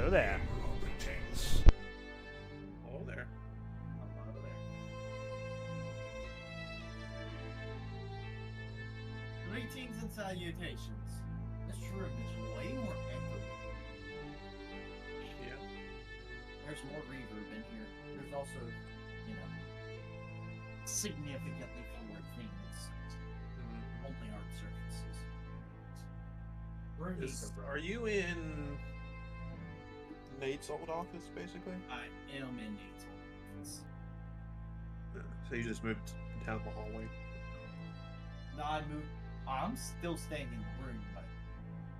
Hello there. Incompetence. Hello there. Hello there. Greetings and salutations. This room is way more echoey. Yeah. There's more reverb in here. There's also, you know, significantly fewer things. Only hard surfaces. Room needs a Are you in Nate's old office, basically? I am in Nate's office. So you just moved down the hallway? No, I'm still staying in the room, but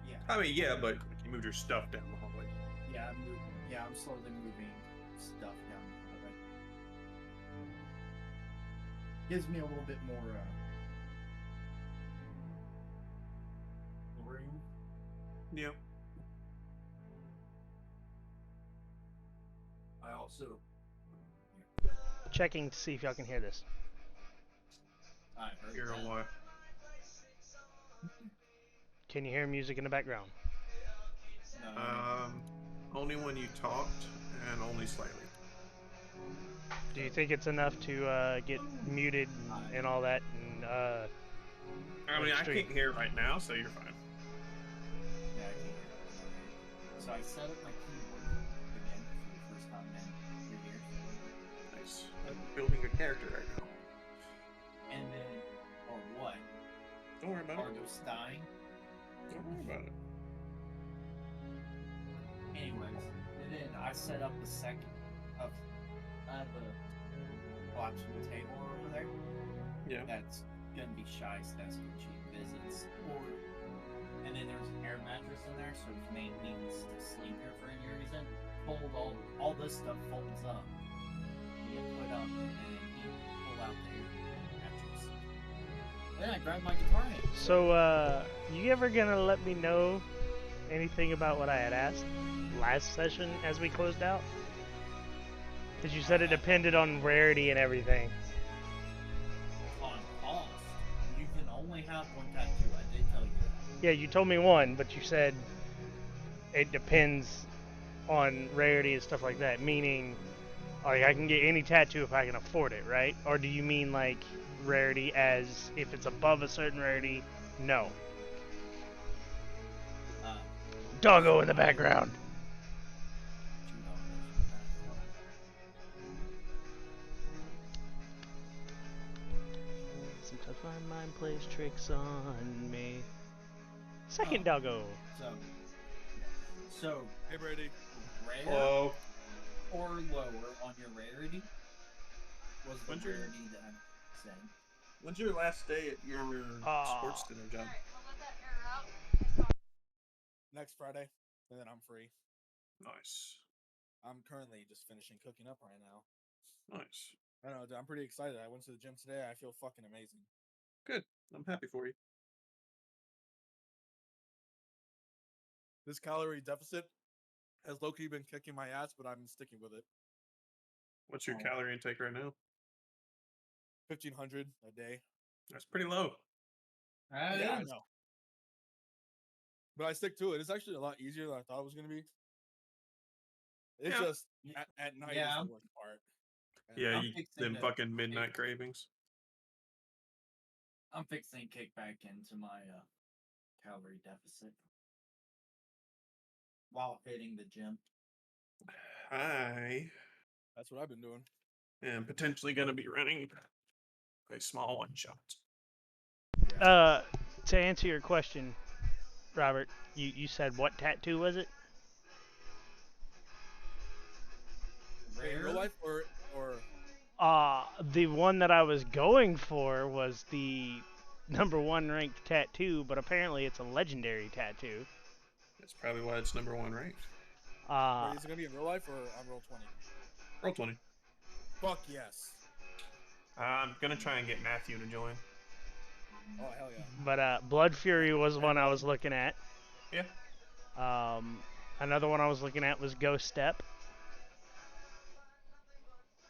yeah. I mean, yeah, but you moved your stuff down the hallway. Yeah, I'm slowly moving stuff down the hallway. Gives me a little bit more room. Yeah. I also Checking to see if y'all can hear this. I heard You're that. on what? Can you hear music in the background? No, Only when you talked, and only slightly. Do you think it's enough to get muted and all that? And, I mean, I Extreme. can't hear right now, so you're fine. yeah, I can't hear it. So I set up my keyboard again for the first time in 3 years. Nice. I'm building a character right now. And then, or what? Don't worry about it. Argo Stein. Don't worry about it. Anyways, and then I set up the second of I have a watching table over there. Yeah. That's gonna be Shy's desk when she visits. And then there's an air mattress in there, so if Nate needs to sleep here for any reason, all this stuff folds up. You put up and then you pull out the air mattress. Then I grab my guitar in. so, you ever gonna let me know anything about what I had asked last session as we closed out? Because you said it depended on rarity and everything. On cost, you can only have one tattoo. I did tell you that. Yeah, you told me one, but you said it depends on rarity and stuff like that. Meaning, like, I can get any tattoo if I can afford it, right? Or do you mean like rarity as if it's above a certain rarity? No. Doggo in the background. Sometimes my mind plays tricks on me. Second doggo. So, Hey, Brady. rare Hello. or lower on your rarity was the When's your- rarity that I'm saying. When's your last day at your sports dinner job? Next Friday, and then I'm free. Nice. I'm currently just finishing cooking up right now. Nice. I don't know, I'm pretty excited. I went to the gym today. I feel fucking amazing. Good. I'm happy for you. This calorie deficit has low-key been kicking my ass, but I'm sticking with it. What's your Oh. calorie intake right now? 1,500 a day. That's pretty low. Yeah, I know. But I stick to it. It's actually a lot easier than I thought it was going to be. It's Yeah. just at night Yeah. is the worst part. And Yeah, I'm you, fixing them to fucking midnight cravings. I'm fixing to kick back into my calorie deficit while hitting the gym. I that's what I've been doing. am potentially going to be running a small one shot. To answer your question, Robert, you said what tattoo was it? Wait, in real life or The one that I was going for was the #1 ranked tattoo, but apparently it's a legendary tattoo. That's probably why it's #1 ranked. wait, is it going to be in real life or on Roll20? Roll 20. Fuck yes. I'm going to try and get Matthew to join. Oh, hell yeah. But Blood Fury was one I was looking at. Yeah. Another one I was looking at was Ghost Step.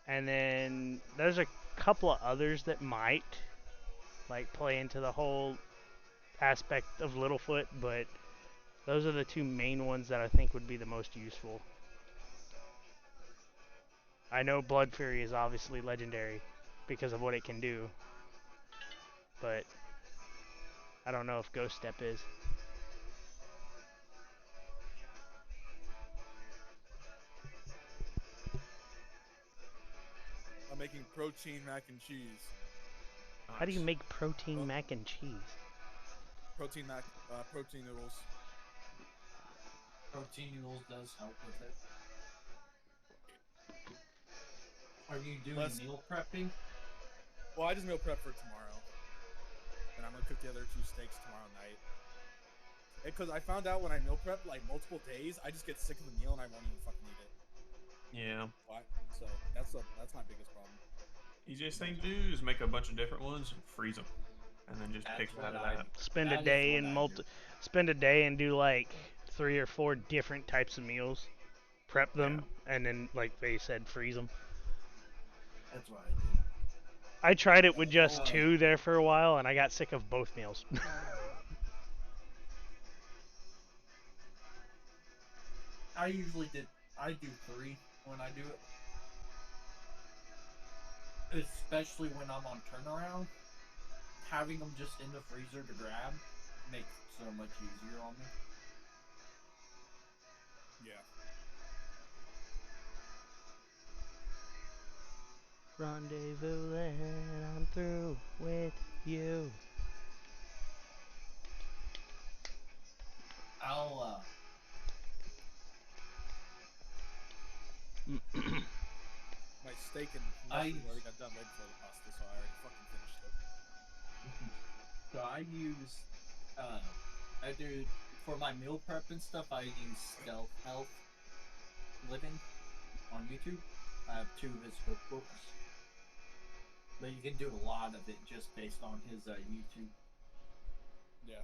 And then there's a couple of others that might like play into the whole aspect of Littlefoot, but Those are the two main ones that I think would be the most useful. I know Blood Fury is obviously legendary because of what it can do, but I don't know if Ghost Step is. I'm making protein mac and cheese. How do you Nice. make protein Well- mac and cheese? Protein noodles. Protein noodles does help with it. Are you doing Less- meal prepping? Well, I just meal prep for tomorrow, and I'm gonna cook the other 2 steaks tomorrow night. Because I found out when I meal prep like multiple days, I just get sick of the meal and I won't even fucking eat it. Yeah. So that's my biggest problem. Easiest thing to do is make a bunch of different ones and freeze them, and then just pick That's out of what I that. do. Spend That a is day what and I do. spend a day and do like 3 or 4 different types of meals. Prep them and then, like they said, freeze them. That's what I do. I tried it with just Oh, 2 there for a while, and I got sick of both meals. I do 3 when I do it. Especially when I'm on turnaround. Having them just in the freezer to grab makes it so much easier on me. Yeah. Rendezvous and I'm through with you. I'll My steak and I- mushroom already got done way before the pasta, so I already fucking finished it. So I use, I do, for my meal prep and stuff, I use Stealth Health Living on YouTube. I have 2 of his cookbooks. But you can do a lot of it just based on his YouTube. Yeah.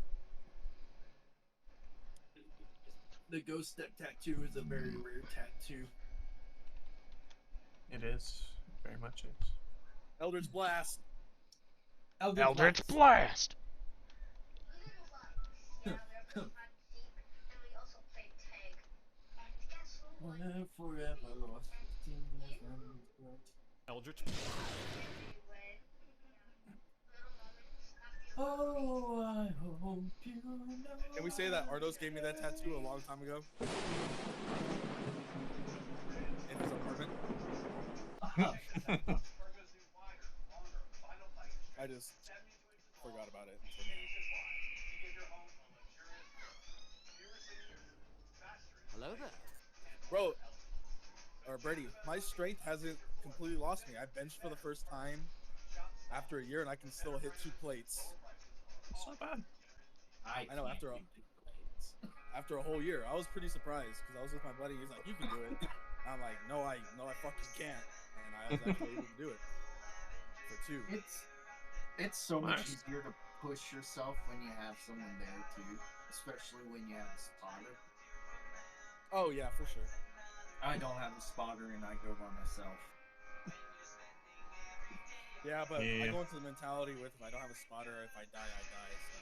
The Ghost Step tattoo is a very rare tattoo. It is. Very much is. Eldritch Blast. Eldritch Blast! Forever lost 15 years. Eldritch. Oh, I hope you know. Can we say that Ardos gave me that tattoo a long time ago? In his apartment? I just forgot about it until now. Hello there. Bro, or Brady, my strength hasn't completely lost me. I benched for the first time after a year, and I can still hit 2 plates. It's not bad. I know, can't after do 2 plates. After a whole year, I was pretty surprised because I was with my buddy. He's like, "You can do it." And I'm like, "No, I fucking can't." And I was actually able to do it for 2. It's so much Nice. easier to push yourself when you have someone there too, especially when you have a spotter. Oh yeah, for sure. I don't have a spotter and I go by myself. Yeah, but I Yeah. go into the mentality with if I don't have a spotter, if I die, I die. So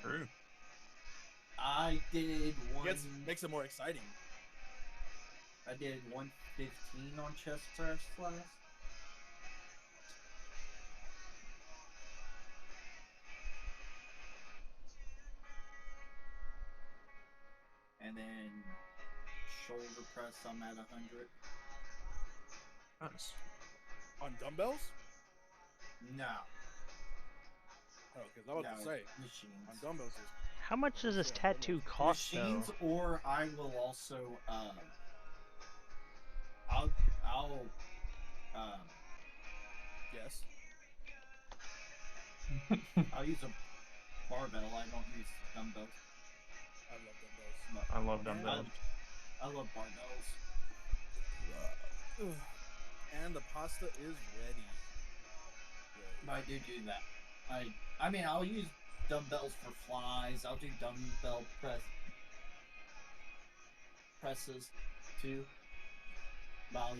True. I did one. it makes it more exciting. I did 115 on chest thrust class. And then shoulder press, I'm at 100. Nice. On dumbbells? No, Oh, because I was about to say machines. on dumbbells. How much does this tattoo cost, Machines, though? or I will also I'll Yes. I'll use a barbell. I don't use dumbbells. I love dumbbells. But I love dumbbells. I love barbells. And the pasta is ready. I do that. I mean, I'll use dumbbells for flies. I'll do dumbbell presses too. But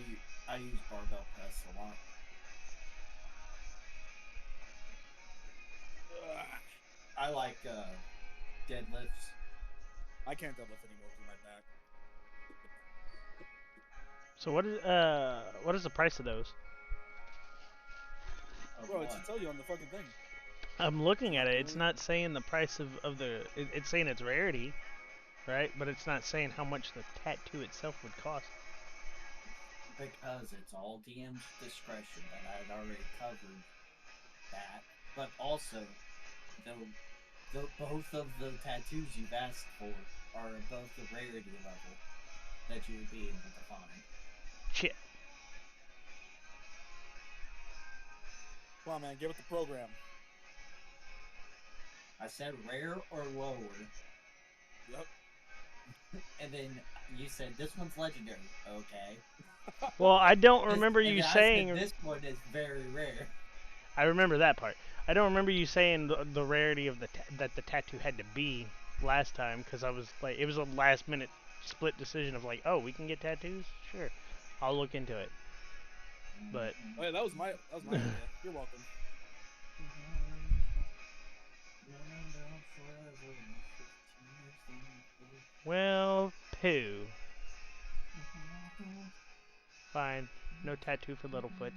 I use barbell press a lot. I like deadlifts. I can't deadlift anymore because of my back. So what is the price of those? Of Bro, it what? should tell you on the fucking thing. I'm looking at it. It's Exactly. not saying the price of the. It's saying its rarity, right? But it's not saying how much the tattoo itself would cost. Because it's all DM's discretion that I had already covered that. But also, both of the tattoos you've asked for are above the rarity level that you would be able to find. Shit. Come on, man, get with the program. I said rare or lower, Yep. and then you said this one's legendary. Okay. Well, I don't This- remember and you I saying. said this one is very rare. I remember that part. I don't remember you saying the rarity of that the tattoo had to be last time, because I was like, it was a last minute split decision of like, oh, we can get tattoos, sure, I'll look into it. But Oh yeah, that was my idea. You're welcome. well, poo. Fine, no tattoo for Littlefoot.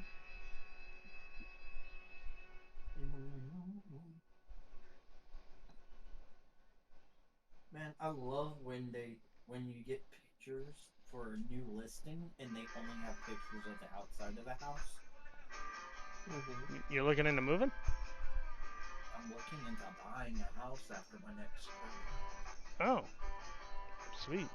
Man, I love when you get pictures for a new listing and they only have pictures of the outside of the house. You're looking into moving? I'm looking into buying a house after my next term. Oh, sweet.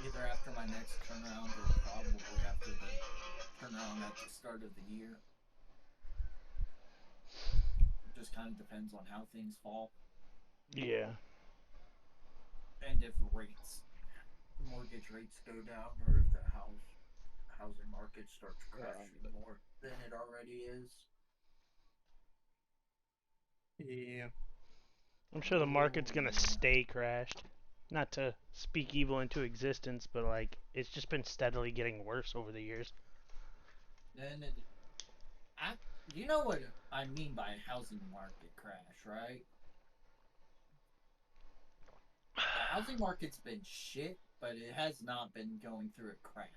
Either after my next turnaround or probably after the turnaround at the start of the year. It just kind of depends on how things fall. Yeah. And if mortgage rates go down, or if the housing market starts crashing more than it already is. Yeah. I'm sure the market's gonna stay crashed. Not to speak evil into existence, but like, it's just been steadily getting worse over the years. Then you know what I mean by housing market crash, right? The housing market's been shit, but it has not been going through a crash.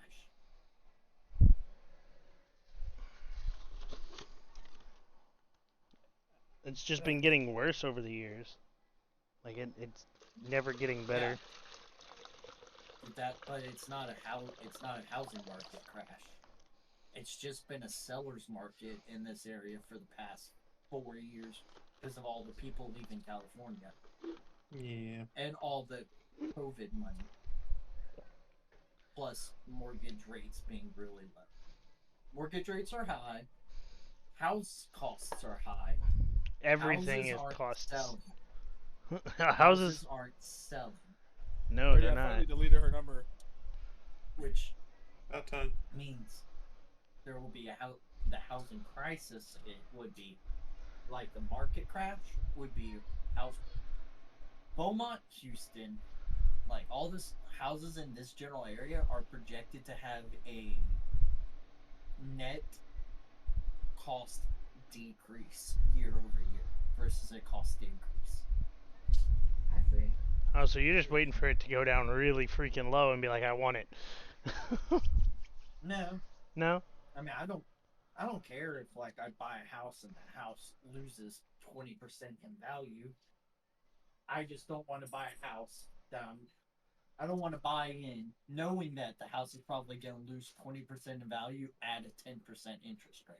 It's just been getting worse over the years. Like it's never getting better. But it's not a housing market crash. It's just been a seller's market in this area for the past 4 years because of all the people leaving California. Yeah. And all the COVID money. Plus mortgage rates being really low. Mortgage rates are high. House costs are high. Everything Houses is aren't costs. selling. Houses aren't selling. No, they're I not. finally deleted her number. Which About time. means there will be the housing crisis. It would be like the market crash would be house. Beaumont, Houston, like all this houses in this general area are projected to have a net cost decrease year over year versus a cost increase. I think. Oh, so you're just waiting for it to go down really freaking low and be like, I want it. No. No? I mean, I don't care if like I buy a house and the house loses 20% in value. I just don't want to buy a house that I don't want to buy in knowing that the house is probably going to lose 20% in value at a 10% interest rate.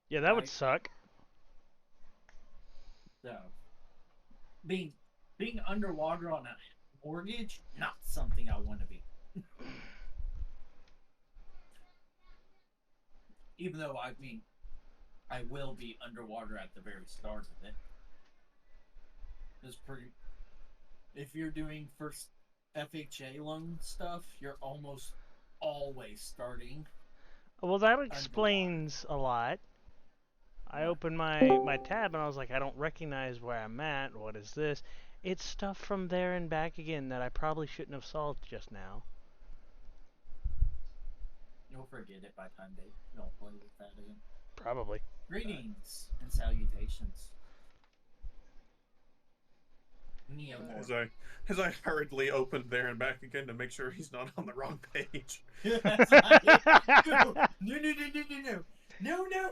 Yeah, that would suck. So, being underwater on a mortgage, not something I want to be. Even though I will be underwater at the very start of it. It's pretty. If you're doing first FHA loan stuff, you're almost always starting. Well, that explains a lot. I opened my tab and I was like, I don't recognize where I'm at. What is this? It's stuff from there and back again that I probably shouldn't have solved just now. You'll forget it by the time they don't play with that again. Probably. Greetings and salutations. As I hurriedly opened there and back again to make sure he's not on the wrong page. No.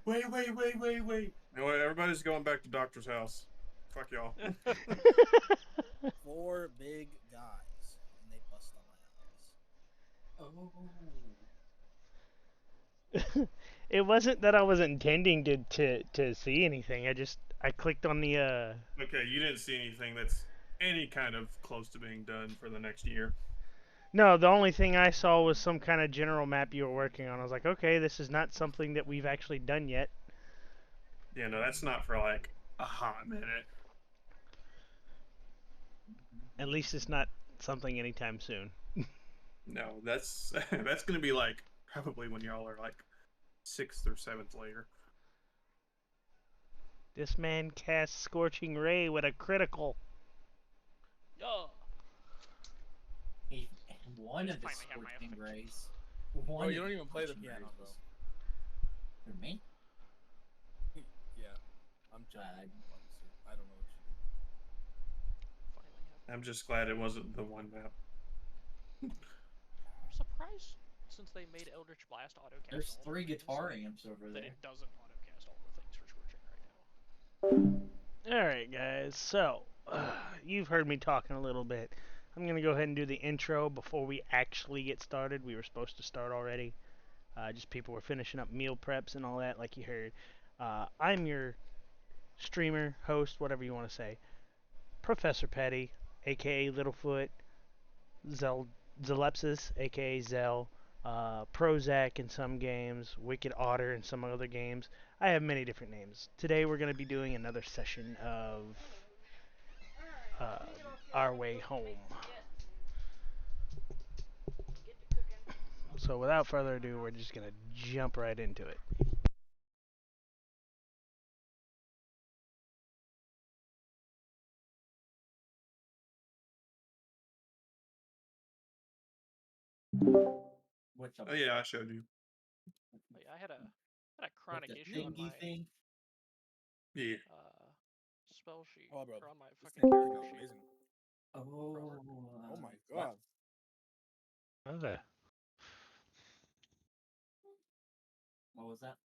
Wait. Anyway, everybody's going back to doctor's house. Fuck y'all. 4 big guys, and they bust on my ass. Oh. It wasn't that I was intending to see anything. I clicked on the Okay, you didn't see anything that's any kind of close to being done for the next year. No, the only thing I saw was some kind of general map you were working on. I was like, okay, this is not something that we've actually done yet. Yeah, no, that's not for like a hot minute. At least it's not something anytime soon. No, that's that's gonna be like probably when y'all are like 6th or 7th later. This man cast Scorching Ray with a critical. Yeah. One of the Finally have my Scorching effect. Rays. Bro, you don't even play the piano, bro. For me? Yeah, I'm Bad. honestly. I don't know what you Finally have. I'm just glad it wasn't the one map. I'm surprised since they made Eldritch Blast autocast. There's all the 3 things, guitar amps over that there. it doesn't autocast all the things for Scorching right now. Alright, guys, so you've heard me talking a little bit. I'm going to go ahead and do the intro before we actually get started. We were supposed to start already. Just people were finishing up meal preps and all that, like you heard. I'm your streamer, host, whatever you want to say. Professor Petty, aka Littlefoot, Zelepsis, aka Zell, Prozac in some games, Wicked Otter in some other games. I have many different names. Today we're going to be doing another session of Our Way Home. So without further ado, we're just going to jump right into it. Which Oh yeah, I showed you. Like, I had a chronic the issue on thingy my thing? Yeah. spell sheet Oh, bro, or on my this fucking thing came character out sheet. amazing. Oh. Oh my what? god. Okay. What was that?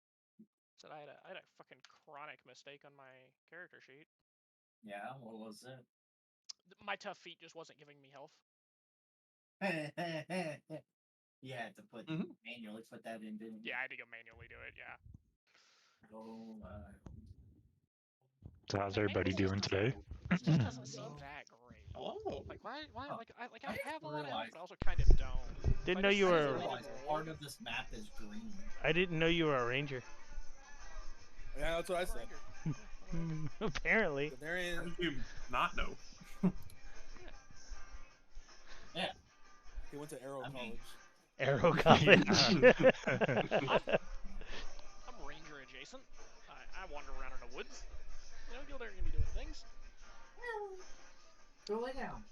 Said I had a fucking chronic mistake on my character sheet. Yeah, what was it? My tough feat just wasn't giving me health. You had to manually put that in, didn't you? Yeah, I had to go manually do it. Yeah. Oh my. So how's everybody doing today? It just doesn't seem that great. Hello. Like why? Oh. I have a lot of health, realize- but I also kind of don't. Didn't If know I just you I were- didn't really realize roll- part of this map is green. I didn't know you were a ranger. Yeah, that's what I said. Apparently. But there How is. did you not know? Yeah. He went to Arrow I mean- College. Arrow College. I'm ranger adjacent. I wander around in the woods. You know, Gilder gonna be doing things. Go lay down.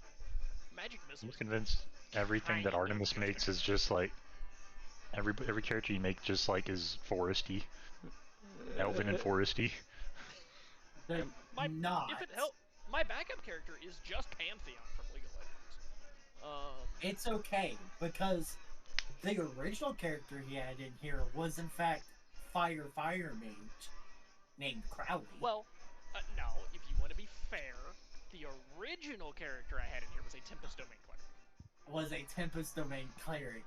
Magic I'm missiles. convinced everything that Kind of Artemis makes is just like every character you make just like is foresty, elven and foresty. They're My not. if it help, my backup character is just Pantheon from League of Legends. It's okay because the original character he had in here was in fact fire mage named Crowley. Well, no. If you want to be fair, the original character I had in here was a Tempest Domain Cleric, was a Tempest Domain cleric.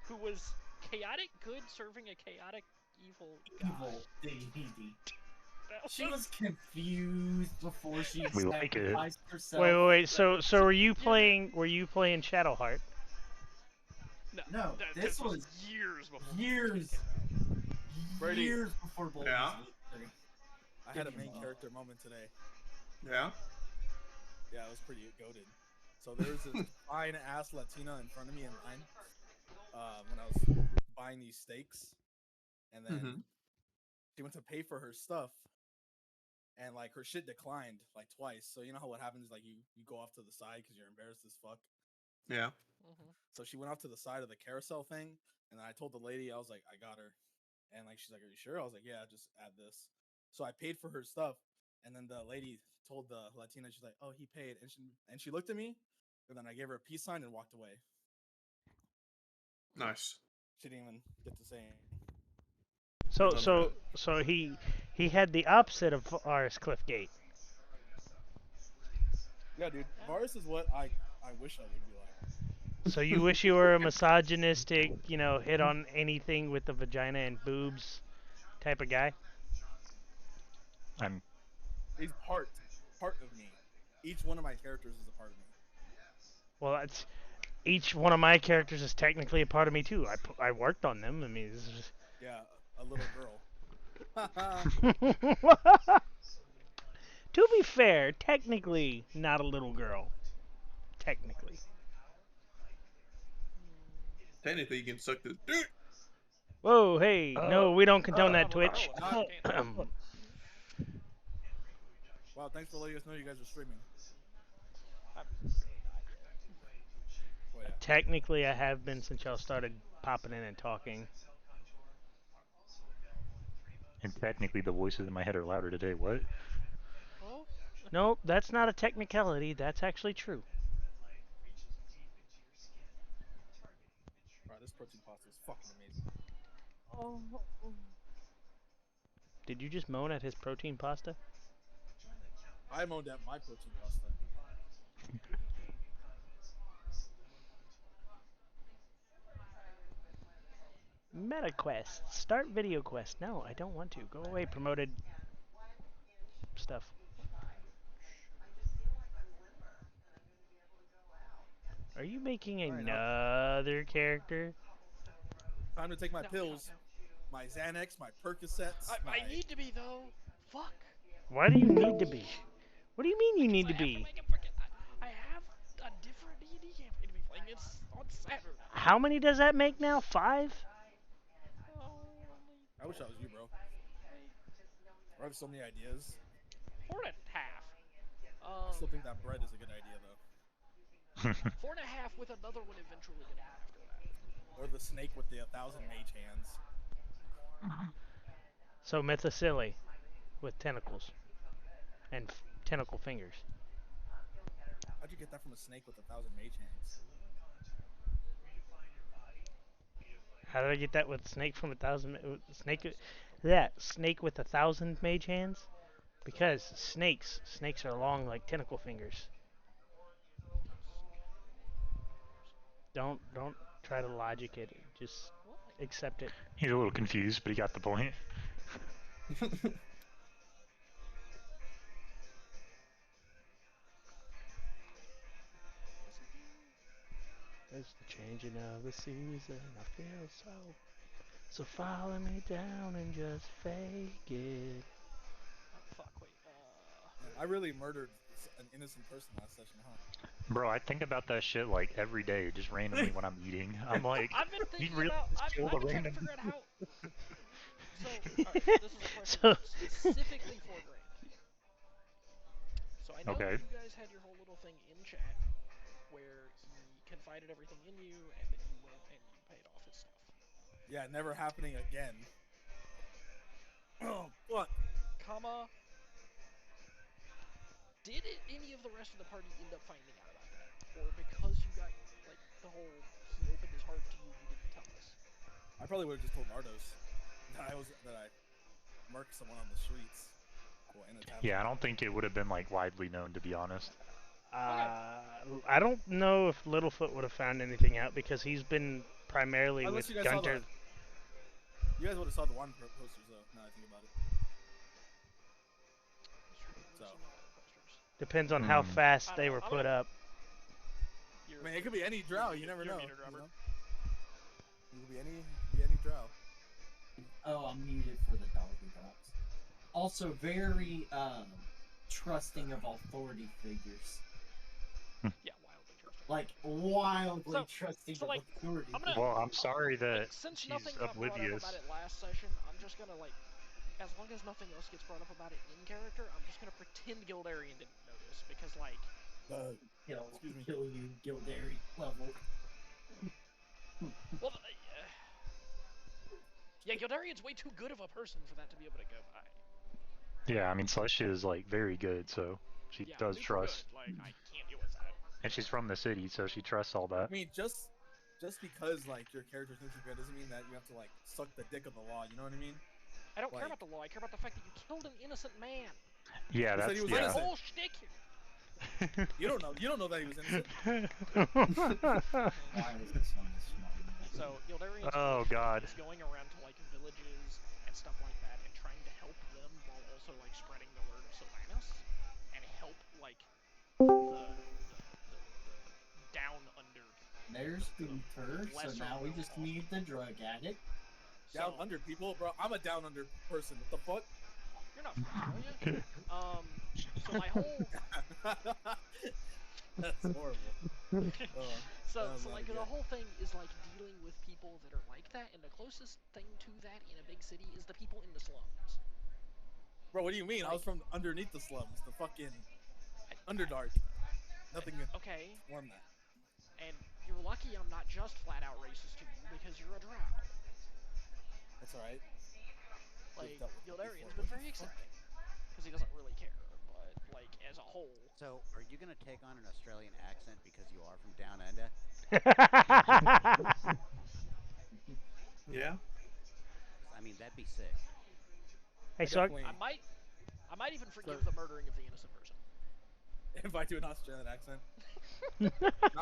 who was chaotic good serving a chaotic evil guy. Evil deity. That She was confused before she We like it. sacrificed herself. Wait. So were you playing Shadowheart? No, this was years before. years. Brady. Years before Bolton's Yeah. victory. I had a main character moment today. Yeah. Yeah, it was pretty goated. So there was this fine ass Latina in front of me in line when I was buying these steaks, and then she went to pay for her stuff, and like her shit declined like twice. So you know how what happens is like you go off to the side because you're embarrassed as fuck. Yeah. So she went off to the side of the carousel thing, and I told the lady, I was like, I got her. And like she's like, are you sure? I was like, yeah, just add this. So I paid for her stuff, and then the lady told the Latina, she's like, oh, he paid, and she looked at me, and then I gave her a peace sign and walked away. Nice. She didn't even get to say anything. So he had the opposite of ours, Cliffgate. Yeah, dude. Varus is what I wish I would be like. So you wish you were a misogynistic, hit on anything with the vagina and boobs type of guy? He's part of me. Each one of my characters is a part of me. Well, that's each one of my characters is technically a part of me too. I worked on them. I mean, this is just... Yeah, a little girl. To be fair, technically not a little girl. Technically. Technically, you can suck this dick. Whoa, hey, no, we don't condone that, Twitch. Wow, thanks for letting us know you guys are streaming. Oh, yeah. Technically, I have been since y'all started popping in and talking. And technically, the voices in my head are louder today. What? Oh? Nope, that's not a technicality. That's actually true. Wow, this protein pasta is fucking amazing. Did you just moan at his protein pasta? I moaned at my protein pasta. MetaQuest. Start video quest. No, I don't want to. Go away, promoted stuff. Are you making another character? Time to take my pills. My Xanax, my Percocets. I need to be, though. Fuck. Why do you need to be? What do you mean you need to be? I have a different D&D campaign to be playing. It's on Saturday. How many does that make now? 5? I wish I was you, bro. I have so many ideas. 4.5. I still think that bread is a good idea, though. 4.5 with another one eventually gonna be after that. Or the snake with the 1,000 mage hands. So Mythocilly with tentacles and tentacle fingers. How'd you get that from a snake with 1,000 mage hands? How did I get that with snake from 1,000 snake? That snake with 1,000 mage hands? Because snakes are long like tentacle fingers. Don't try to logic it. Just accept it. He's a little confused, but he got the point. It's the changing of the season. I feel so follow me down and just fake it. Fuck, wait, Man, I really murdered an innocent person last session, huh? Bro, I think about that shit like every day, just randomly when I'm eating. I'm like, I've been thinking you really about. I've killed been a trying to random. figure out how. So, alright, this is a question specifically for Grant. So I know Okay. you guys had your whole little thing in chat where he confided everything in you, and then you went and you paid off his stuff. Yeah, never happening again. Oh, what? Comma. Did any of the rest of the party end up finding out about that? Or because you got, like, the whole, he opened his heart to you, you didn't tell us? I probably would have just told Nardos that I murked someone on the streets. Yeah, I don't think it would have been like widely known, to be honest. I don't know if Littlefoot would have found anything out because he's been primarily with Gunter. You guys would have saw the one posters though. Now I think about it. So depends on how fast they were put up. I mean, it could be any drow. You never know. Muted, Robert. It could be any drow. Oh, I'm muted for the doggy drops. Also, very trusting of authority figures. Yeah, wildly trusting. Like, wildly trusting of like, authority figures. Well, I'm sorry that since she's nothing got brought up oblivious. about it last session, I'm just gonna, like, as long as nothing else gets brought up about it in character, I'm just gonna pretend Gildarian didn't notice, because, like, Excuse me. Kill you, Gildary level. Well, yeah, Gildarian's way too good of a person for that to be able to go by. Yeah, I mean Celestia is like very good, so she Yeah, does super trust, good. Like, I can't deal with that. and she's from the city, so she trusts all that. I mean, just because like your character thinks you're good doesn't mean that you have to like suck the dick of the law. You know what I mean? I don't care Like- about the law. I care about the fact that you killed an innocent man. Yeah, Who said that's he was My yeah. innocent? whole shtick here. You don't know. You don't know that he was innocent. Why is this one this small? So Gildarian's Oh, mission God. is going around to like villages and stuff like that, and trying to help them while also like spreading the word of Sylvanas, and help like the down under. There's Luther, so Lesser now we known just law. need the drug addict. Down So, under people, bro. I'm a down under person. What the fuck? You're not from Australia. So my whole That's horrible. Oh, so that was like not the good. whole thing is like dealing with people that are like that, and the closest thing to that in a big city is the people in the slums. Bro, what do you mean? I was from underneath the slums, the fucking Underdark. Nothing Okay, more than that. and you're lucky I'm not just flat out racist to you because you're a drow. That's alright. Like dealt with it Gildarian's before. been very accepting because he doesn't really care, but like as a whole. So, are you gonna take on an Australian accent because you are from Down Under? Yeah. 'Cause, I mean, that'd be sick. Hey, so Definitely I might even forgive So- the murdering of the innocent person. if I do an Australian accent. Not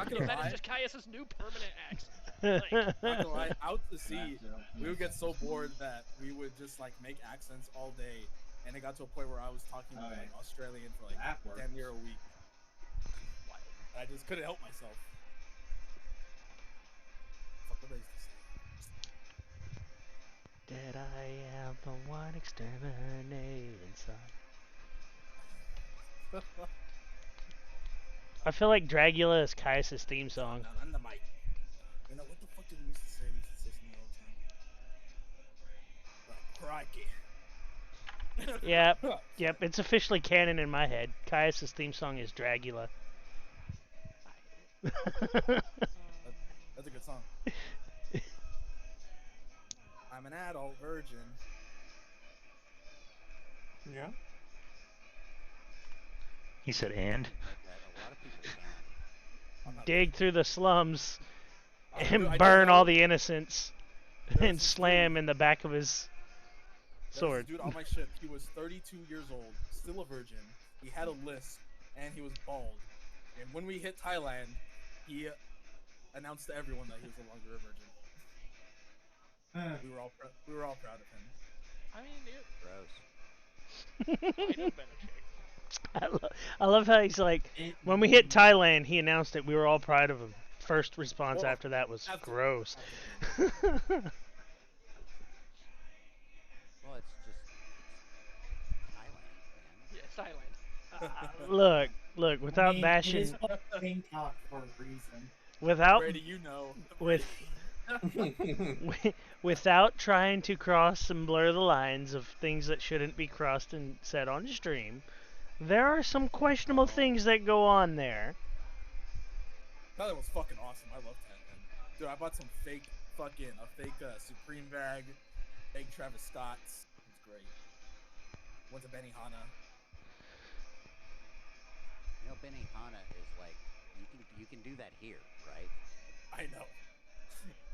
If gonna that lie. is just Caius's new permanent accent. Like, Not gonna lie, out to sea, we would get so so bored that we would just like make accents all day, and it got to a point where I was talking Alright. like Australian for like That works. damn near a week. And I just couldn't help myself. Fuck what they used to say. That I am the one exterminating son. I feel like Dragula is Caius' theme song. Down on the mic. You know what the fuck did we used to say? We used to say something all the time. Crikey. Yep, it's officially canon in my head. Caius' theme song is Dragula. That's a good song. I'm an adult virgin. Yeah. He said, and? Make that. A lot of people can. I'm not Dig through the slums I and do burn know all the innocents there and was this slam dude- in the back of his there was sword. this dude on my ship. He was 32 years old, still a virgin. He had a lisp, and he was bald. And when we hit Thailand, he announced to everyone that he was no longer a virgin. We were all proud of him. I mean, it Gross. might have been a chick. I love how he's like, when we hit Thailand, he announced it. We were all proud of him. First response Well, after that was after- gross. Well, it's just Thailand, man. Yeah, Thailand. Look, without bashing, It is pink cock for a reason. without Brady, you know. with without trying to cross and blur the lines of things that shouldn't be crossed and said on stream, there are some questionable things that go on there. Thailand was fucking awesome. I love Thailand. Dude, I bought some fake Supreme bag, fake Travis Scott's. It was great. Went to Benihana. You know, Benihana is like you can do that here, right? I know.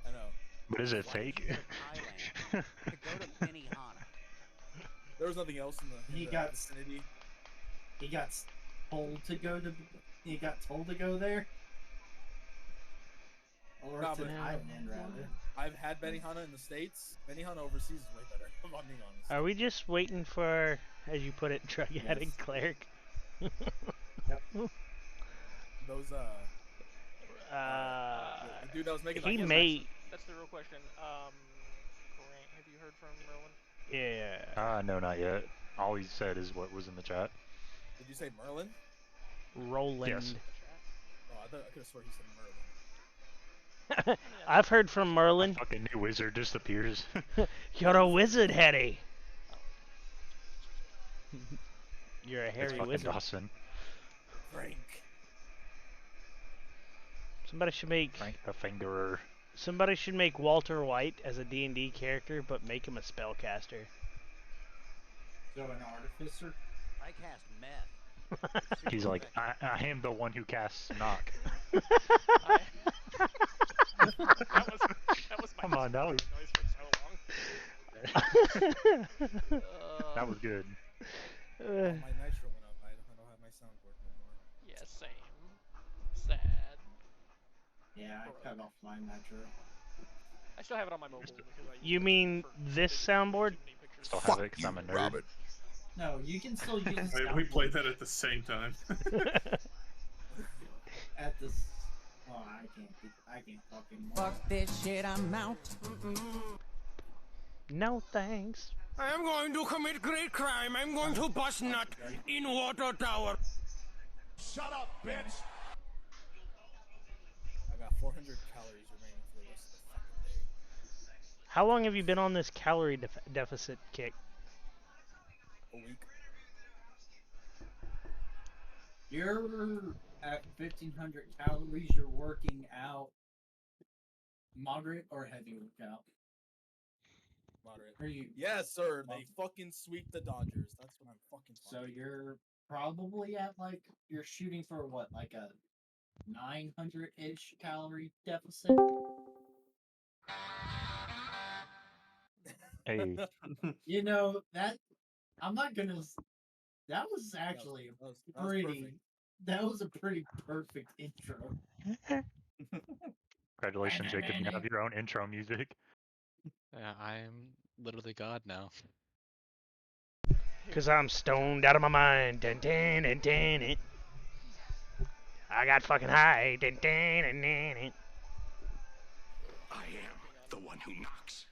I know. But is it Why fake? did you go to Thailand to go to Benihana? There was nothing else in the He got- vicinity. He got told to go to. He got told to go there. Or Nah, to but- Thailand, rather. I've had Benihana in the States. Benihana overseas is way better, if I'm being honest. Are we just waiting for, as you put it, drug addict cleric? Those, the dude that was making he like, may, That's the real question. Grant, have you heard from Merlin? yeah, No, not yet. All he said is what was in the chat. Did you say Merlin? Roland. Yes. The chat? Oh, I could have sworn he said Merlin. I've heard from Merlin. Fucking new wizard disappears. You're a wizard, Harry. You're a It's hairy fucking wizard. Dawson. Frank. Somebody should make A fingerer. somebody should make Walter White as a D&D character, but make him a spellcaster. So an artificer. I cast meth. It's super He's like, effective. I am the one who casts knock. I... that was my Come on, now. noise for so long. That was good. Oh, my nitro went up. I don't have my soundboard anymore. Yeah, same. Sad. Yeah, I cut off my nitro. I still have it on my mobile because I use You it mean for this soundboard? too many pictures. Still have it because I'm a nerd. No, you can still use Wait, we played that at the same time. at this. Oh, I can't fucking. Fuck this shit, I'm out. No thanks. I am going to commit great crime. I'm going to bust nut in water tower. Shut up, bitch! I got 400 calories remaining for the rest of the fucking day. How long have you been on this calorie deficit kick? A week. You're at 1,500 calories. You're working out. Moderate or heavy workout? Moderate. Are you? Yes, sir. They fucking sweep the Dodgers. That's what I'm fucking So talking you're probably at like you're shooting for what, like a 900-ish calorie deficit. Hey, You know that I'm not gonna. That was actually that was pretty. perfect. That was a pretty perfect intro. congratulations, Jacob. You have your own intro music. Yeah, I'm literally God now. Cause I'm stoned out of my mind. Dun, dun, dun, dun, dun. I got fucking high. Dun, dun, dun, dun, dun. I am the one who knocks.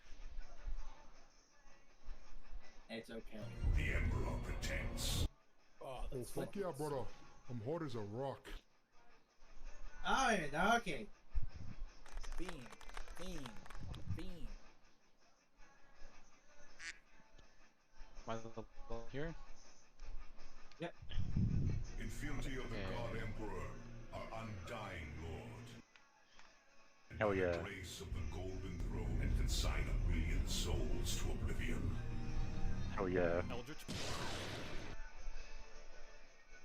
It's okay. The Emperor protects. Oh, Oh, that's fuck yeah, brother. I'm hard as a rock. Oh, yeah, okay. Bean. Am I level here? Yep. In fealty of the God Emperor, our undying Lord. And Hell by yeah. the grace of the Golden Throne and consign a million souls to oblivion. Oh yeah.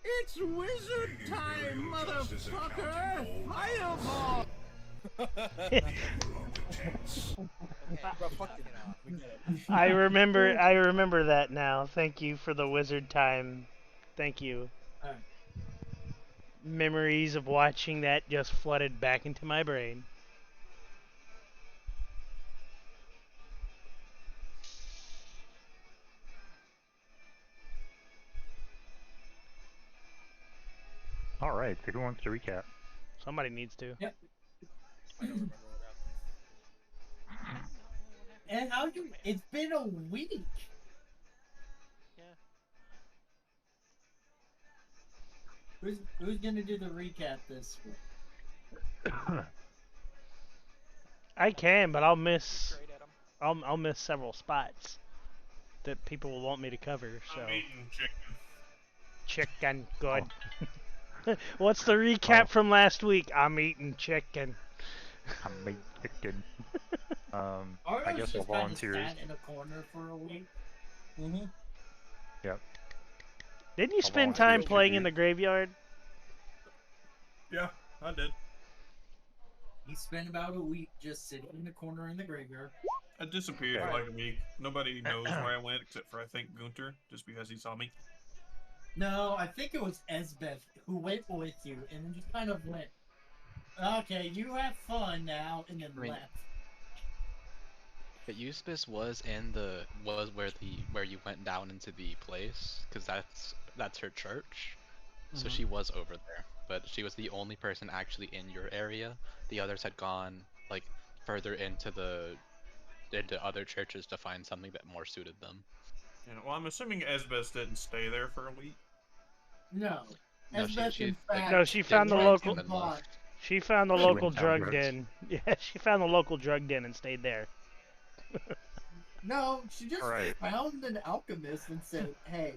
It's wizard time, motherfucker! Fireball! I remember that now. Thank you for the wizard time. Thank you. Alright. Memories of watching that just flooded back into my brain. All right. So who wants to recap? Somebody needs to. Yep. I don't remember what happened. And how you? It's been a week. Yeah. Who's gonna do the recap this week? I can, but I'll miss. Great at 'em. I'll miss several spots that people will want me to cover. So I'm eating chicken. chicken, good. What's the recap Oh. from last week? I'm eating chicken. I'm making chicken. I Arno's guess I'll just kinda volunteer. sat in a corner for a week. Mm-hmm. Yep. Didn't you I'll spend volunteer time to playing do- in the graveyard? Yeah, I did. He spent about a week just sitting in the corner in the graveyard. I disappeared for like a week. Nobody knows where I went except for I think Gunter, just because he saw me. No, I think it was Esbeth who went with you and then just kind of went, okay, you have fun now, and then mean, left. But Eustace was where you went down into the place, because that's her church. So she was over there, but she was the only person actually in your area. The others had gone like further into other churches to find something that more suited them. Yeah, well, I'm assuming Esbeth didn't stay there for a week. No. No, Esbeth, she in like, fact, No, she found the didn't local. and left. She found the She local went down drug drugs. den. Yeah, she found the local drug den and stayed there. No, she just Alright. found an alchemist and said, hey,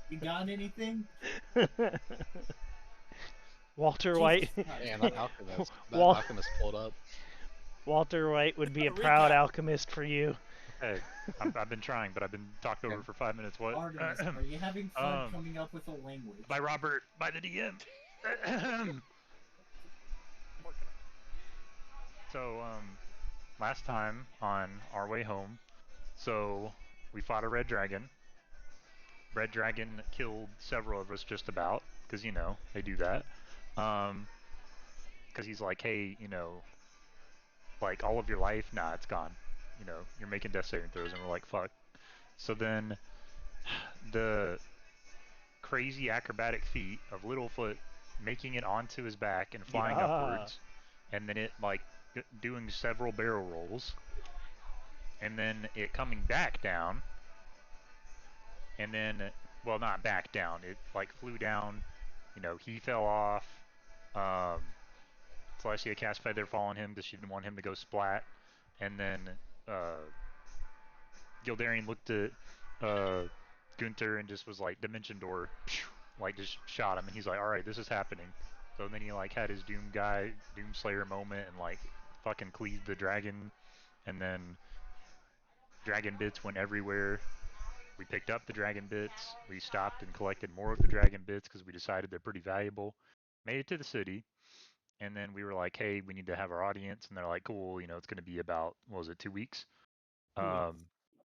you got anything? Walter White. Man, that alchemist. That Wal- alchemist pulled up. Walter White would be a Recap. proud alchemist for you. Hey, I've been trying, but I've been talked over for 5 minutes. What? Artemis, are you having fun coming up with a language? By Robert, by the DM. So, last time on our way home, so we fought a red dragon. Red dragon killed several of us just about, because, you know, they do that. Because he's like, hey, you know, like, all of your life, nah, it's gone. You know, you're making death saving throws, and we're like, fuck. So then, the crazy acrobatic feat of Littlefoot making it onto his back and flying upwards, and then it, like, doing several barrel rolls, and then it coming back down, and then, well, not back down, it, like, flew down, you know, he fell off, Celestia cast Feather Fall on him because she didn't want him to go splat, and then, Gildarian looked at, Gunther and just was like, Dimension Door, like, just shot him, and he's like, alright, this is happening. So then he, like, had his Doomslayer moment, and, like, fucking cleaved the dragon, and then dragon bits went everywhere. We picked up the dragon bits, we stopped and collected more of the dragon bits because we decided they're pretty valuable, made it to the city, and then we were like, hey, we need to have our audience, and they're like, cool, you know, it's going to be about, what was it, 2 weeks?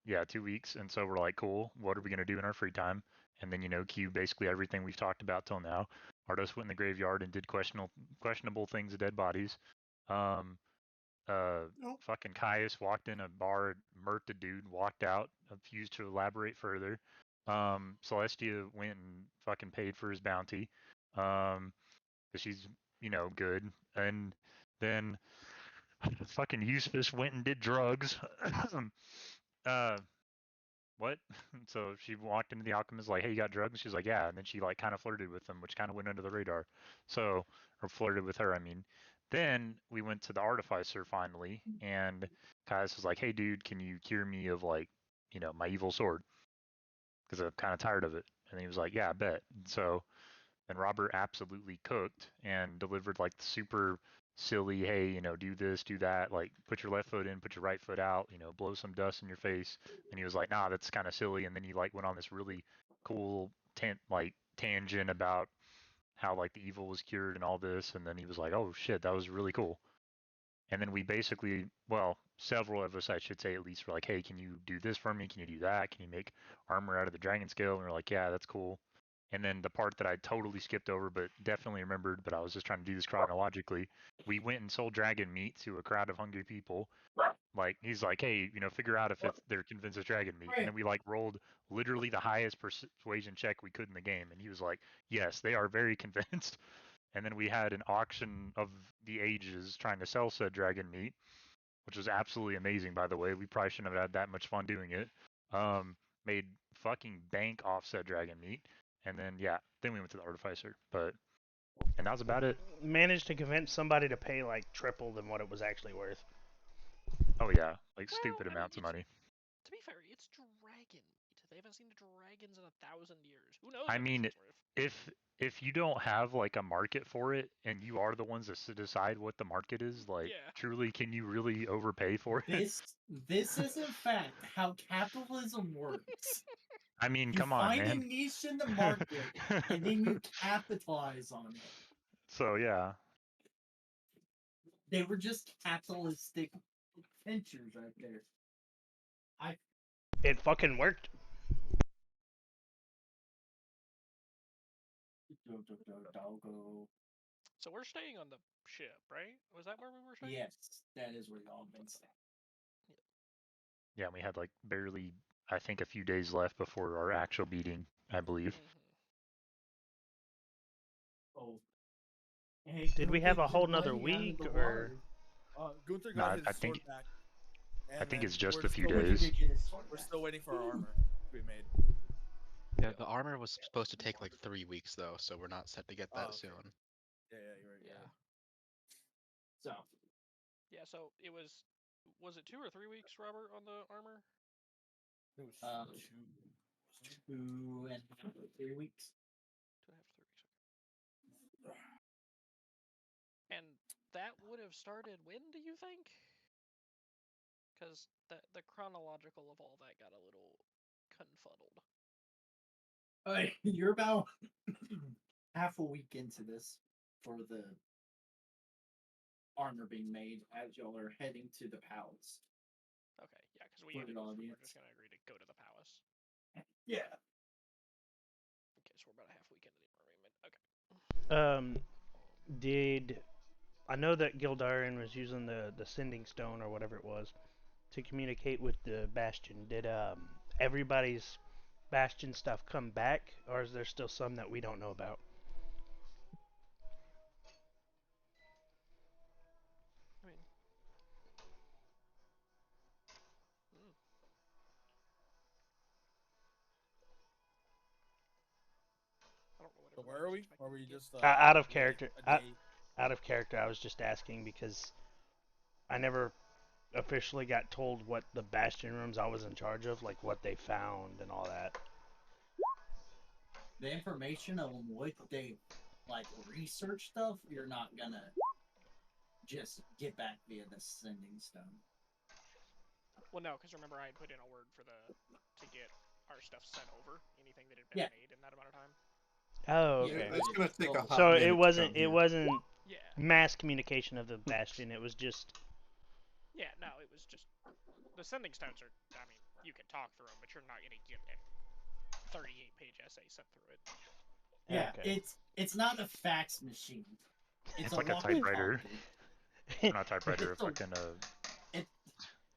Yeah, 2 weeks, and so we're like, cool, what are we going to do in our free time? And then, you know, cue basically everything we've talked about till now. Ardos went in the graveyard and did questionable things with dead bodies. Fucking Caius walked in a bar, murked a dude, walked out, refused to elaborate further. Celestia went and fucking paid for his bounty. Cause she's, you know, good. And then fucking Eustace went and did drugs. What? So she walked into the alchemist like, hey, you got drugs? She's like, yeah. And then she like kind of flirted with him, which kind of went under the radar. So, or flirted with her, I mean. Then we went to the artificer finally, and Caius was like, hey, dude, can you cure me of like, you know, my evil sword? Because I'm kind of tired of it. And he was like, yeah, I bet. And so then Robert absolutely cooked and delivered like the super silly, hey, you know, do this, do that, like put your left foot in, put your right foot out, you know, blow some dust in your face. And he was like, nah, that's kind of silly. And then he like went on this really cool tangent about how like the evil was cured and all this. And then he was like, oh shit, that was really cool. And then we basically, well, several of us, I should say at least, were like, hey, can you do this for me? Can you do that? Can you make armor out of the dragon scale? And we're like, yeah, that's cool. And then the part that I totally skipped over, but definitely remembered, but I was just trying to do this chronologically. We went and sold dragon meat to a crowd of hungry people. Like, he's like, hey, you know, figure out if they're convinced it's dragon meat. And then we, like, rolled literally the highest persuasion check we could in the game. And he was like, yes, they are very convinced. And then we had an auction of the ages trying to sell said dragon meat, which was absolutely amazing, by the way. We probably shouldn't have had that much fun doing it. Made fucking bank off said dragon meat. And then, yeah, then we went to the artificer. And that was about it. Managed to convince somebody to pay like triple than what it was actually worth. Oh, yeah, like stupid amounts of money. To be fair, it's dragon meat. They haven't seen dragons in 1,000 years. Who knows? I mean, if you don't have like a market for it, and you are the ones that decide what the market is, like, truly, can you really overpay for it? This is in fact how capitalism works. I mean, come on, man. You find a niche in the market, and then you capitalize on it. So, yeah. They were just capitalistic ventures right there. It fucking worked. So we're staying on the ship, right? Was that where we were staying? Yes, that is where y'all been staying. Yeah, we had like barely, I think, a few days left before our actual meeting, I believe. Oh. Hey, did we have a whole nother week, or? Gunther got his I think, sword back. I think it's just a few days. We're still waiting for our armor to be made. Yeah, the armor was supposed to take like 3 weeks though, so we're not set to get that soon. Yeah, you're right. Yeah. So. Yeah, so it was it 2 or 3 weeks, Robert, on the armor? It was 2.5 3 weeks. 2.5 3 weeks. that would have started when, do you think? Because the chronological of all that got a little confuddled. You're about half a week into this for the armor being made as y'all are heading to the palace. Okay, yeah, because For the we're audience. just gonna agree to go to the palace. Yeah. Okay, so we're about a half week into the arrangement. Okay. Did I know that Gildarian was using the sending stone or whatever it was to communicate with the Bastion? Did everybody's Bastion stuff come back, or is there still some that we don't know about? I mean, I don't know what. So where are we? Or were you just Out of character. a day? Out of character. I was just asking because I never officially got told what the Bastion rooms I was in charge of, like what they found and all that. The information on what they like research stuff, you're not gonna just get back via the sending stone. Well, no, because remember I had put in a word for to get our stuff sent over. Anything that had been made in that amount of time. Oh, Yeah, okay. it's gonna take a hot So minute it to wasn't come here. mass communication of the Bastion. It was just. Yeah, no, it was just the sending stones are. I mean, you can talk through them, but you're not gonna get a 38-page essay sent through it. Yeah, Okay. it's not a fax machine. It's like a typewriter. Not a typewriter, It's fucking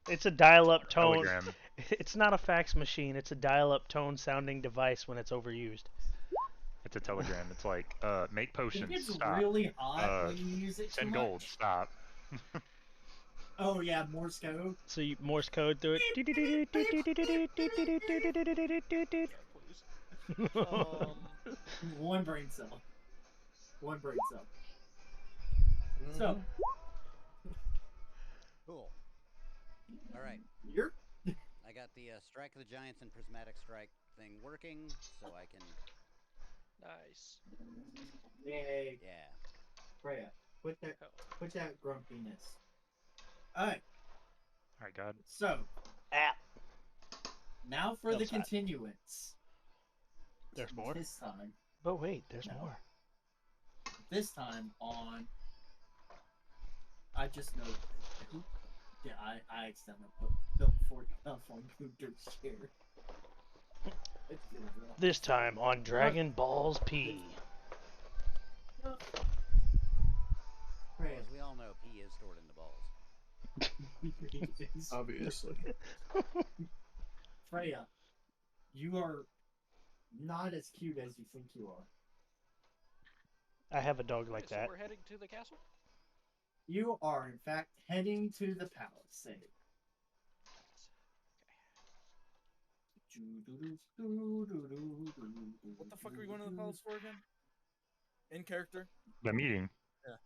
It's a dial-up tone. telegram. It's not a fax machine. It's a dial-up tone sounding device when it's overused. It's a telegram. It's like, make potions. It gets Stop. really hot when you use it too Send much. gold. Stop. Oh yeah, Morse code. So you Morse code through it. One brain cell. One brain cell. So. Cool. All right. You're. I got the Strike of the Giants and Prismatic Strike thing working, so I can. Nice. Yay. Yeah. Freya, put that grumpiness. Alright. Alright, God. So. Now for the continuance. There's more? This time. But wait, there's more. This time on. I just know. Yeah, I accidentally put built for computer share. This time on Dragon Balls P. As we all know, P is stored in the balls. Obviously. Freya, you are not as cute as you think you are. I have a dog like so that. we're heading to the castle? You are, in fact, heading to the palace. What the fuck are we going to the palace for again? In character? The meeting. Yeah.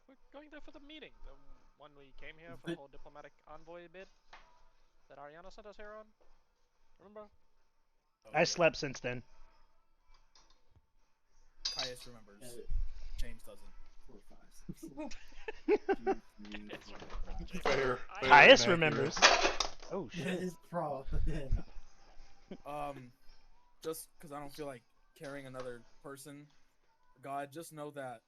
We're going there for the meeting. The one we came here for the whole diplomatic envoy bit that Ariana sent us here on. Remember? I slept since then. Caius remembers. James doesn't. 4, 5, 6. Fair. Caius remembers. Oh shit. His problem. Just because I don't feel like carrying another person. God, just know that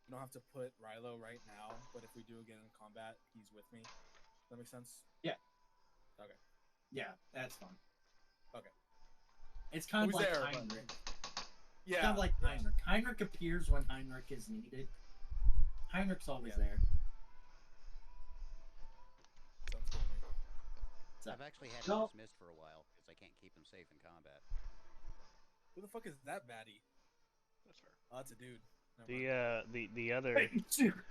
you don't have to put Rilo right now, but if we do get in combat, he's with me. Does that make sense? Yeah. Okay. Yeah, that's fine. Okay. It's kind of like there, Heinrich. Yeah. It's kind of like Heinrich. Heinrich appears when Heinrich is needed. Heinrich's always there. Sounds good to me. So, I've actually had him dismissed for a while because I can't keep him safe in combat. Who the fuck is that baddie? That's fair. Oh, that's a dude. The other.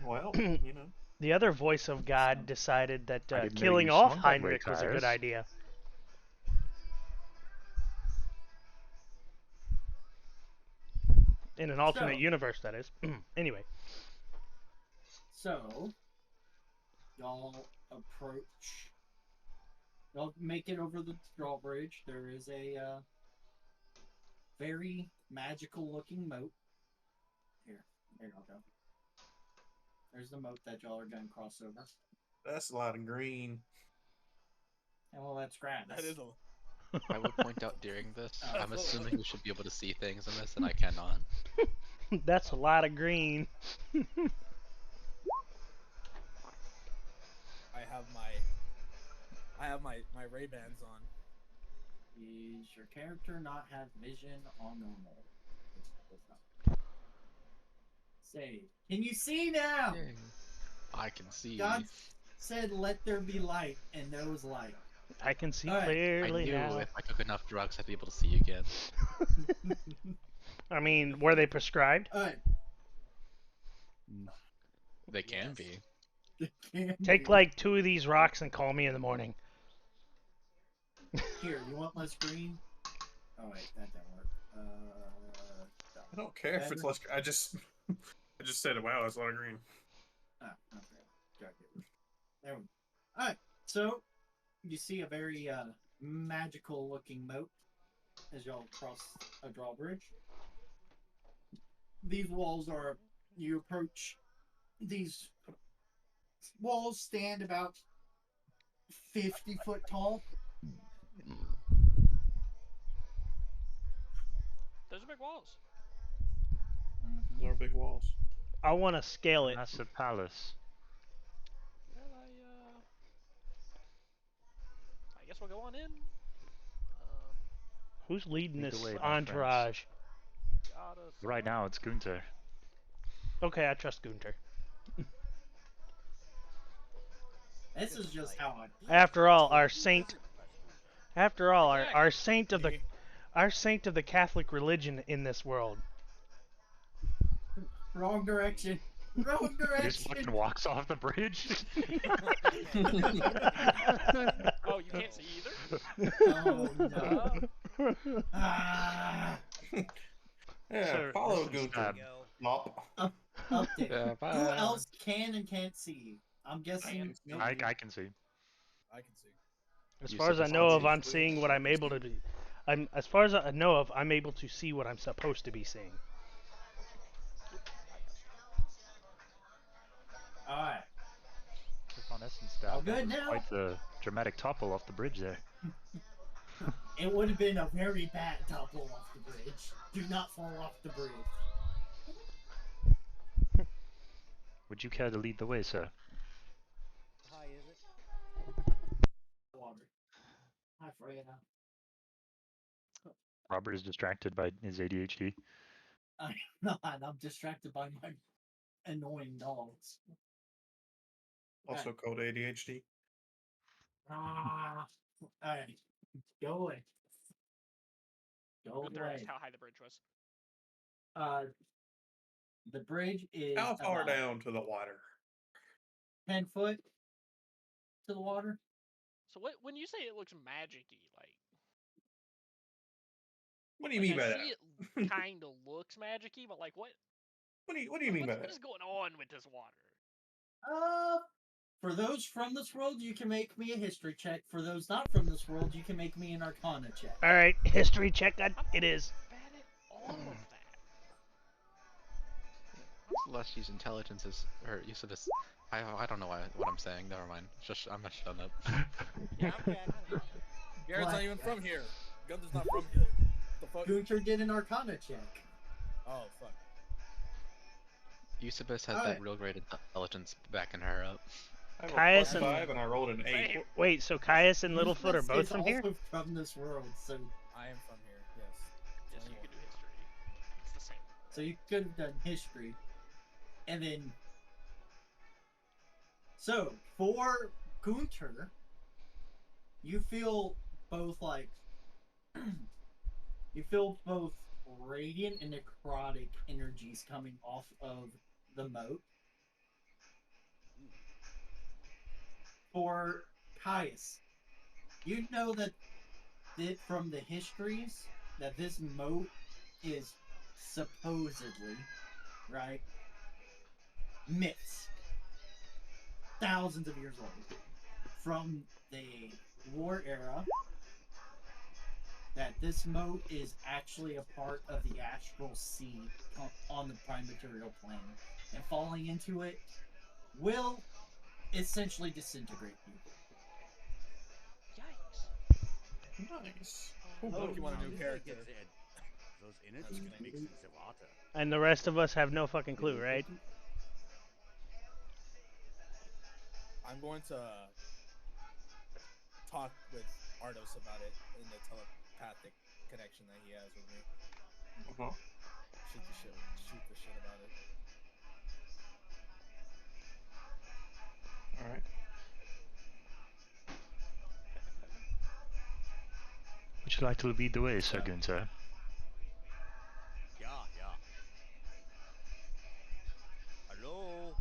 Well, you know. The other voice of God decided that I didn't know killing you off swung that way, Heinrich was a good Caius. idea. In an alternate universe, that is. Anyway. So, y'all approach. Y'all make it over the drawbridge. There is a very magical looking moat. Here y'all go. There's the moat that y'all are gonna cross over. That's a lot of green. And well, that's grass. That is a. I would point out during this, Oh. I'm assuming we should be able to see things in this, and I cannot. That's a lot of green. I have my Ray-Bans on. Is your character not have vision on normal? Say, can you see now? I can see. God said, "Let there be light," and there was light. I can see All right. clearly I knew now. if I took enough drugs, I'd be able to see again. I mean, were they prescribed? All right. They can be. Take like 2 of these rocks and call me in the morning. Here, you want less green? Oh wait, that didn't work. I don't care if it's less. I just said, wow, that's a lot of green. Ah, okay. There we go. All right. So you see a very magical looking moat as y'all cross a drawbridge. These walls are. You approach. These walls stand about 50 foot tall. Those are big walls. Those are big walls. I want to scale it. Massive palace. Well, I guess we'll go on in. Who's leading Lead the this way, my friends. entourage? Right now, it's Gunter. Okay, I trust Gunter. This is just how I. After all, our saint. After all, our saint of the Catholic religion in this world. Wrong direction. Wrong He direction. just fucking walks off the bridge. Oh, you can't see either? Oh no. Ah. Yeah, Sir, follow listen, Gunter. Stab. Mop. Update. Yeah, Who bye. else can and can't see? I'm guessing. I can see. I can see. As You far as I said know this of, I'm obviously. seeing what I'm able to do. As far as I know of, I'm able to see what I'm supposed to be seeing. All right. Click on Essence Stab. All That good was now? quite the dramatic topple off the bridge there. It would have been a very bad topple off the bridge. Do not fall off the bridge. Would you care to lead the way, sir? How high is it? Water. Hi, Freya. Robert is distracted by his ADHD. I'm not. I'm distracted by my annoying dogs. Also called ADHD. Ah. Alright. Go away. Go Gunther away. asked how high the bridge was. The bridge is How far about down to the water? 10 foot to the water. So when you say it looks magic-y, like... What do you mean by I that? see it kind of looks magic-y, but like what? What do you mean by What that? is going on with this water? For those from this world, you can make me a history check. For those not from this world, you can make me an arcana check. All right, history check. It is. Bad at all of that. Celesti's intelligence is, or you said this. I don't know what I'm saying. Never mind. Just I'm not shutting up. Yeah, I'm good. Garrett's not Black even guy. from here. Gunther's not from here. The fuck? Gunter did an arcana check. Oh fuck. Eusebius has Alright. that real great intelligence backing her up. I have Caius a and- +5 and I rolled an 8. Same. Wait, so Caius and Littlefoot are Eustace both is from here? also from this world, so I am from here. Yes. Yes, you could do history. It's the same. so you could have done history, and then. So for Gunter, you feel both like you feel both radiant and necrotic energies coming off of the moat. For Caius, you know that from the histories that this moat is supposedly, right, myths, thousands of years old, from the war era, that this moat is actually a part of the astral sea on the prime material plane, and falling into it will essentially disintegrate you. Yikes. Nice. Oh, look, you want a new character. Those That's energies gonna mix in the water. And the rest of us have no fucking clue, right? I'm going to talk with Ardos about it in the telepathic connection that he has with me. Shoot the shit about it. All right. Would you like to lead the way, Sir Gunther? Yeah. Hello.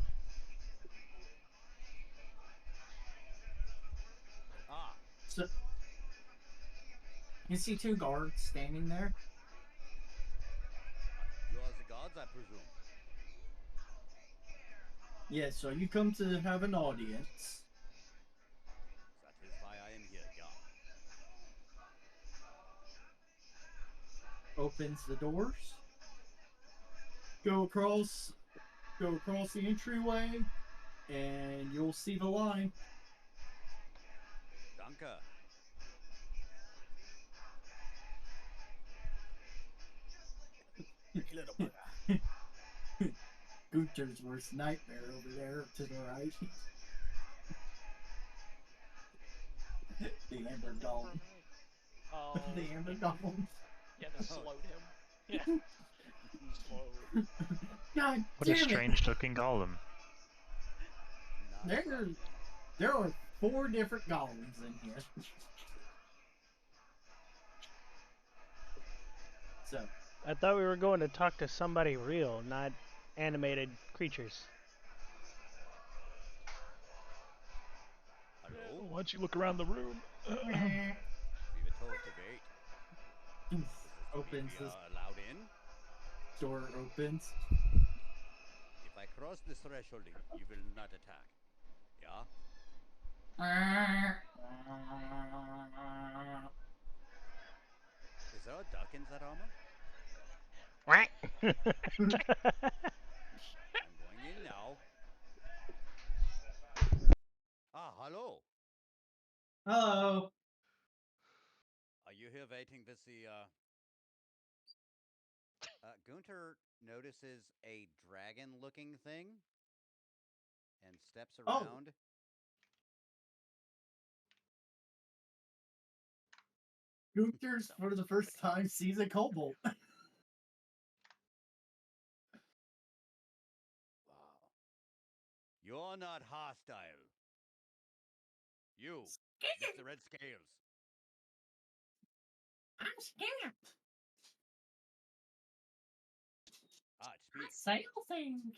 So you see two guards standing there. You are the gods, I presume. Yeah, so you come to have an audience. That is why I am here. Yeah. Opens the doors. Go across the entryway, and you'll see the line. Danke. Gunther's worst nightmare over there to the right. The Amber Golem. Oh. The Amber Golem. Yeah, that slowed him. Yeah. Slowed. God What a damn it. strange looking golem. There are 4 different golems in here. So I thought we were going to talk to somebody real, not animated creatures. Hello. Why don't you look around the room? We were told to wait. Opens We this are allowed in. door opens. If I cross this threshold, you will not attack. Yeah. Is there a duck in that armor? I'm going in now. Hello. Hello. Are you here waiting to see, Gunther notices a dragon-looking thing and steps around. Gunther's, for the first time, sees a kobold. Wow. You're not hostile. You, with the red scales. I'm scared. It's me. Sale things.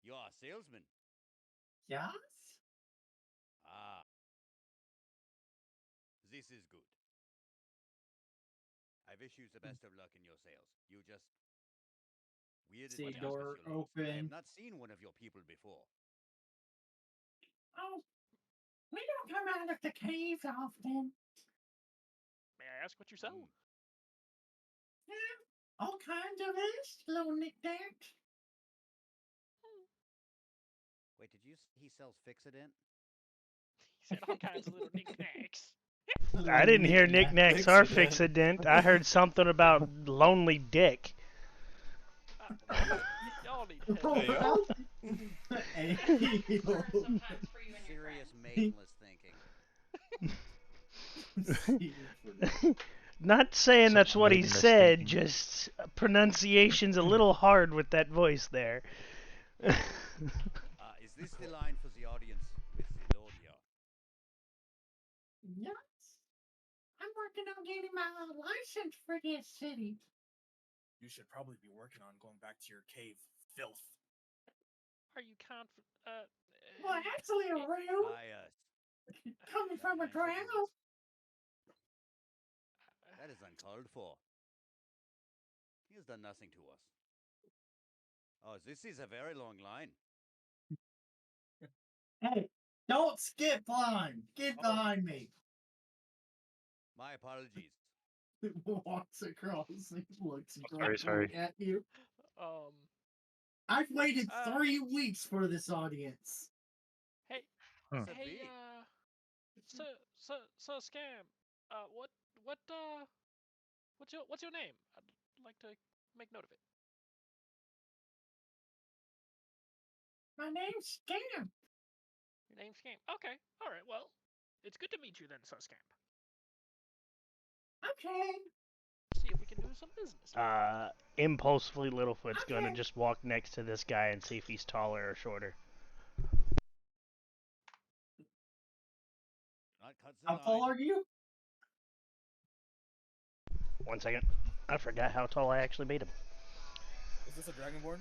You are a salesman. Yes? This is good. I wish you the best of luck in your sales. You just weirded See me out door with your looks. I have open. not seen one of your people before. Oh, we don't come out of the cave often. May I ask what you sell? Yeah, all kinds of this, little knickknacks. Wait, did you say he sells Fixodent? He said all kinds of little knick-knacks. I didn't hear knickknacks or fix-a-dent. I heard something about lonely dick. Y'all need help. Serious maidenless thinking. Not saying that's what he said, just pronunciation's a little hard with that voice there. Is this the line for the audience with the Lord here? Yes. I'm working on getting my license for this city. You should probably be working on going back to your cave, filth. Are you confident? Well, actually, a real coming from a crowd. That is uncalled for. He has done nothing to us. Oh, this is a very long line. Hey, don't skip line. Get behind me. My apologies. Walks across. He looks Sorry. at you. I've waited 3 weeks for this audience. Hey, Huh. hey, so scam. What's your name? I'd like to make note of it. My name's Scam. Your name's Scam. Okay, all right. Well, it's good to meet you then, Sir Scamp. Okay. See if we can do some business. Impulsively, Littlefoot's gonna just walk next to this guy and see if he's taller or shorter. How tall are you? 1 second. I forgot how tall I actually made him. Is this a Dragonborn?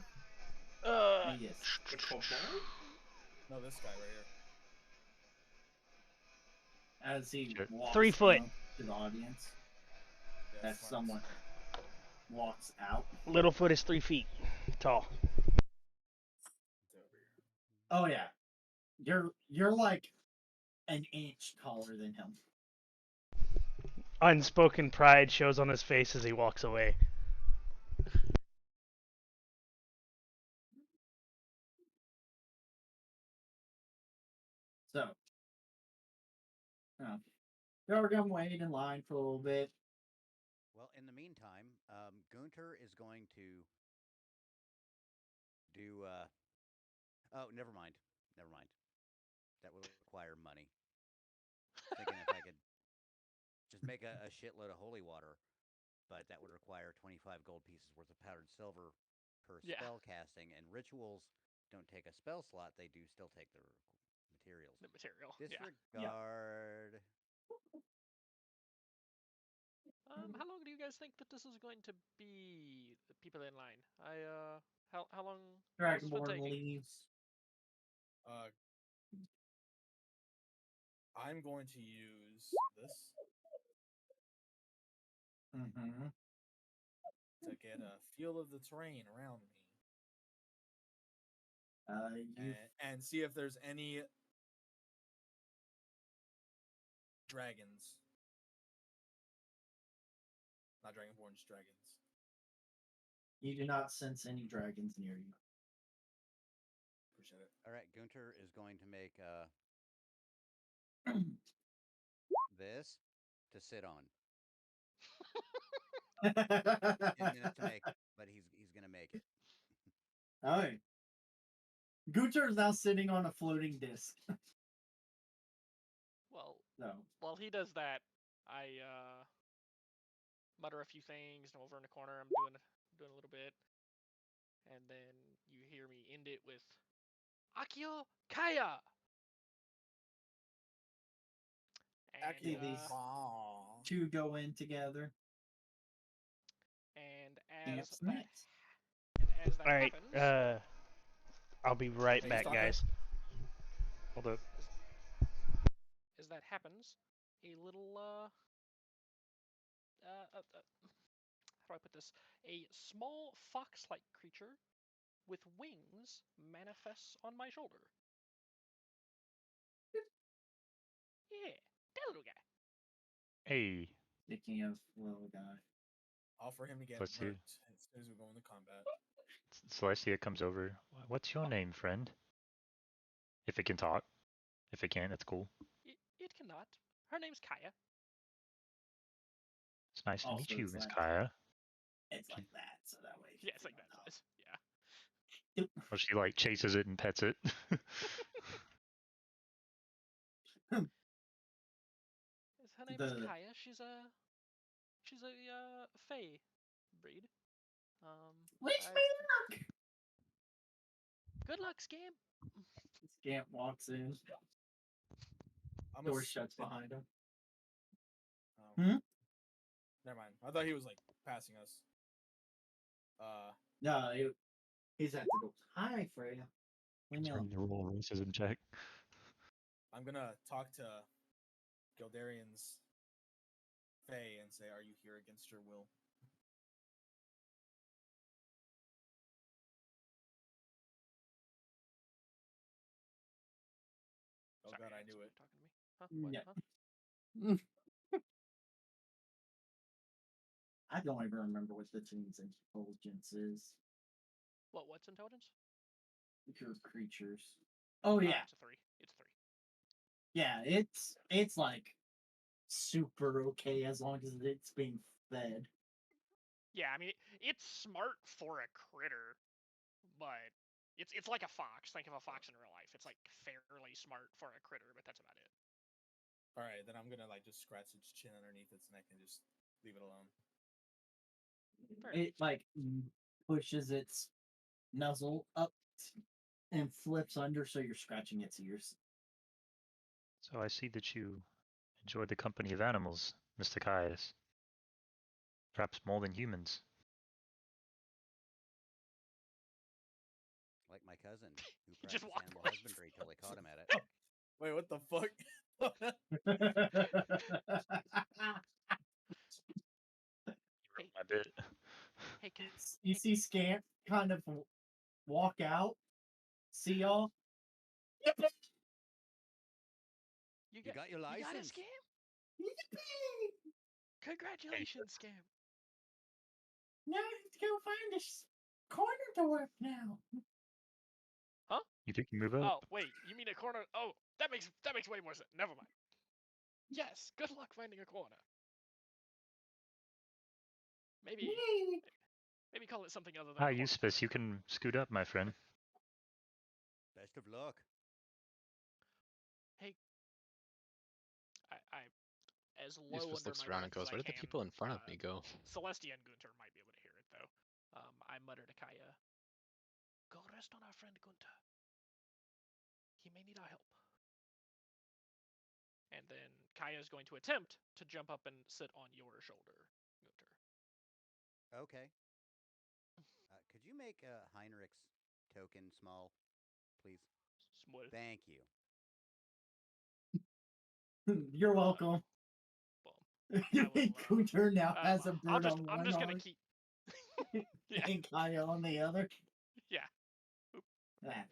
Yes. No, this guy right here. As he walks 3 foot. to the audience, Yeah, as someone walks out. Littlefoot is 3 feet tall. Oh yeah, you're like an inch taller than him. Unspoken pride shows on his face as he walks away. So, you're gonna wait in line for a little bit. Well, in the meantime, Gunter is going to do. Oh, never mind. Never mind. That would require money. Thinking if I could just make a shitload of holy water, but that would require 25 gold pieces worth of powdered silver per spell casting, and rituals don't take a spell slot, they do still take the materials. The material. Disregard. How long do you guys think that this is going to be? The people in line. How long? Dragonborn leaves. I'm going to use this to get a feel of the terrain around me. And see if there's any dragons. Not Dragonborns, dragons. You do not sense any dragons near you. Appreciate it. All right, Gunter is going to make this to sit on. 10 minutes to make, but he's gonna make it. All right. Gunter is now sitting on a floating disc. Well, no. While he does that, I mutter a few things, and over in the corner, I'm doing a little bit, and then you hear me end it with Akio Kaya. Actually, these two go in together. And as that All right, happens, I'll be right back, guys. Hold up. As that happens, a little how do I put this? A small fox-like creature with wings manifests on my shoulder. Yeah, that little guy. Hey. Speaking of little guy. Offer him to get Let's see. burnt as soon as we go into combat. Celestia comes over. What's your name, friend? If it can talk. If it can't, it's cool. It cannot. Her name's Kaya. It's nice to meet Also, you, it's Miss like- Kaya. It's like that, so that way. Yeah, it's like that. Yeah. Well, she like chases it and pets it. Her name is Kaya. She's a Fey breed. Wish me luck. Good luck, Scamp. Scamp walks in. Door shuts behind him. Never mind. I thought he was like passing us. No, he's at the door. Hi, Freya. He's ready to roll a racism check. I'm gonna talk to Gildarian's Fae and say, "Are you here against your will?" Oh Sorry, god, I knew it. Talking to me? Huh? What? Yeah. Huh? I don't even remember what the team's intelligence is. What's intelligence? Your creatures. Oh yeah, It's a 3. It's a 3. yeah. It's like super okay as long as it's being fed. Yeah, I mean it's smart for a critter, but it's like a fox. Think of a fox in real life. It's like fairly smart for a critter, but that's about it. All right, then I'm gonna like just scratch its chin underneath its neck and just leave it alone. It like pushes its nuzzle up and flips under, so you're scratching its ears. So I see that you enjoy the company of animals, Mr. Caius. Perhaps more than humans. Like my cousin, who He just practiced walked animal away husbandry till they caught him at it. Wait, what the fuck? You wrote my bit. Hey, You see Scamp kind of walk out. See y'all. You got your You got it, license. Scam? Yippee! Congratulations, Scam. Now I have to go find a corner to work now. Huh? You think you move up? Oh, wait. You mean a corner? Oh, that makes way more sense. Never mind. Yes. Good luck finding a corner. Maybe call it something other than. Ah, Eustace, you can scoot up, my friend. Best of luck. Hey, I as low Eustace under looks my around breath and goes, as I "Where did the can. people in front of me go?" Celestia and Gunter might be able to hear it though. I mutter to Kaya, "Go rest on our friend Gunter. He may need our help." And then Kaya is going to attempt to jump up and sit on your shoulder, Gunter. Okay. Could you make Heinrich's token small, please? Small. Thank you. You're welcome. Gunter now has a bird on one I'm just gonna arm keep. yeah. And Kaya on the other. Yeah. Ah.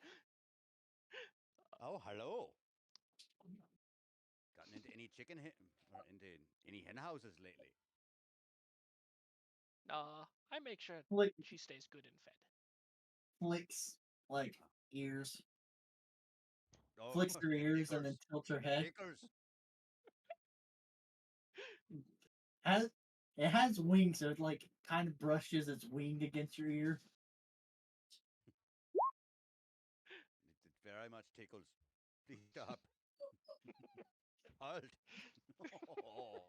Oh, hello. Gotten into any or into any hen houses lately? I make sure Flick, she stays good and fed. flicks like ears. Oh, Flicks her the ears and then tickers. tilts her The head. tickers. It has wings, so it like kind of brushes its wing against your ear. It very much tickles. Please stop. Halt. Oh.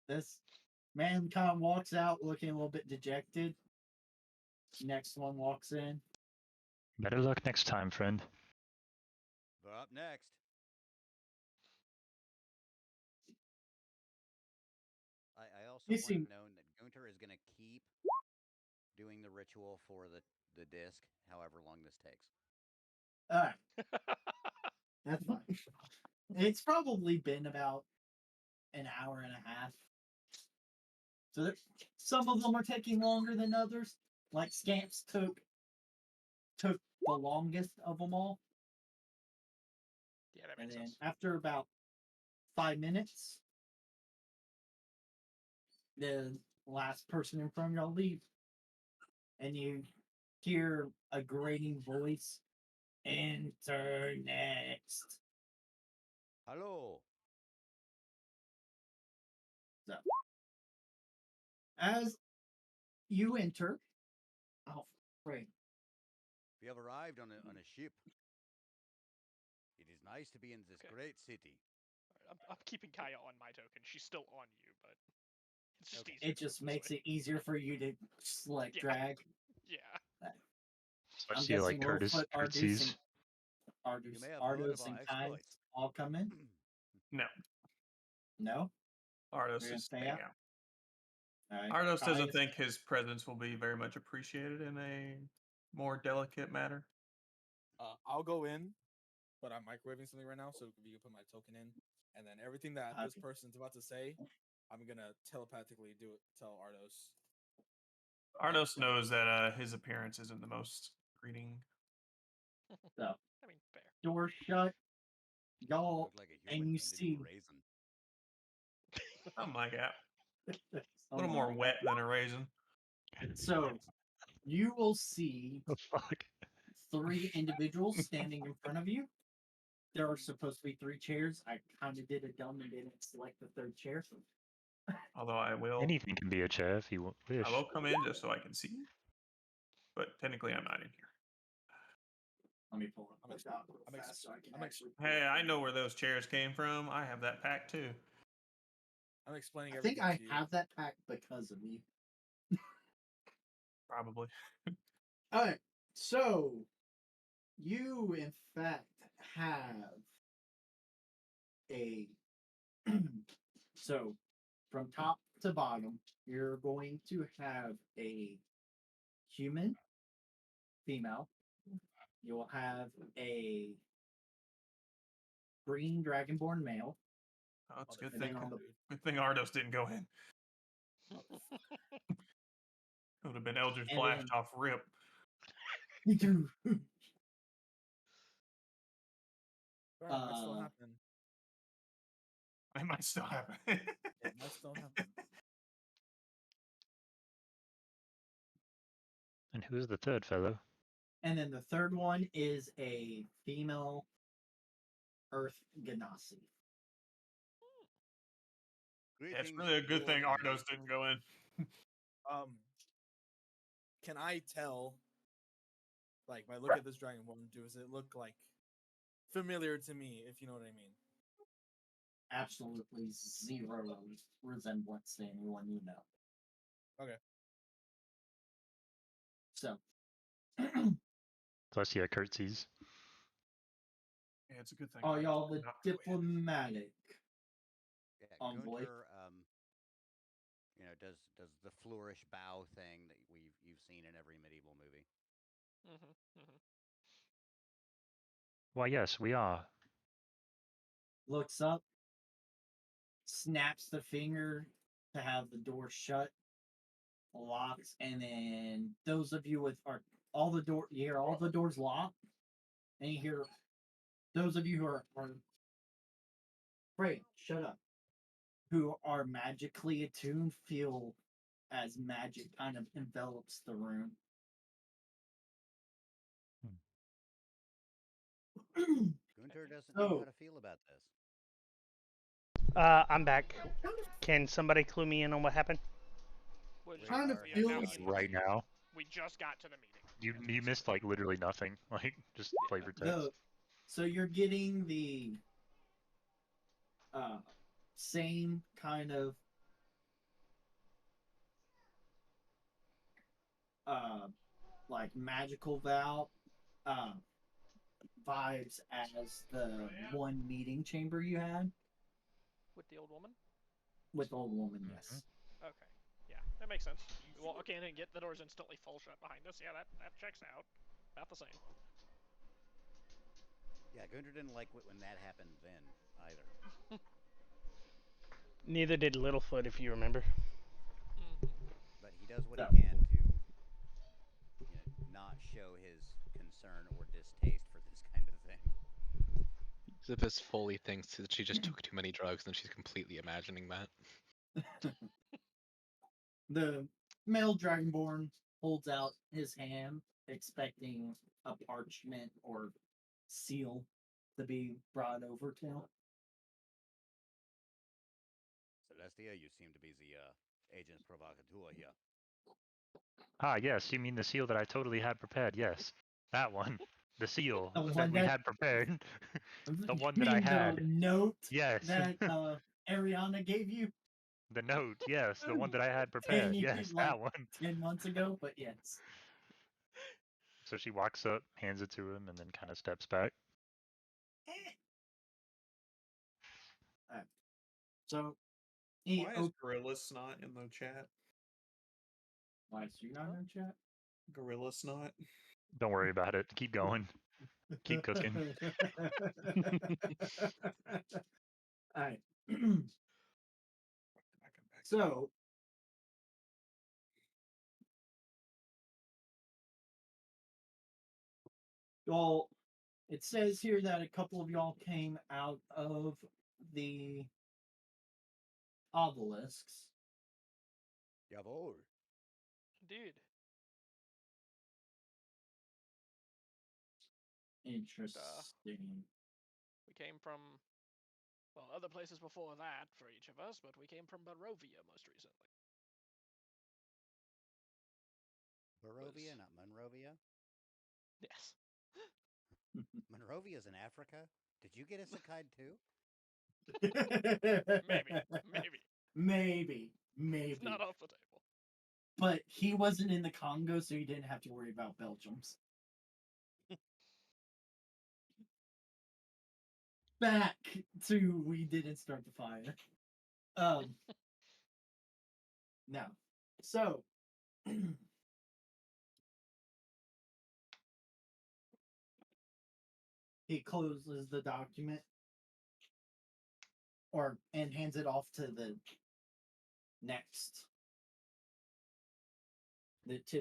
This man kind of walks out looking a little bit dejected. Next one walks in. Better luck next time, friend. We're up next. I also You want seem- known that Gunter is going to keep doing the ritual for the disc, however long this takes. Alright. That's fine. It's probably been about an hour and a half. So some of them are taking longer than others. Like Scamps took the longest of them all. Yeah, that And makes then sense. after about 5 minutes, the last person in front of y'all leave. And you hear a grating voice. Enter next. Hello. So, as you enter, oh, great. We have arrived on a ship. It is nice to be in this great city. I'm keeping Kaya on my token. She's still on you, but it's just easier. It just makes it easier for you to select Yeah. drag. Yeah. I'm Especially like guessing Littlefoot, Ardus. You may have heard of Ardos, our and Kai exploits. all come in. No. No. Ardos We're gonna is stay staying out? out. All right. Ardos doesn't Kai think his presence will be very much appreciated in a more delicate matter. I'll go in, but I'm microwaving something right now, so you can put my token in, and then everything that this person's about to say, I'm gonna telepathically tell Ardos. Ardos knows that his appearance isn't the most greeting. So, I mean, fair. door shut. Y'all, Look like a human and you turned into see. a raisin. Something like that. A Oh little my more God. wet than a raisin. So, You will see The fuck? 3 individuals standing in front of you. There are supposed to be 3 chairs. I kind of did a dumb and didn't select the 3rd chair. Although I will, Anything can be a chair if you wish. I will come in just so I can see you. But technically, I'm not in here. Let me pull I'm it ex- out real I'm ex- fast so I can I'm ex- actually. Hey, I know where those chairs came from. I have that pack too. I'm explaining I think everything I to you. have that pack because of you. Probably. All right, so you in fact have a so from top to bottom, you're going to have a human female. You'll have a green dragonborn male. Oh, it's a good And thing. then on the Good thing Ardos didn't go in. It would have been Eldritch And Blast then- off rip. Sorry, it might still Uh, happen. It might still happen. It might still happen. And who's the third fellow? and then the third one is a female Earth Ganassi. Yeah, it's really a good thing Ardos didn't go in. Can I tell? Like, by look at this dragon woman, does it look like familiar to me? If you know what I mean. Absolutely zero resemblance to anyone you know. Okay. So, Plus, yeah, curtsies. Yeah, it's a good thing. are Ardos y'all did the not go in. diplomatic Yeah, envoy? Gunter, does the flourish bow thing that you've seen in every medieval movie. Why, yes, we are. Looks up, snaps the finger to have the door shut, locks, and then those of you with all the door, you hear all the doors locked, and you hear those of you who are Frank, shut up, who are magically attuned feel as magic kind of envelops the room. Gunter doesn't know how to feel about this. I'm back. Can somebody clue me in on what happened? Kind of feels right now. We just got to the meeting. You missed like literally nothing. Like just flavor text. So you're getting the same kind of like magical vow vibes as the one meeting chamber you had With the old woman? with the old woman. Yes. Okay. Yeah, that makes sense. Well, okay, and then get the doors instantly full shut behind us. Yeah, that checks out. About the same. Yeah, Gunter didn't like when that happened then either. Neither did Littlefoot, if you remember. But he does what he can to, not show his concern or distaste for this kind of thing. Zippus fully thinks that she just took too many drugs and she's completely imagining that. The male dragonborn holds out his hand, expecting a parchment or seal to be brought over to him. Celestia, you seem to be the agent provocateur here. Ah, yes, you mean the seal that I totally had prepared. Yes, that one. The seal The that one we that- had prepared. The one You that I mean had. the note Yes. that Ariana gave you The note, yes, the one that I had 10 prepared. years, Yes, like that one. 10 months ago, but yes. So she walks up, hands it to him, and then kind of steps back. So Why is Gorilla Snot in the chat? Why is you not in the chat? Gorilla Snot. Don't worry about it. Keep going. Keep cooking. Alright. So y'all, it says here that a couple of y'all came out of the obelisks. Jawohl. Dude. Interesting. We came from, well, other places before that for each of us, but we came from Barovia most recently. Barovia, not Monrovia? Yes. Monrovia's in Africa? Did you get isekai'd too? Maybe. Maybe. It's not off the table. But he wasn't in the Congo, so he didn't have to worry about Belgiums. Back to we didn't start the fire. Now, so he closes the document and hands it off to the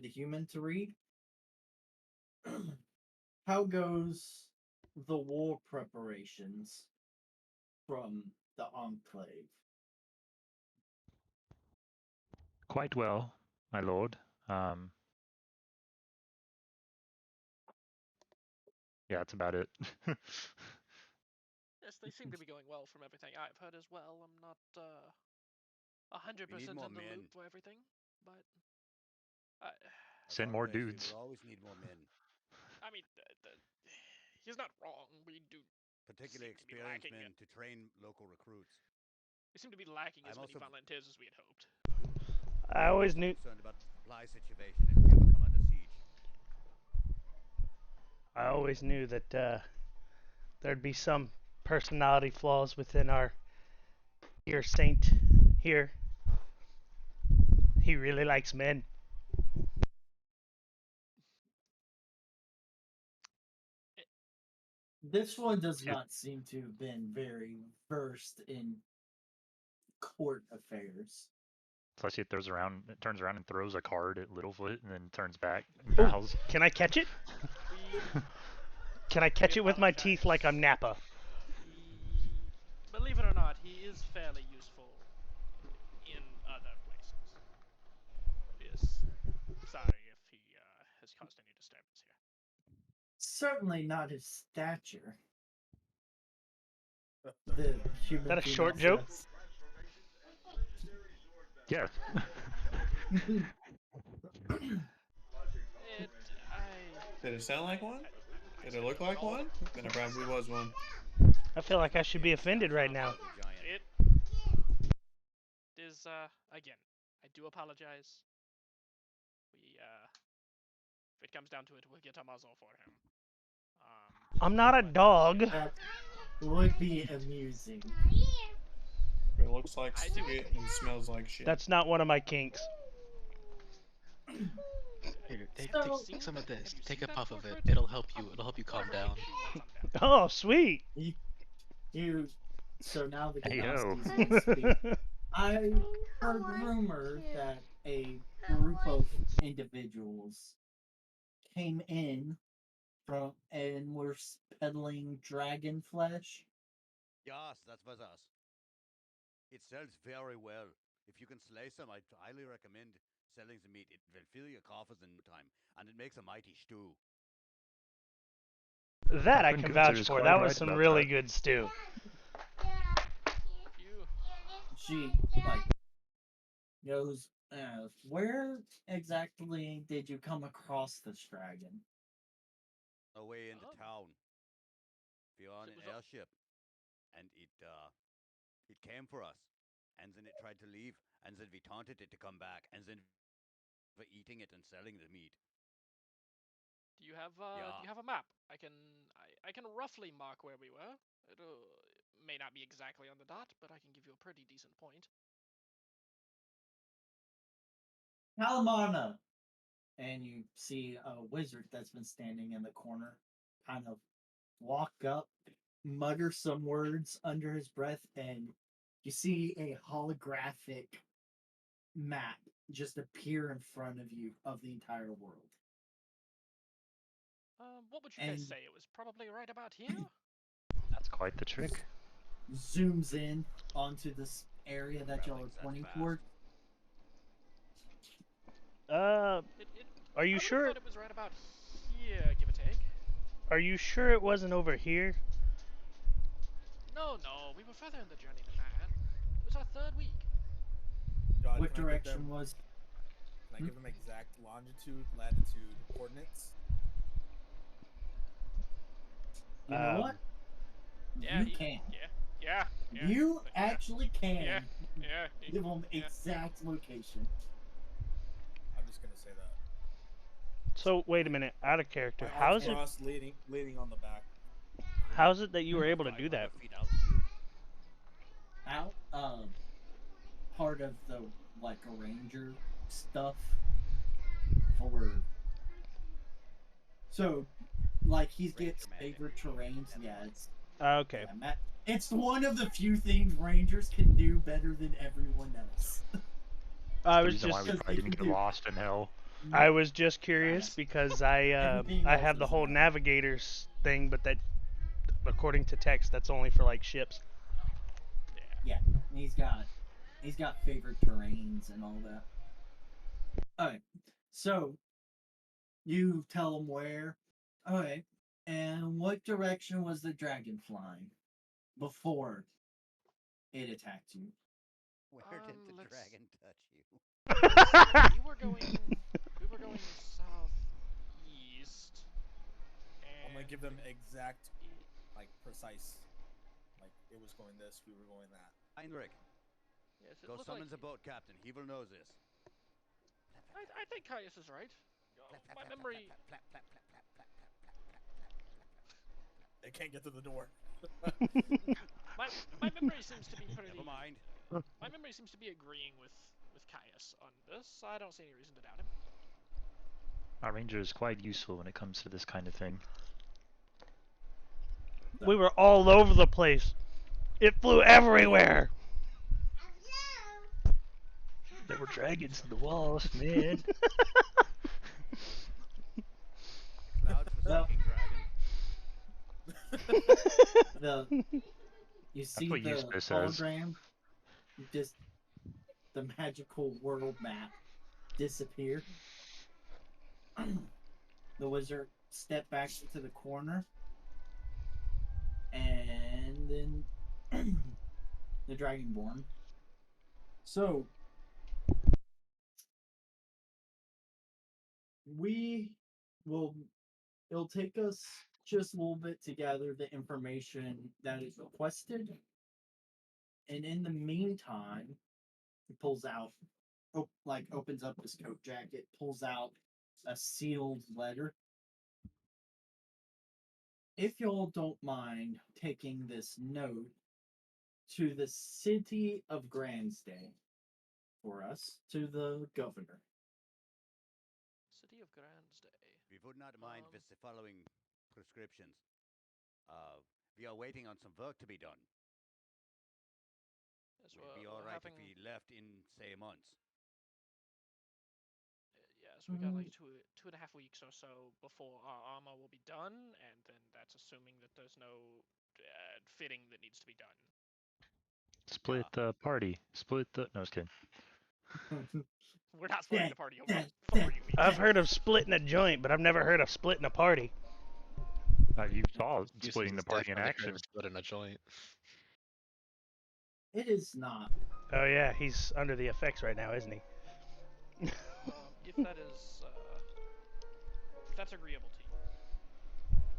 human to read. How goes the war preparations from the Enclave? Quite well, my lord. Yeah, that's about it. Yes, they seem to be going well from everything I've heard as well. I'm not 100% in the loop for everything, but Send more dudes. We always need more men. I mean, he's not wrong. We do particularly experienced men to train local recruits. We seem to be lacking as many volunteers as we had hoped. I always knew. Concerned about the supply situation if we ever come under siege. I always knew that there'd be some personality flaws within our dear saint here. He really likes men. This one does not seem to have been very versed in court affairs. Plus, it turns around and throws a card at Littlefoot, and then turns back and bows. Can I catch it? Can I catch it with my teeth like I'm Nappa? Believe it or not, he is fairly useful in other places. Yes. Sorry if he has caused any disturbance here. Certainly not his stature. The human. Is that a short joke? Yeah. Did it sound like one? Did it look like one? Then it probably was one. I feel like I should be offended right now. It is, again, I do apologize. If it comes down to it, we'll get a muzzle for him. I'm not a dog. That would be amusing. It looks like shit and smells like shit. That's not one of my kinks. Here, take some of this. Take a puff of it. It'll help you calm down. Oh, sweet. So now the Hey-ho. I heard rumor that a group of individuals came in from and were peddling dragon flesh. Yes, that was us. It sells very well. If you can slay some, I highly recommend selling the meat. It will fill your coffers in no time, and it makes a mighty stew. That I can vouch for. That was some really good stew. She goes, where exactly did you come across this dragon? Away into town. We were on an airship, and it came for us, and then it tried to leave, and then we taunted it to come back, and then we're eating it and selling the meat. Do you have a map? I can roughly mark where we were. It may not be exactly on the dot, but I can give you a pretty decent point. Kalamana! And you see a wizard that's been standing in the corner, kind of walk up, mutter some words under his breath, and you see a holographic map just appear in front of you of the entire world. What would you guys say? It was probably right about here? That's quite the trick. Zooms in onto this area that y'all are pointing toward. Are you sure? I thought it was right about here, give or take. Are you sure it wasn't over here? No, no, we were further in the journey than that. It was our 3rd week. God, What can I give direction them? was? Can I give them exact longitude, latitude, coordinates? You know what? Yeah, You can. Yeah. You actually can Yeah. give them exact location. I'm just gonna say that. So wait a minute, out of character. My arms crossed, leading on the back. How's it that you were able to do that? 500 feet altitude. Out part of the like ranger stuff for so like he gets favorite terrains. Yeah, it's Okay. yeah, it's one of the few things rangers can do better than everyone else. I The was reason why just we probably didn't get lost in hell. I was just curious because I Everything I else have the is whole not. navigators thing, but that according to text that's only for like ships. Yeah, he's got favorite terrains and all that. Alright, so you tell him where. Alright, and what direction was the dragon flying before it attacked you? Where did the dragon touch you? We were going southeast. I'm gonna give them exact, like precise, like it was going this, we were going that. Heinrich, Yes, it go looked summons like, a boat captain. He will know this. I think Caius is right. My memory. They can't get to the door. my memory seems to be pretty. Never mind. My memory seems to be agreeing with Caius on this. I don't see any reason to doubt him. Our ranger is quite useful when it comes to this kind of thing. We were all over the place. It flew everywhere. There were dragons in the walls, man. Clouds for speaking dragon. You That's see what the Eustace says. hologram, just the magical world map disappear. The wizard stepped back into the corner, and then the dragonborn. So we will. It'll take us just a little bit to gather the information that is requested, and in the meantime, he pulls out, opens up his coat jacket, pulls out a sealed letter. If y'all don't mind taking this note to the city of Gransday for us, to the governor. City of Gransday. We would not mind with the following prescriptions. We are waiting on some work to be done. Yes, Would it be alright if we left in, say, a month? Yes, we got like 2.5 weeks or so before our armor will be done, and then that's assuming that there's no fitting that needs to be done. Split the party. Split the. No, I was kidding. We're not splitting the party over 4 weeks. I've heard of splitting a joint, but I've never heard of splitting a party. You saw splitting the party in action. Splitting a joint. It is not. Oh yeah, he's under the effects right now, isn't he? If that is, if that's agreeable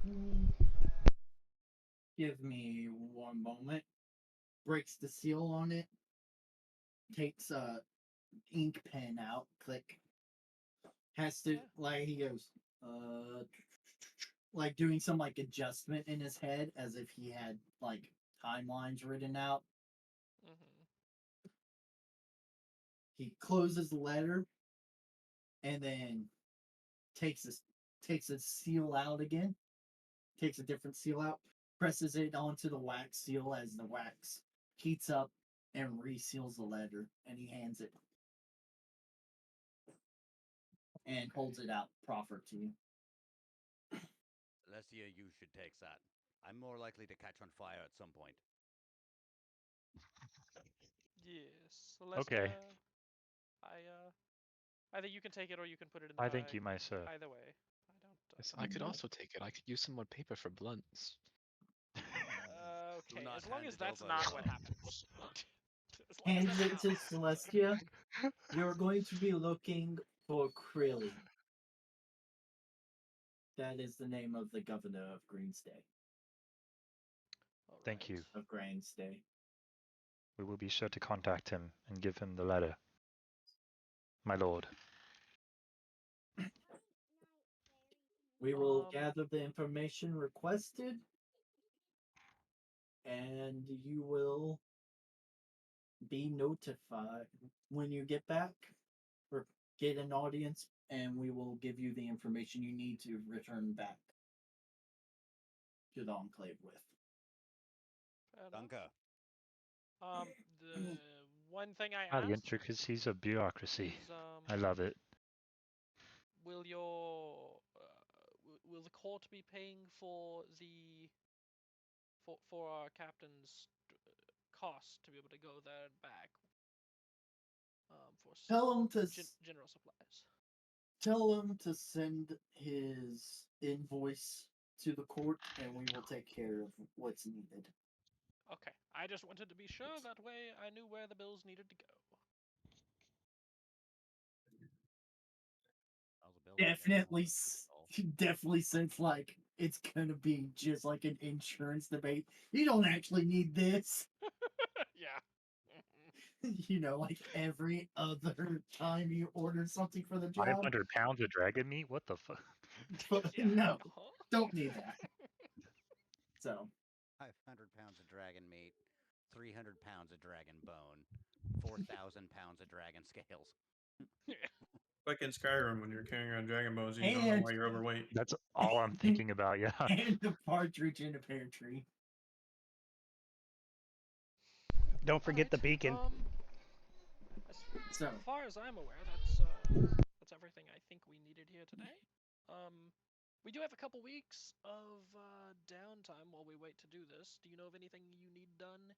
to you. Give me one moment. Breaks the seal on it. Takes a ink pen out. Click. Has to he goes like doing some like adjustment in his head as if he had like timelines written out. He closes the letter and then takes a seal out again. Takes a different seal out, presses it onto the wax seal as the wax heats up and reseals the letter, and he hands it and holds it out, proffer to you. Alessia, you should take that. I'm more likely to catch on fire at some point. Yes. Okay. I think you can take it or you can put it in the I bag. think you might, Either way. I don't Yes, I could also take it. I could use some more paper for blunts. Okay, not as long hand as it that's over, not love. what happens. As long as Hands that's it not to what happens. Celestia. You're going to be looking for Krilly. That is the name of the governor of Greenstay. Thank you. Of Greenstay. We will be sure to contact him and give him the letter. My lord. We will gather the information requested, and you will be notified when you get back or get an audience, and we will give you the information you need to return back to the Enclave with. Danke. The one thing I Ah, the asked intricacies of bureaucracy. is, I love it. will will the court be paying for our captain's cost to be able to go there and back? For Tell him to general supplies. tell him to send his invoice to the court, and we will take care of what's needed. Okay, I just wanted to be sure that way I knew where the bills needed to go. Definitely, definitely since like it's gonna be just like an insurance debate. You don't actually need this. Yeah. You know, like every other time you order something for the job. 500 pounds of dragon meat? What the fuck? No, don't need that. So 500 pounds of dragon meat, 300 pounds of dragon bone, 4,000 pounds of dragon scales. Like in Skyrim, when you're carrying around dragon bones, and you don't know why you're overweight. That's all I'm thinking about, yeah. And the partridge in a pear tree. Don't forget the beacon. As So far as I'm aware, that's everything I think we needed here today. We do have a couple weeks of downtime while we wait to do this. Do you know of anything you need done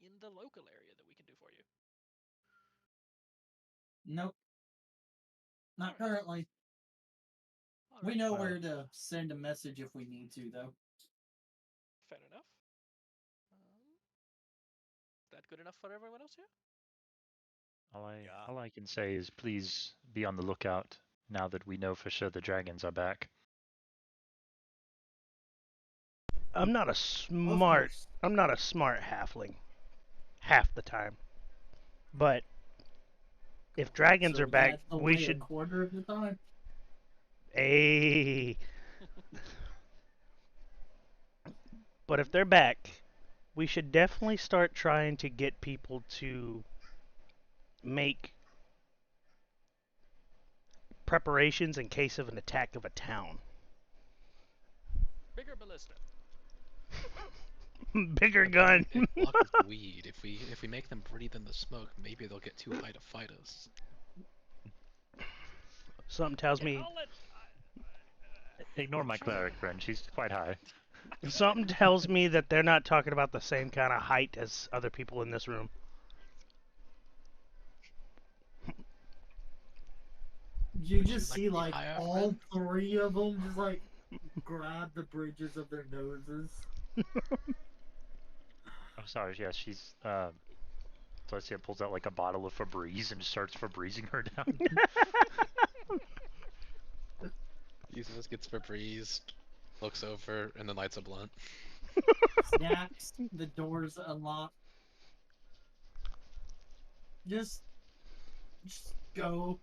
in the local area that we can do for you? Nope. Not currently. We know where to send a message if we need to, though. Fair enough. Is that good enough for everyone else here? All I can say is please be on the lookout now that we know for sure the dragons are back. I'm not a smart halfling half the time. But if dragons are back, we should a quarter of the time. Hey. But if they're back, we should definitely start trying to get people to make preparations in case of an attack of a town. Bigger ballista. Bigger gun. Block with weed. If we make them breathe in the smoke, maybe they'll get too high to fight us. Something tells me. Ignore my cleric friend. She's quite high. Something tells me that they're not talking about the same kind of height as other people in this room. You just see like all three of them just like grab the bridges of their noses. I'm sorry, yeah, she's Celestia pulls out like a bottle of Febreze and starts Febrezing her down. Jesus gets Febreze, looks over, and then lights a blunt. Snaps, the doors unlock. Just go.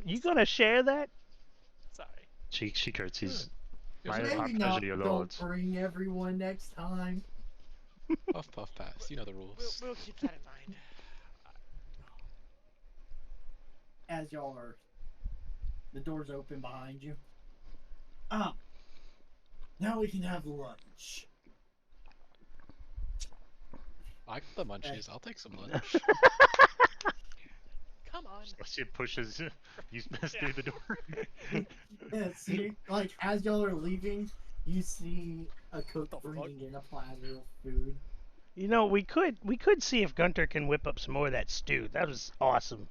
You gonna share that? Sorry. She curtsies. My Maybe not. Don't bring everyone next time. Puff puff pass. You know the rules. We'll keep that in mind. As y'all are, the doors open behind you. Now we can have lunch. I got the munchies. I'll take some lunch. Come on. Celestia pushes you through the door. Yeah, see, like as y'all are leaving, you see a cook bringing in a platter of food. You know, we could see if Gunter can whip up some more of that stew. That was awesome.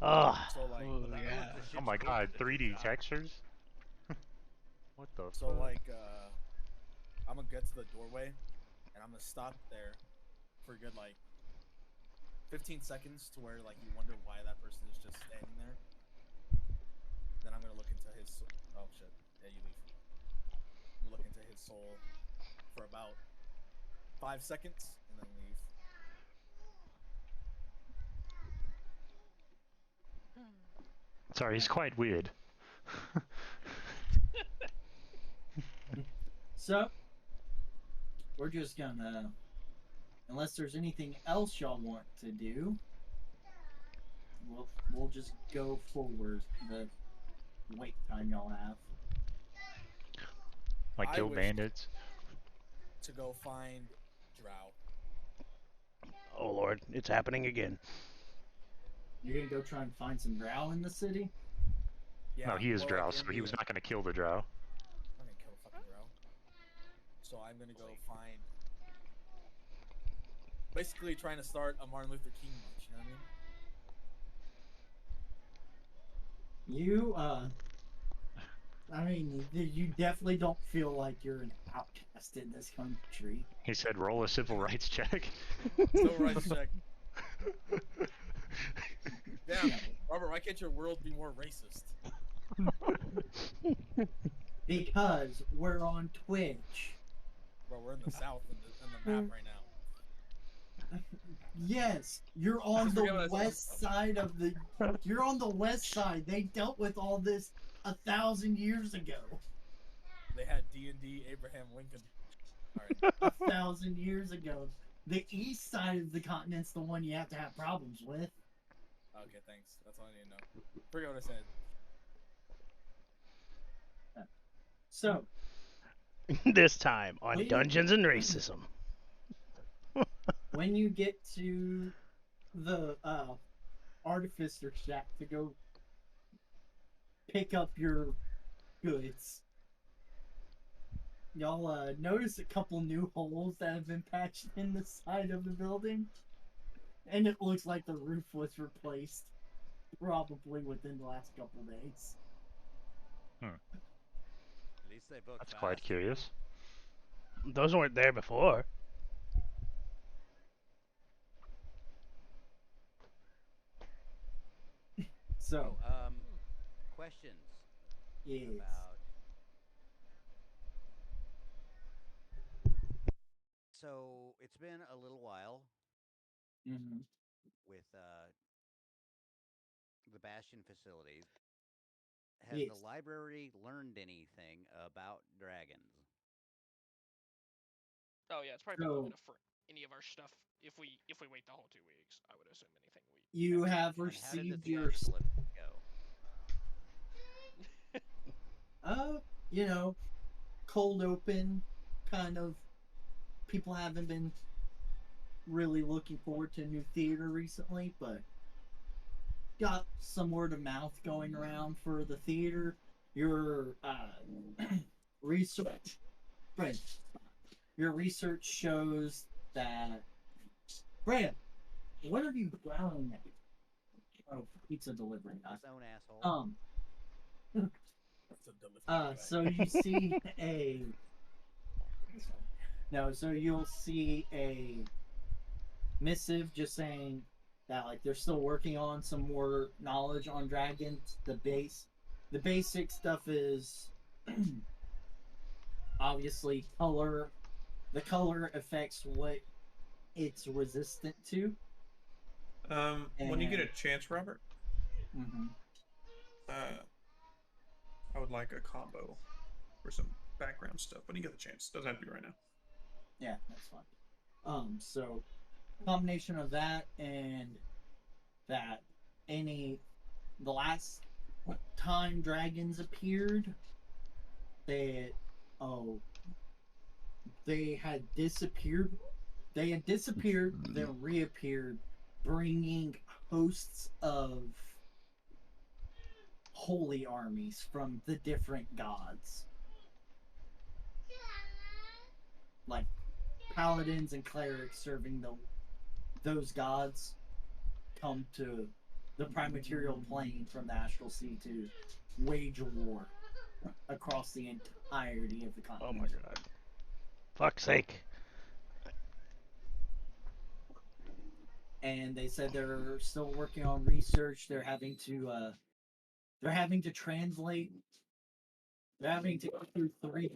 Oh, So like, oh That yeah. looks a shit Oh my show god, to the 3D job. textures? What the so fuck? like, I'm gonna get to the doorway, and I'm gonna stop there for a good like 15 seconds to where like you wonder why that person is just standing there. Then I'm gonna look into his. Oh shit! Yeah, you leave. I'm gonna look into his soul for about 5 seconds, and then leave. Sorry, he's quite weird. So, we're just gonna, unless there's anything else y'all want to do, we'll just go forward the wait time y'all have. Like I kill wish bandits. to go find Drow. Oh lord, it's happening again. You're gonna go try and find some drow in the city? Yeah, No, he is or drow, like so in he the. was not going to kill the drow. I'm not gonna kill a fucking Drow. So I'm gonna go find. Basically, trying to start a Martin Luther King march. You know what I mean? I mean, you definitely don't feel like you're an outcast in this country. He said roll a civil rights check. Civil rights check. Damn, Robert, why can't your world be more racist? Because we're on Twitch. Bro, we're in the south in the map right now. Yes, you're on the west side of the. You're on the west side. They dealt with all this 1,000 years ago. They had D&D Abraham Lincoln. All right. 1,000 years ago. The east side of the continent's the one you have to have problems with. Okay, thanks. That's all I need to know. Forget what I said. So, This time on Dungeons and Racism. when you get to the artificer shack to go pick up your goods, y'all notice a couple new holes that have been patched in the side of the building, and it looks like the roof was replaced probably within the last couple days. At least they booked That's fast. quite curious. Those weren't there before. So, questions yes. about. So it's been a little while with the Bastion facility. Has Yes. the library learned anything about dragons? Oh yeah, it's probably been long enough for any of our stuff. If we wait the whole 2 weeks, I would assume anything we. You have And how did the received your theatrical event go? you know, cold open, kind of. People haven't been really looking forward to new theater recently, but got some word of mouth going around for the theater. Your research, right? Your research shows that. Brad, what are you growling at? Oh, pizza delivery. His own asshole. So you see a. No, so you'll see a missive just saying that like they're still working on some more knowledge on dragons. The basic stuff is obviously color. The color affects what it's resistant to. When you get a chance, Robert, Mm-hmm. I would like a combo for some background stuff. When you get the chance, doesn't have to be right now. Yeah, that's fine. So combination of that and that the last time dragons appeared, they had disappeared. They had disappeared, then reappeared, bringing hosts of holy armies from the different gods, like paladins and clerics serving those gods come to the prime material plane from the astral sea to wage a war across the entirety of the Oh continent. my god. Fuck's sake. And they said they're still working on research. They're having to translate. They're having to go through 3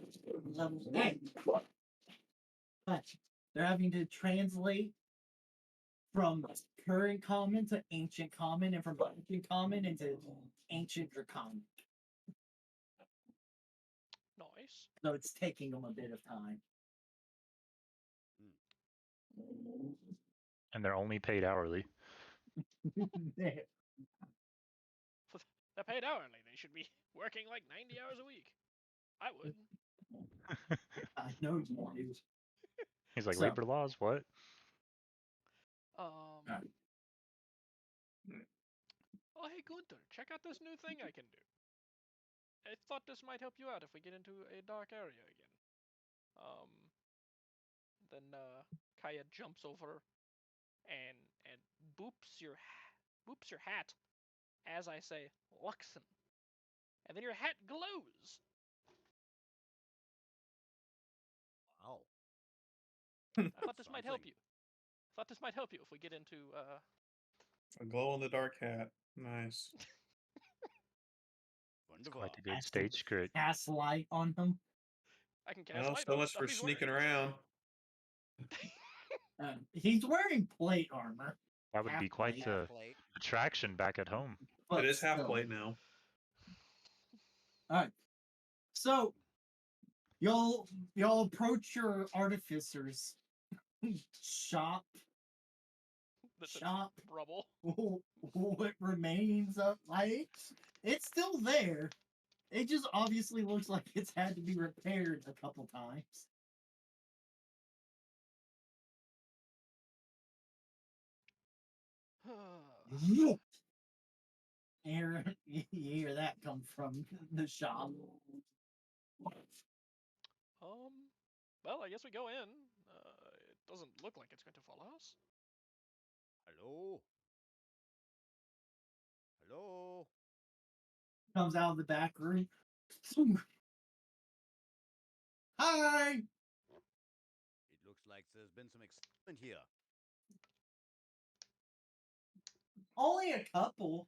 levels. They're having to translate from current common to ancient common, and from ancient common into ancient draconic. Nice. So it's taking them a bit of time. And they're only paid hourly. They're paid hourly. They should be working like 90 hours a week. I would. I know you do. He's like, So- labor laws, what? Alright. Oh, hey Gunther, check out this new thing I can do. I thought this might help you out if we get into a dark area again. Then Kaya jumps over and boops your hat as I say Luxon, and then your hat glows. Wow. I thought this might help you. I thought this might help you if we get into A glow in the dark hat. Nice. It's quite a good stage script. Cast light on him. I can cast Well, light so on much stuff for he's sneaking wearing. around. He's wearing plate armor. That would be quite Half the plate. attraction back at home. But It is half still. plate now. Alright. So y'all approach your artificer's shop. Rubble. What remains of light? It's still there. It just obviously looks like it's had to be repaired a couple times. You hear that come from the shop. Well, I guess we go in. It doesn't look like it's going to follow us. Hello? Hello? Comes out of the back room. Hi! It looks like there's been some excitement here. Only a couple.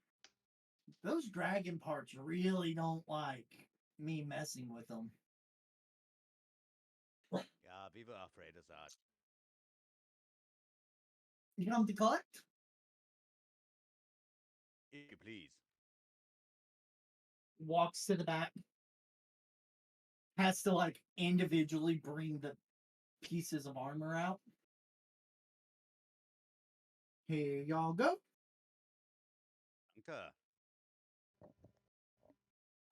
Those dragon parts really don't like me messing with them. Yeah, we were afraid of that. You come to collect? If you please. Walks to the back. Has to like individually bring the pieces of armor out. Here y'all go. Danke.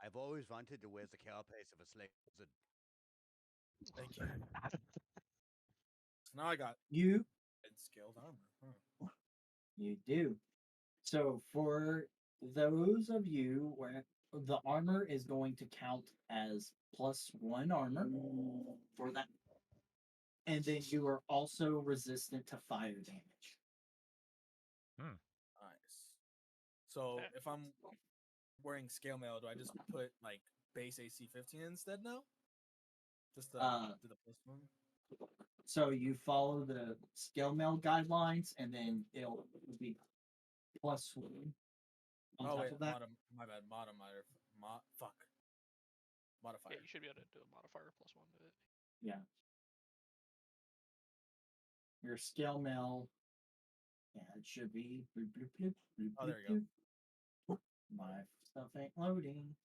I've always wanted to wear the carapace of a slave wizard. Thank you. So now I got You scaled armor. Huh. You do. So for those of you where the armor is going to count as +1 armor for that. And then you are also resistant to fire damage. Nice. So if I'm wearing scale mail, do I just put like base AC 15 instead now? Just to do the +1? So you follow the scale mail guidelines, and then it'll be +1 on Oh top wait, of that. my bad. Modifier. Modifier. Yeah, you should be able to do a modifier +1 to it. Yeah. Your scale mail. Yeah, it should be. Bloop, bloop, bloop, bloop, Oh, there you bloop, bloop. My stuff ain't loading.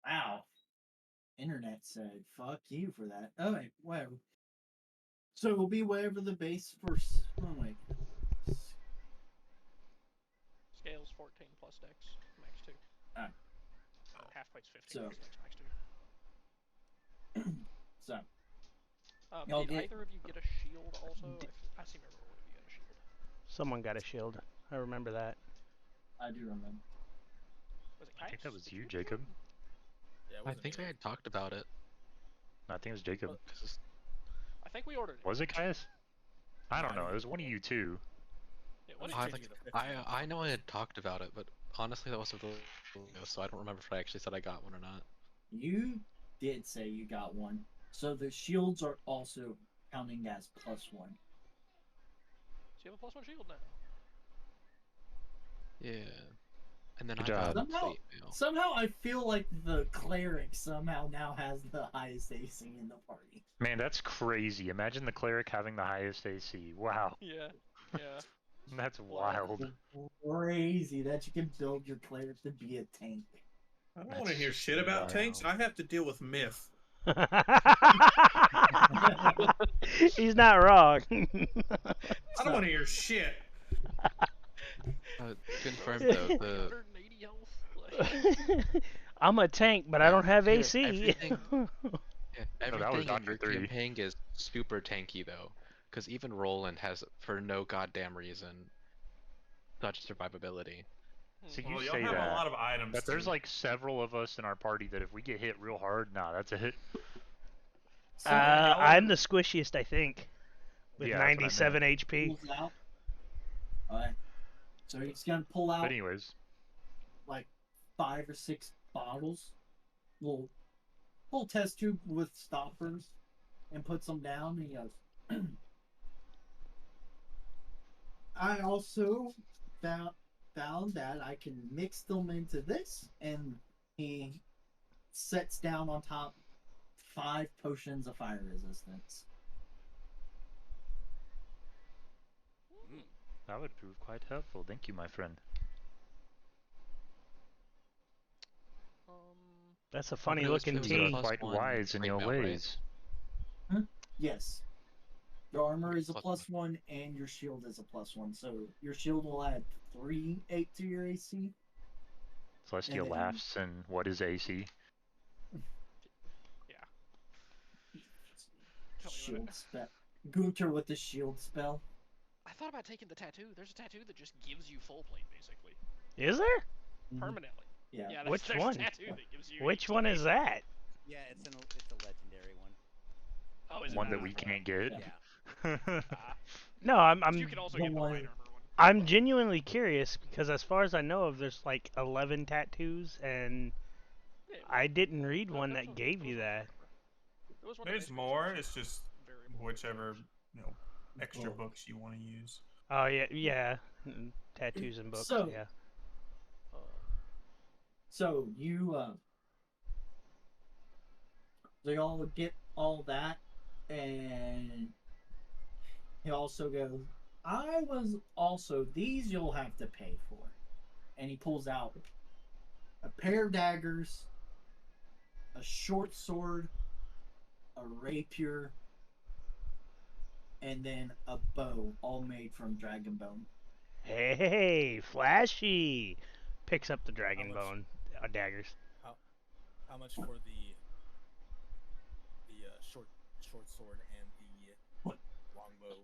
Wow. Internet said, fuck you for that. Oh, wait, whatever. So it will be whatever the base first. Oh, wait. Scales 14 plus dex, max 2. Alright. Half plate's 15 So- plus dex, max 2. So, Did either of you get a shield also? I seem to remember one of you got a shield. Someone got a shield. I remember that. I do remember. Was it I think that Kais? was Did you, get Jacob. one? Yeah, it I wasn't think me. I had talked about it. I think it was Jacob. 'Cause I think we ordered it. Was it Caius? I No, don't I know. didn't It was get one of it. you two. Yeah, I'm what just did I you changing think it to 15. I know I had talked about it, but honestly, that was a little ago, so I don't remember if I actually said I got one or not. You did say you got one. So the shields are also counting as +1. So you have a +1 shield now. Yeah. And then Good I got job. plate mail. Somehow I feel like the cleric somehow now has the highest AC in the party. Man, that's crazy. Imagine the cleric having the highest AC. Wow. Yeah. Yeah. That's Wow. wild. Crazy that you can build your cleric to be a tank. I don't want to hear shit about tanks. I have to deal with myth. He's not wrong. I don't want to hear shit. Confirmed though, the 180 health. I'm a tank, but I don't have here, AC. everything No, that was everything in Doctor your 3. campaign is super tanky though, because even Roland has, for no goddamn reason, such survivability. So Hmm. you Well, y'all say have that, a lot of items. but there's too. like several of us in our party that if we get hit real hard, nah, that's a hit. So I'm the squishiest, I think, with Yeah, that's what I 97 meant. HP. pulls out. Alright. So he's gonna pull out But anyways, like 5 or 6 bottles. Little test tube with stoppers and puts them down and he goes I also found that I can mix them into this, and he sets down on top 5 potions of fire resistance. that would prove quite helpful. Thank you, my friend. That's a But funny it was looking You are tea. quite +1 wise in plate your mail, right? ways. Yes. Your armor Okay, is a +1. +1 and your shield is a +1. So your shield will add 3 8 to your AC. Celestia then- laughs, and what is AC? Yeah. Tell me about Shield it. spell. Gunter with the shield spell. I thought about taking the tattoo. There's a tattoo that just gives you full plate, basically. Is there? Permanently. Yeah. Yeah, Which there's one? a tattoo that gives you Which 18 one is AC. that? Yeah, it's a legendary one. Oh, is it? One that we can't get. Yeah. No, I'm You can also the get the one- light armor one. I'm genuinely curious because as far as I know of, there's like 11 tattoos, and Yeah, I didn't read one there's that one- gave there you was one that. There was one that There's basically more. says It's just very important. whichever extra Book. books you want to use. Oh yeah. Tattoos and books. So- yeah. So you they all get all that, and he also goes, I was also, these you'll have to pay for. And he pulls out a pair of daggers, a short sword, a rapier, and then a bow, all made from dragon bone. Hey, flashy! Picks up the dragon much? bone daggers. How much for the short sword and the longbow?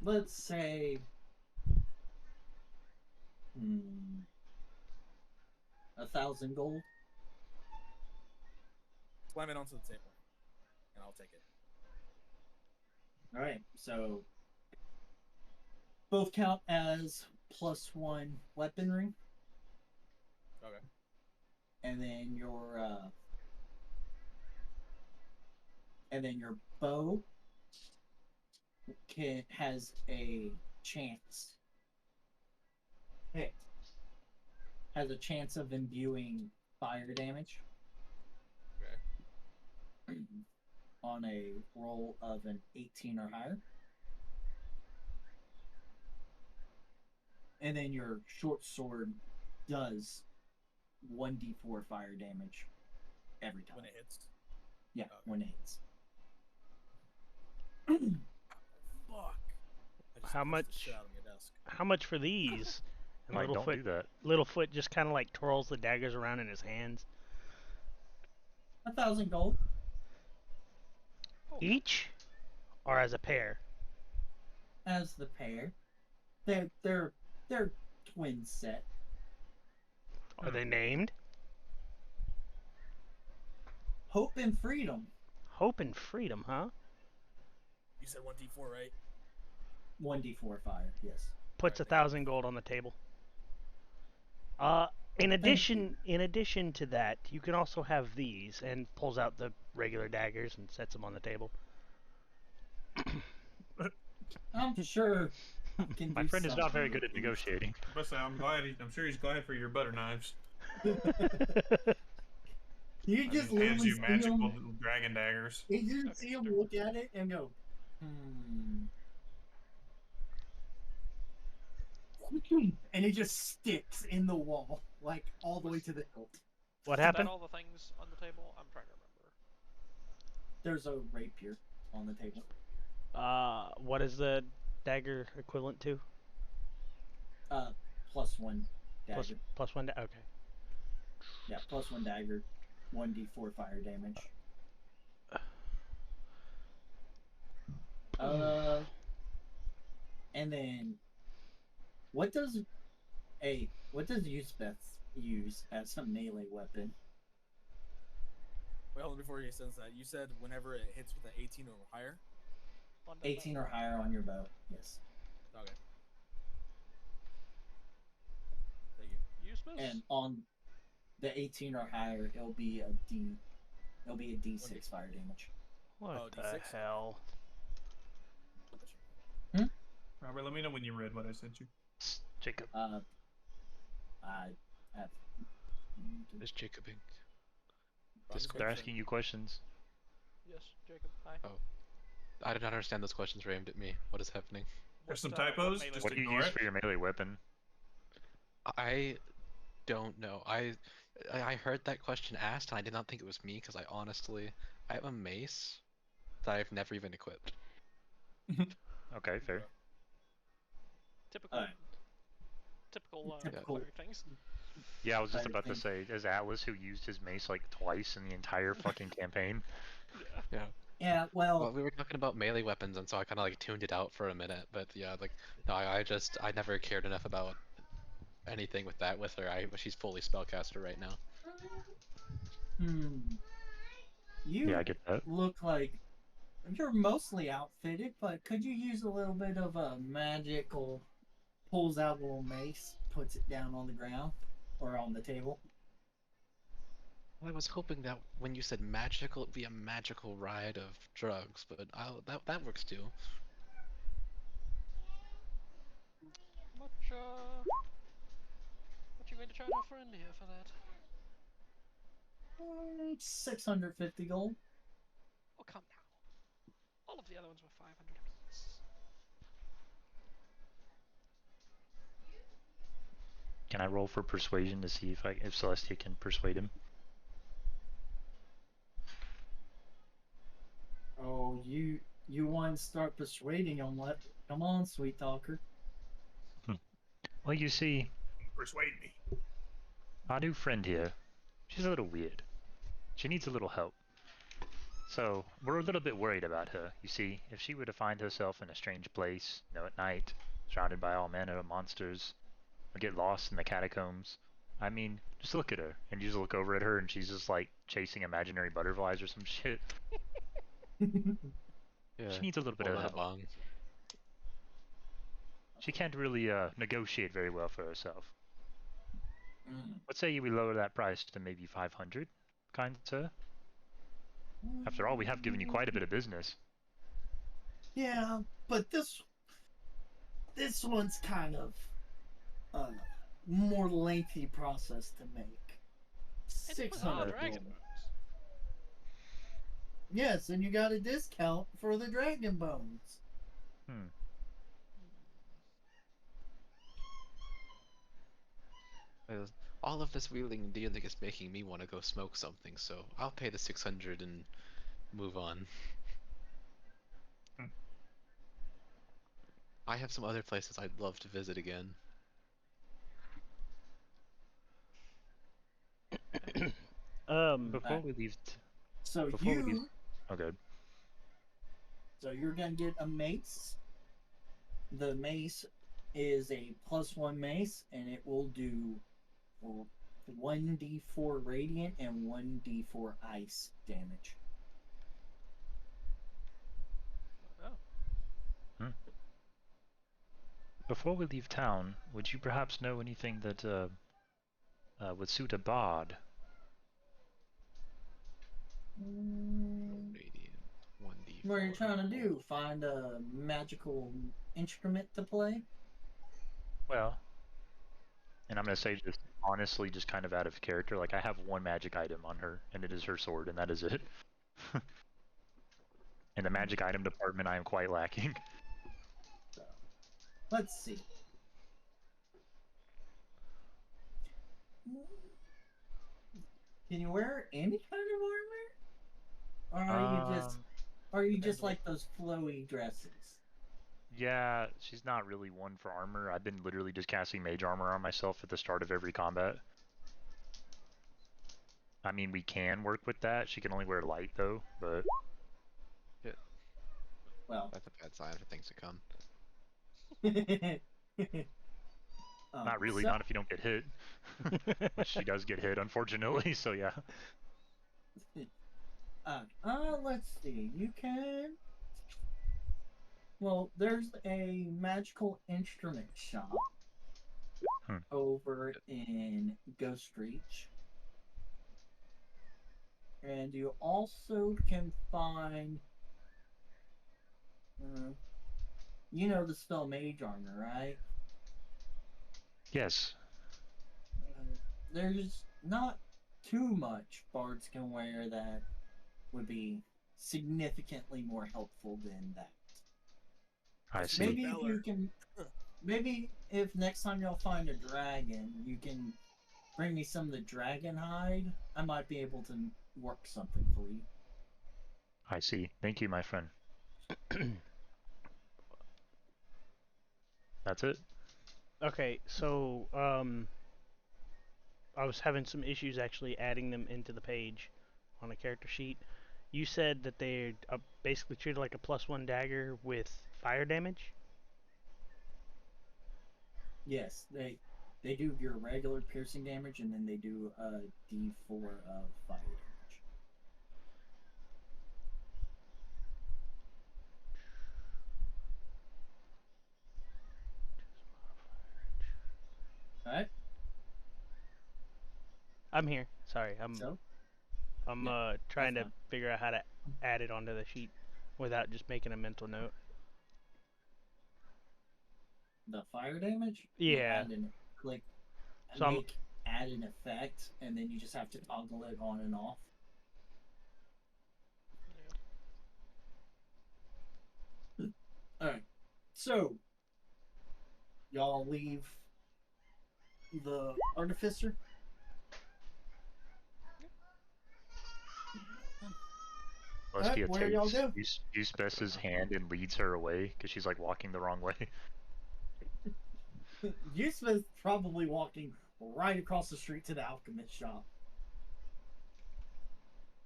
Let's say 1,000 gold. Slam it onto the table, and I'll take it. All right, so both count as +1 weaponry, Okay. and then your bow has a chance. Has a chance of imbuing fire damage. Okay. On a roll of an 18 or higher. And then your short sword does 1d4 fire damage every time. When it hits. Yeah, Okay. when it hits. Fuck. I just How pushed much? the shit out of my desk. How much for these? And Like, don't do that. Littlefoot just kind of like twirls the daggers around in his hands. 1,000 gold. Each, or as a pair? As the pair. They're twin set. Are they named? Hope and freedom. Hope and freedom, huh? You said 1d4, right? 1d4 fire, yes. Puts 1,000 gold on the table. In addition to that, you can also have these, and pulls out the regular daggers and sets them on the table. I'm sure I can My do friend is not very something good at with negotiating. But I'm sure he's glad for your butter knives. these. You And just he hands literally you see magical him. dragon daggers. You just see him look at it and go, and it just sticks in the wall, like all the way to the hilt. What Is that happened? all the things on the table? I'm trying to remember. There's a rapier on the table. What is the dagger equivalent to? +1 dagger. Plus one. Okay. Yeah, +1 dagger, 1d4 fire damage. And then what does Usbeth use as a melee weapon? Wait, hold on, before he says that, you said whenever it hits with an 18 or higher? 18 or higher on your bow, yes. Okay. Thank you. And on the 18 or higher, it'll be a D6 fire damage. What the hell? Robert, let me know when you read what I sent you. Jacob. I have. There's Jacob Inc. They're asking you questions. Yes, Jacob. Hi. Oh, I did not understand those questions were aimed at me. What is happening? There's some typos. Just What do you ignore use it. for your melee weapon? I don't know. I heard that question asked, and I did not think it was me because I have a mace that I've never even equipped. Okay, fair. Typical. Typical things. Yeah, I was just about to say, as Atlas, who used his mace like twice in the entire fucking campaign. Yeah. Yeah, well, we were talking about melee weapons, and so I kind of like tuned it out for a minute. But yeah, like no, I never cared enough about anything with that with her. She's fully spellcaster right now. You I get that. look like you're mostly outfitted, but could you use a little bit of a magical? Pulls out a little mace, puts it down on the ground or on the table. I was hoping that when you said magical, it'd be a magical ride of drugs, but that works too. What you going to charge our friend here for that? 650 gold. Oh, come now. All of the other ones were 500 apiece. Can I roll for persuasion to see if Celestia can persuade him? Oh, you want to start persuading him? Come on, sweet talker. Well, you see, Persuade me. our new friend here, she's a little weird. She needs a little help. So, we're a little bit worried about her. You see, if she were to find herself in a strange place, at night, surrounded by all manner of monsters, or get lost in the catacombs, I mean, just look at her, and you just look over at her, and she's just like chasing imaginary butterflies or some shit. Yeah, She needs a little bit of help. She can't really negotiate very well for herself. What say we lower that price to maybe 500, kind sir? After all, we have given you quite a bit of business. Yeah, but this one's kind of more lengthy process to make. 600 dragon bones. Yes, and you got a discount for the dragon bones. All of this wheeling and dealing is making me want to go smoke something, so I'll pay the 600 and move on. I have some other places I'd love to visit again. Before we leave... So Okay. So you're gonna get a mace. The mace is a +1 mace, and it will do 1d4 radiant and 1d4 ice damage. Oh. Before we leave town, would you perhaps know anything that would suit a bard? Radiant 1d4. What are you trying to do? Find a magical instrument to play? Well, and I'm gonna say just honestly, just kind of out of character, like I have one magic item on her, and it is her sword, and that is it. In the magic item department, I am quite lacking. So, let's see. Can you wear any kind of armor? Or are you just like those flowy dresses? Yeah, she's not really one for armor. I've been literally just casting mage armor on myself at the start of every combat. I mean, we can work with that. She can only wear light though, but Yeah. Well, That's a bad sign for things to come. not really. Not if you don't get hit. Which she does get hit, unfortunately. So yeah. Let's see. You can. Well, there's a magical instrument shop over in Ghost Reach. And you also can find, you know the spell mage armor, right? Yes. There's not too much bards can wear that would be significantly more helpful than that. I see. Maybe if you can, maybe if next time y'all find a dragon, you can bring me some of the dragon hide. I might be able to work something for you. I see. Thank you, my friend. That's it? Okay, so I was having some issues actually adding them into the page on a character sheet. You said that they're basically treated like a +1 dagger with fire damage? Yes, they do your regular piercing damage, and then they do a D4 of fire damage. All right. I'm here. Sorry, I'm trying to figure out how to add it onto the sheet without just making a mental note. The fire damage? Yeah. Click So add an effect, and then you just have to toggle it on and off. Alright. So, y'all leave the artificer? Mustia where y'all go? takes his hand and leads her away because she's like walking the wrong way. Yusuf's probably walking right across the street to the alchemist shop.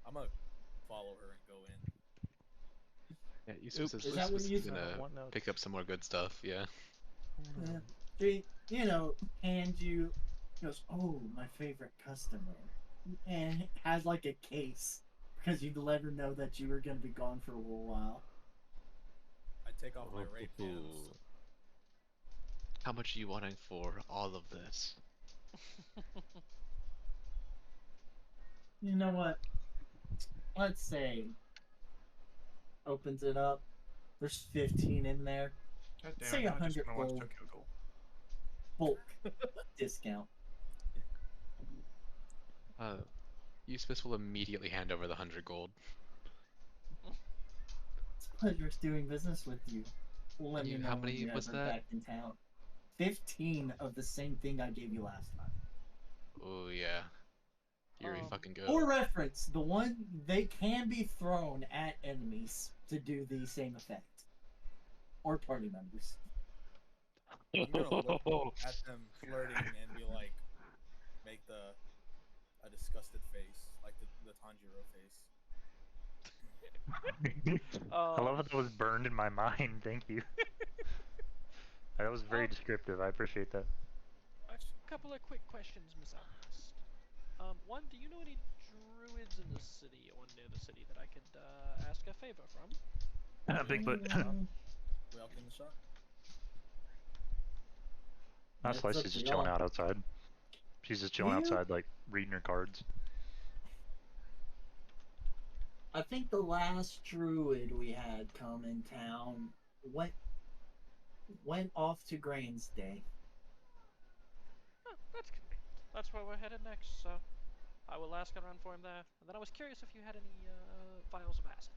I'm gonna follow her and go in. Yeah, Yusuf is gonna pick up some more good stuff, yeah. She, hands you, goes, "Oh, my favorite customer," and has like a case because you'd let her know that you were gonna be gone for a little while. I take off my ray pants. How much are you wanting for all of this? You know what? Let's say opens it up. There's 15 in there. Say 100 gold. Bulk discount. Eustace will immediately hand over the 100 gold. It's a pleasure doing business with you. Let me know how when many you're was ever that? back in town. 15 of the same thing I gave you last time. Oh yeah. Here we fucking go. For reference, the one they can be thrown at enemies to do the same effect. Or party members. I'm gonna look at them flirting and be like, make a disgusted face, like the Tanjiro face. I love how that was burned in my mind. Thank you. That was very descriptive. I appreciate that. A couple of quick questions, Miss Alchemist. One, do you know any druids in the city or near the city that I could ask a favor from? Bigfoot. We all clean the shop. Celeste's just chilling out outside. She's just chilling outside, like reading her cards. I think the last druid we had come in town went off to Grain's Day. Oh, that's convenient. That's where we're headed next, so I will ask around for him there. And then I was curious if you had any vials of acid.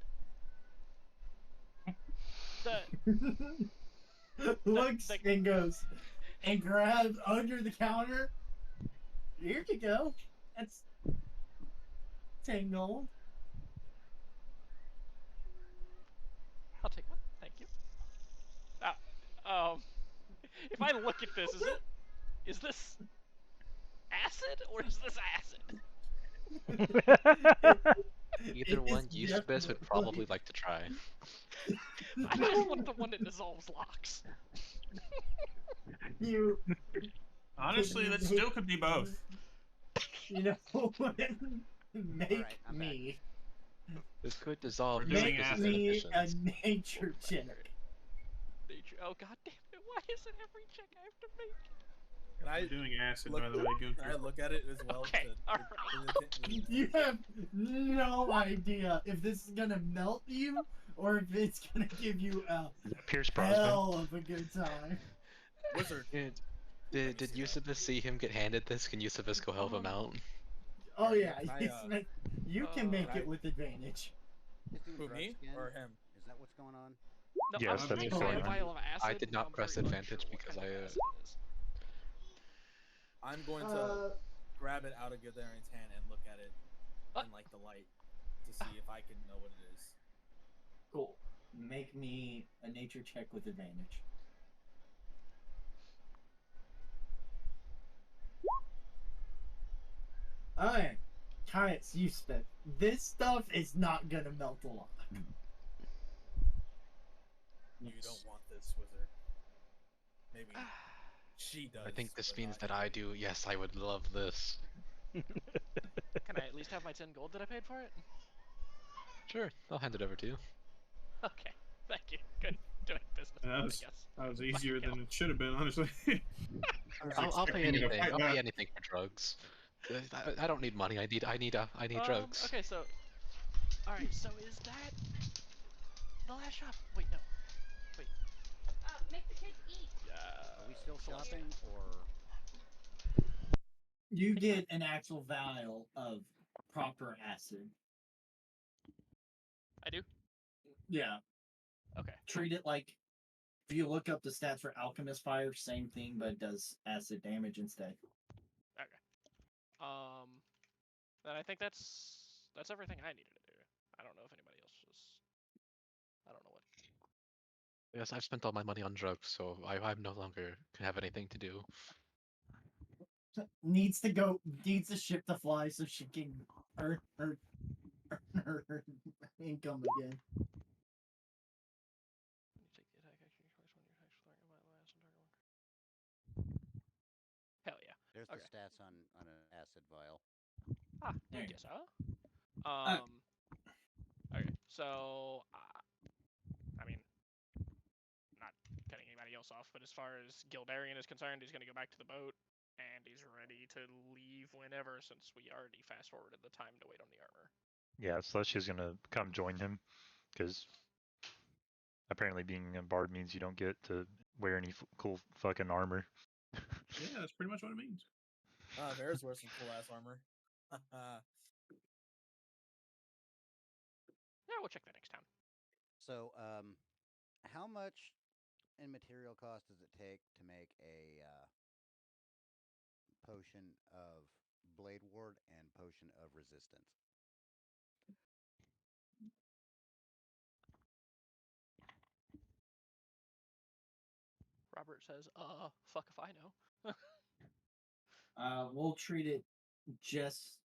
Looks and goes and grabs under the counter. Here you go. That's 10 gold. I'll take one. Thank you. If I look at this, is this acid or is this acid? Either one, Eustace would probably like to try. I just want the one that dissolves locks. You. Honestly, that still could be both. You know, make me. This could dissolve. Make me a nature check. Nature. Oh god damn it! Why is it every check I have to make? Can I doing acid, by the way, Gunther. Can I look at it as well? Okay, You have no idea if this is gonna melt you or if it's gonna give you a Pierce hell of a good time. Wizard. Did Eusebius see him get handed this? Can Eusebius go help him out? Oh yeah, you can make it with advantage. Who, me or him? Is that what's going on? No, Yes, I'm that's making going a on. vial of acid. I did not I'm press very advantage unsure what because kind I. of acid it is. I'm going to grab it out of Gildarian's hand and look at it in like the light to see if I can know what it is. Cool. Make me a nature check with advantage. Alright. Alright, you spent. This stuff is not gonna melt a lot. You don't want this, wizard. Maybe she does. I think this but means not that you. I do. Yes, I would love this. Can I at least have my 10 gold that I paid for it? Sure, I'll hand it over to you. Okay, thank you. Good doing business, I guess. That was easier than it should have been, honestly. I'll pay anything. I'll pay anything for drugs. I don't need money. I need drugs. Okay, so, all right. So is that the last shop? Wait, no. Wait. Make the kids eat. Are we still shopping or? You get an actual vial of proper acid. I do? Yeah. Okay. Treat it like, if you look up the stats for Alchemist Fire, same thing, but it does acid damage instead. Okay. Then I think that's everything I needed to do. I don't know if anybody else was. I don't know what. Yes, I've spent all my money on drugs, so I'm no longer can have anything to do. Needs a ship to fly so she can earn her income again. Hell yeah. There's Okay. the stats on an acid vial. Ah, thank you, sir. Okay, so I mean, not cutting anybody else off, but as far as Gildarian is concerned, he's gonna go back to the boat, and he's ready to leave whenever, since we already fast forwarded the time to wait on the armor. Yeah, Celestia's gonna come join him, because apparently being a bard means you don't get to wear any cool fucking armor. Yeah, that's pretty much what it means. Varys wears some cool ass armor. Yeah, we'll check that next time. So, how much in material cost does it take to make a potion of blade ward and potion of resistance? Robert says, fuck if I know. We'll treat it just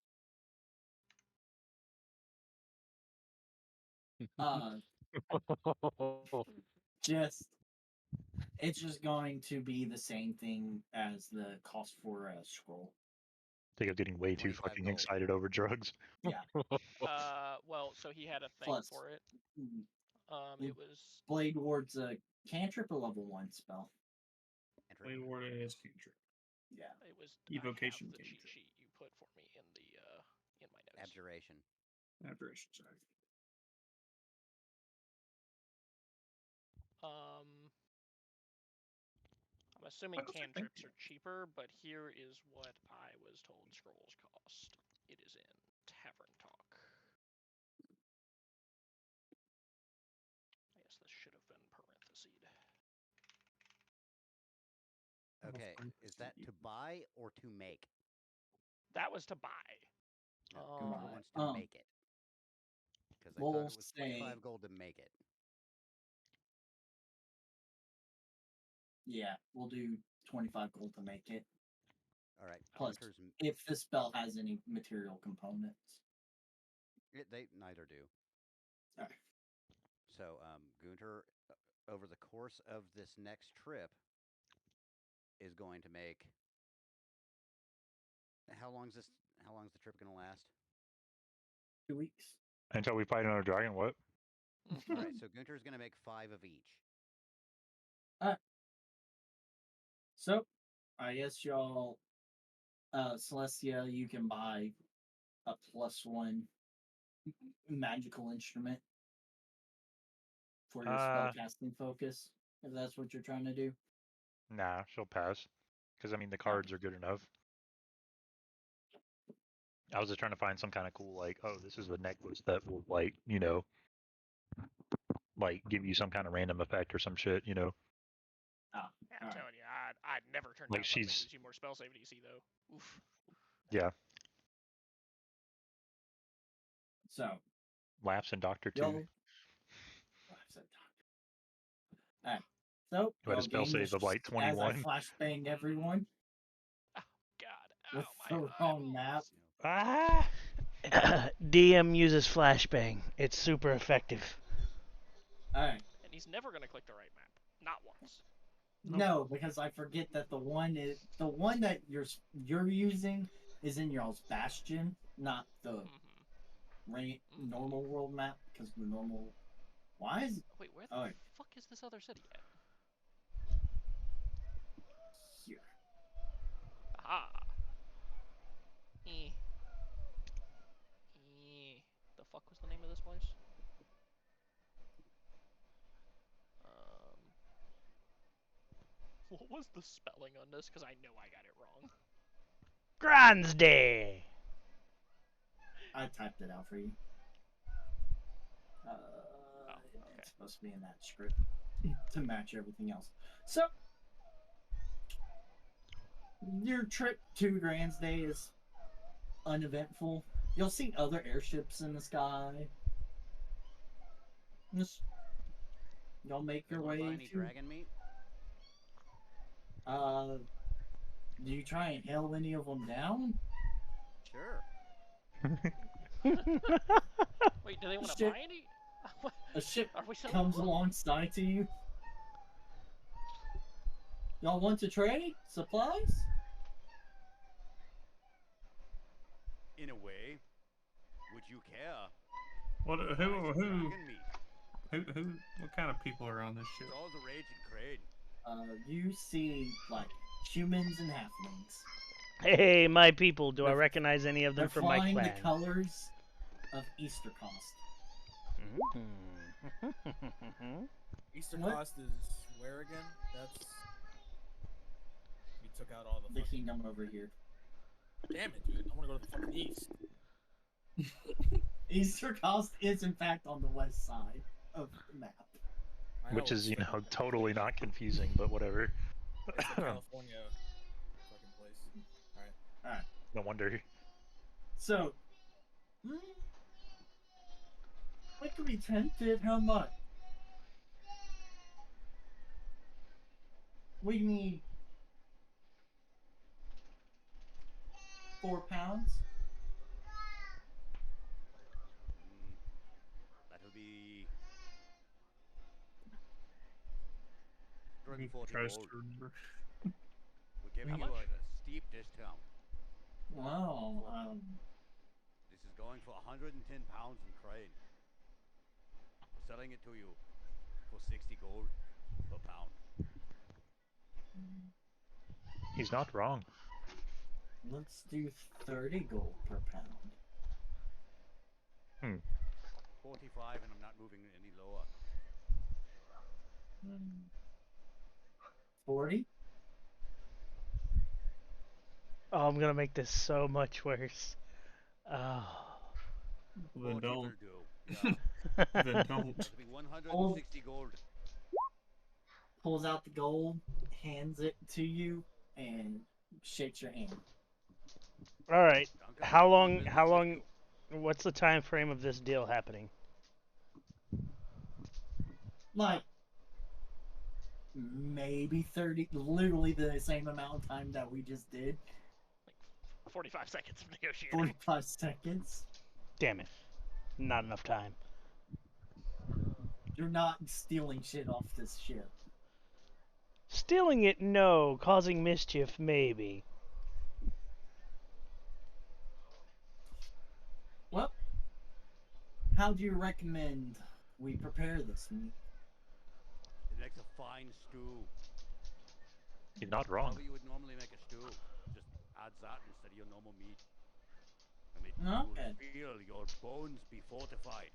it's just going to be the same thing as the cost for a scroll. I think I'm getting way too 25 fucking gold. excited over drugs. Yeah. Well, so he had a thing Plus, for it. mm, It was Blade Ward's a cantrip or level 1 spell. Blade Ward is cantrip. Yeah. It was Evocation I have the cheat cantrip. sheet you put for me in the in my notes. Abjuration. Abjuration, sorry. I'm assuming Michael, thank cantrips you. are cheaper, but here is what I was told scrolls cost. It is in Tavern Talk. I guess this should have been parenthesed. Okay, is that to buy or to make? That was to buy. No, Gunter wants to make it. Because I thought it was 25 gold to make it. Yeah, we'll do 25 gold to make it. All right. Plus, Gunter's, if the spell has any material components. they neither do. All right. So, Gunter, over the course of this next trip, is going to make. How long's the trip going to last? 2 weeks. Until we fight another dragon, what? All right, so Gunter's going to make 5 of each. So, I guess y'all, Celestia, you can buy a +1 magical instrument for your spellcasting focus, if that's what you're trying to do. Nah, she'll pass. Because, I mean, the cards are good enough. I was just trying to find some kind of cool, like, oh, this is a necklace that will, like, you know, like, give you some kind of random effect or some shit, you know? Ah, Yeah, I'm telling you, I'd never turn Like down something that she's- gives you more spell save DC though. Oof. Yeah. So, Laughs and Doctor y'all. too. Alright. So, Who had a y'all spell gain save of like as I 21. flashbang everyone. God. With the wrong map. Ah! DM uses flashbang. It's super effective. Alright. And he's never gonna click the right map. Not once. No, because I forget that the one that you're using is in y'all's bastion, not the normal world map. Because the normal. Why is? Wait, where the fuck is this other city at? Here. Aha. The fuck was the name of this place? What was the spelling on this? Because I know I got it wrong. Grandsday! I typed it out for you. Okay. It's supposed to be in that script to match everything else. So, your trip to Grandsday is uneventful. You'll see other airships in the sky. Just, y'all make your way Buy any to. dragon meat? Do you try and hail any of them down? Sure. Wait, do they want to buy any? A ship Are we selling comes them? alongside to you. Y'all want to trade supplies? In a way. Would you care? What? Buy some dragon meat. What kind of people are on this ship? It's all the rage in Crane. You see like humans and halflings. Hey, my people, do I recognize any of them They're from my flying clan? the colors of Easter Cost. Easter What? Cost is where again? That's we took out all the The kingdom over here. Damn it, dude! I want to go to the fucking east. Easter Cost is in fact on the west side of the map. Which is, you know, totally not confusing, but whatever. It's the California fucking place. Alright. No wonder. So, what can be tempted? How much? We need 4 pounds. That'll be 140 Tries gold. to remember. We're giving How you much? a steep discount. Wow. for 110 pounds in crane. Selling it to you for 60 gold per pound. He's not wrong. Let's do 30 gold per pound. 45, and I'm not moving it any lower. 40? Oh, I'm gonna make this so much worse. Oh. Then 40 will don't. do. Yeah. Then don't. It'll be 160 gold. Pulls out the gold, hands it to you, and shakes your hand. All right. Danke. How Good long? business How with long? you. What's the time frame of this deal happening? Like, maybe 30, literally the same amount of time that we just did. Like 45 seconds of negotiating. 45 seconds. Damn it. Not enough time. You're not stealing shit off this ship. Stealing it, no. Causing mischief, maybe. Well, how do you recommend we prepare this meat? It makes a fine stew. He's not wrong. How you would normally make a stew. Just add that instead of your normal meat. I mean, Okay. you will feel your bones be fortified.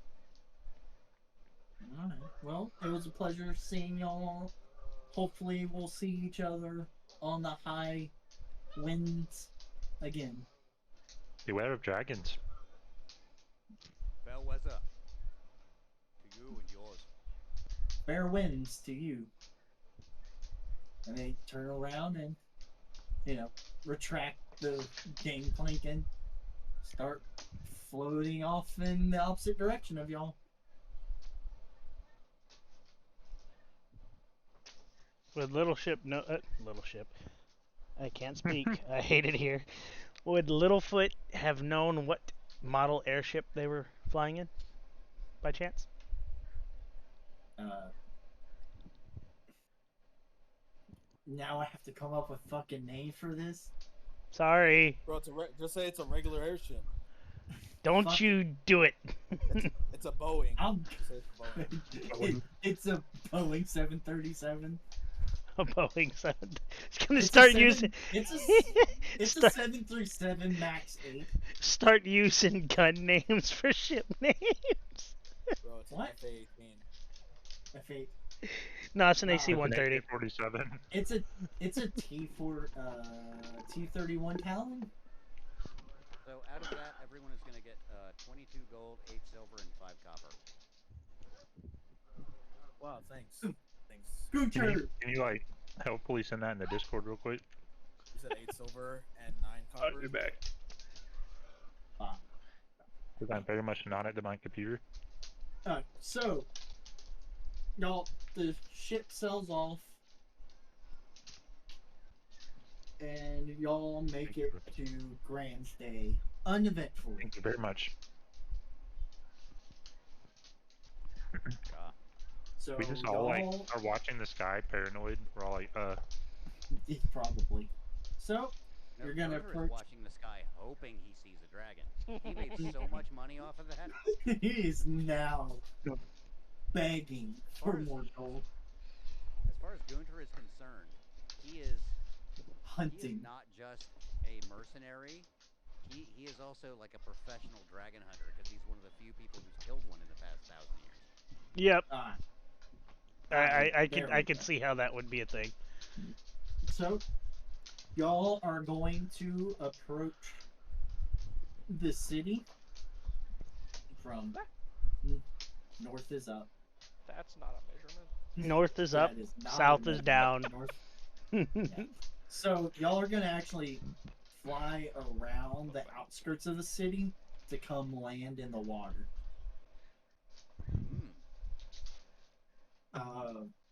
Alright. Well, it was a pleasure seeing y'all. Hopefully we'll see each other on the high winds again. Beware of dragons. Fair weather. To you and yours. Fair winds to you. And they turn around and, retract the gangplank and start floating off in the opposite direction of y'all. Would Little Ship know? Little Ship. I can't speak. I hate it here. Would Littlefoot have known what model airship they were flying in, by chance? Now I have to come up with a fucking name for this. Sorry. Bro, just say it's a regular airship. Don't Fuck you do it. It's a Boeing. I'll- Just say it's a Boeing. It's a Boeing 737. A Boeing 7. It's gonna It's a start seven- using. It's a Start- 737 MAX 8. Start using gun names for ship names. Bro, it's What? an FA-18. F8. No, it's an No. AC-130. 47. It's a T31 Talon. So out of that, everyone is going to get 22 gold, 8 silver, and 5 copper. Wow, thanks. Thanks. Scooter. Can you like helpfully send that in the Discord real quick? You said 8 silver and 9 I'll copper. be back. Because I'm very much not at my computer. So, y'all, the ship sails off, and y'all make Thank it you. to Grand's Day uneventfully. Thank you very much. So We just all like y'all, are watching the sky paranoid. We're all like, probably. So No, you're gonna Grover is approach. watching the sky, hoping he sees a dragon. He made so much money off of that. He is now begging for First. more gold. As far as Gunter is concerned, he is Hunting. not just a mercenary. He is also like a professional dragon hunter because he's one of the few people who's killed one in the past 1,000 years. Yep. I there we can go. see how that would be a thing. So, y'all are going to approach the city from north is up. That's not a measurement. North is up, That is not south a is measurement. down. North. Yeah. So y'all are gonna actually fly around the outskirts of the city to come land in the water.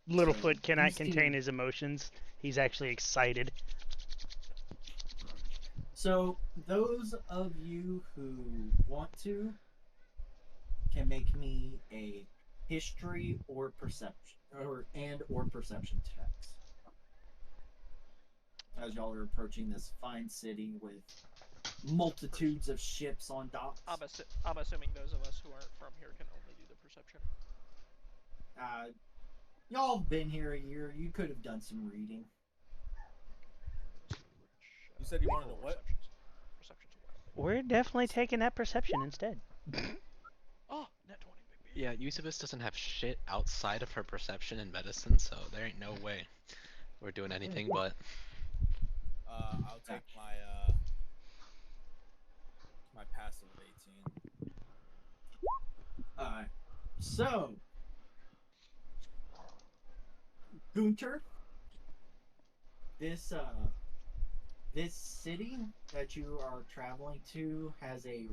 Littlefoot So cannot these contain two- his emotions. He's actually excited. So those of you who want to can make me a history or perception or perception checks as y'all are approaching this fine city with multitudes of ships on docks. I'm assuming those of us who aren't from here can only do the perception. Y'all have been here a year. You could have done some reading. You said you wanted to what? Perception's We're definitely taking that perception instead. Oh, net 20, baby. Yeah, Eusebius doesn't have shit outside of her perception and medicine, so there ain't no way we're doing anything but. I'll take my passive of 18. Alright. So, Gunter, this city that you are traveling to has a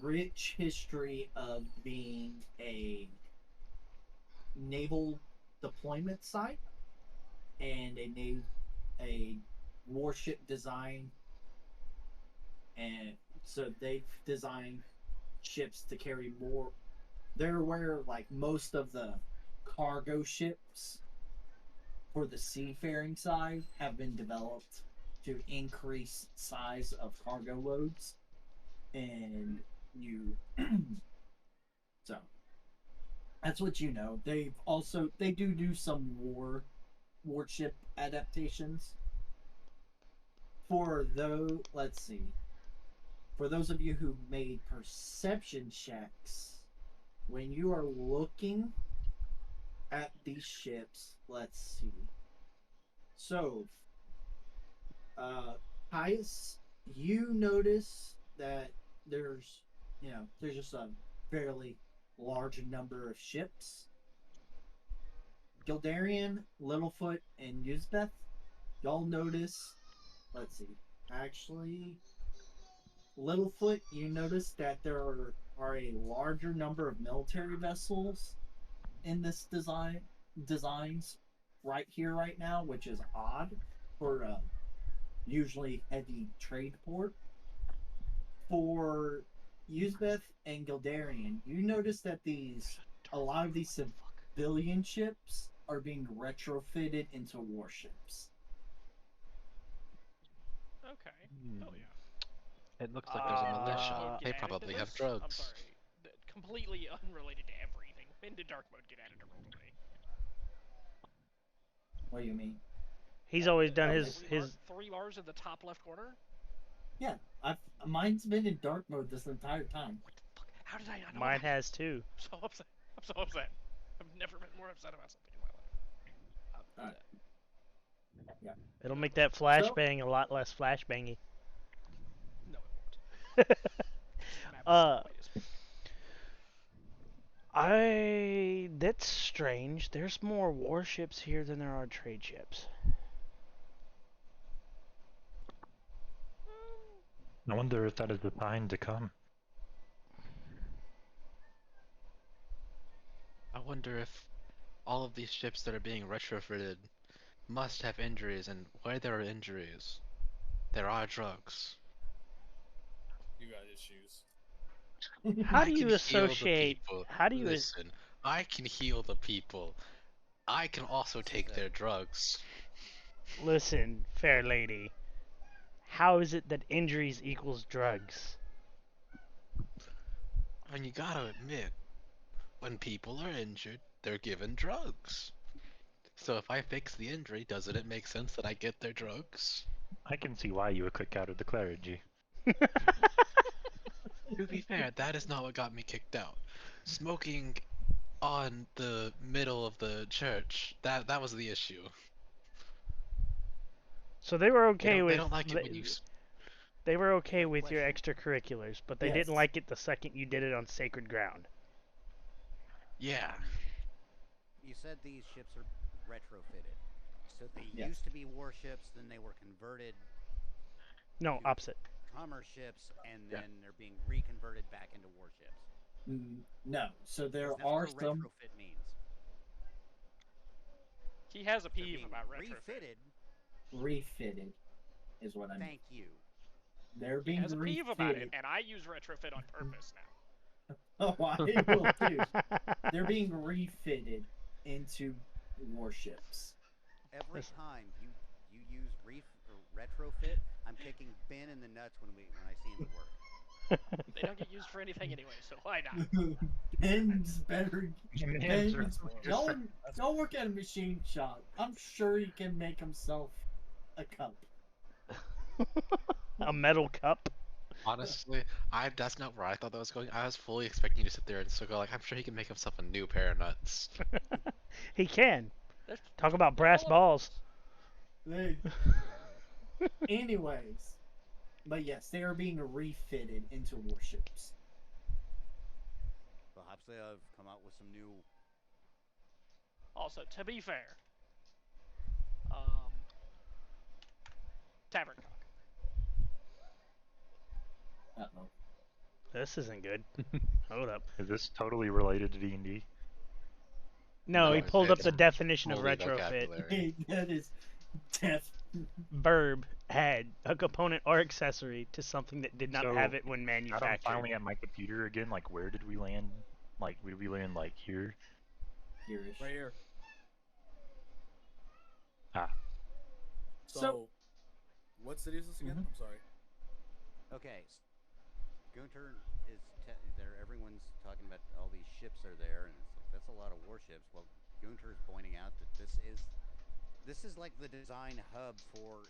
rich history of being a naval deployment site and a warship design, and so they've designed ships to carry more. They're where like most of the cargo ships for the seafaring side have been developed to increase size of cargo loads, and so that's what you know. They do some warship adaptations. For those of you who made perception checks, when you are looking at these ships, let's see. So, Caius, you notice that there's just a fairly large number of ships. Gildarian, Littlefoot, and Yuzbeth, y'all notice. Let's see. Actually, Littlefoot, you notice that there are a larger number of military vessels in this designs right here, right now, which is odd for a usually heavy trade port. For Yuzbeth and Gildarian, you notice that a lot of these civilian ships are being retrofitted into warships. Okay. Oh yeah. It looks like there's a militia. They Get added to probably have this? drugs. I'm sorry. Completely unrelated to everything. When did dark mode get added to roleplay? What do you mean? He's always done There's his. 3 bars in the top left corner. Yeah, mine's been in dark mode this entire time. What the fuck? How did I not know Mine that? has too. I'm so upset. I'm so upset. I've never been more upset about something in my life. Yeah. It'll make that flashbang a lot less flashbangy. No, it won't. That's strange. There's more warships here than there are trade ships. I wonder if that is a sign to come. I wonder if all of these ships that are being retrofitted must have injuries, and where there are injuries, there are drugs. You got issues. How do I you can associate? Heal the people. How do you? Listen, I can heal the people. I can also take their drugs. Listen, fair lady. How is it that injuries equals drugs? And you gotta admit, when people are injured, they're given drugs. So if I fix the injury, doesn't it make sense that I get their drugs? I can see why you would kick out of the clergy. To be fair, that is not what got me kicked out. Smoking on the middle of the church, that was the issue. So they were okay with. They don't like it when you. They were okay with your extracurriculars, but they didn't Yes. like it the second you did it on sacred ground. Yeah. You said these ships are retrofitted. So they Yes. used to be warships, then they were converted No, opposite. commerce ships, and then they're being reconverted back into warships. No, so there That's are what a some retrofit means. He has a They're peeve being about retrofit. refitted, is what I mean. Thank you. They're He being has a peeve about it, refitted. and I use retrofit on purpose now. Oh, I will too. They're being refitted into warships. Every time you use retrofit, I'm kicking Ben in the nuts when I see him at work. They don't get used for anything anyway, so why not? Ben's better. Hands are Y'all work at a machine shop. I'm sure he can make himself a cup. A metal cup. Honestly, that's not where I thought that was going. I was fully expecting you to sit there and go like, I'm sure he can make himself a new pair of nuts. He can. There's Talk about brass all balls. Anyways, but yes, they are being refitted into warships. Perhaps they have come out with some new. Also, to be fair, Tavern Cock. Uh-oh. This isn't good. Hold up. Is this totally related to D&D? No, he pulled up it's the definition of fully retrofit. vocabulary. That is death. Verb had a component or accessory to something that did not So, have it when now that I'm manufactured. finally at my computer again, like, where did we land? Like, did we land, like, here? Here-ish. Right here. Ah. So, what city is this again? I'm sorry. Okay, Gunter is there. Everyone's talking about all these ships are there, and it's like that's a lot of warships. Well, Gunter is pointing out that this is like the design hub for,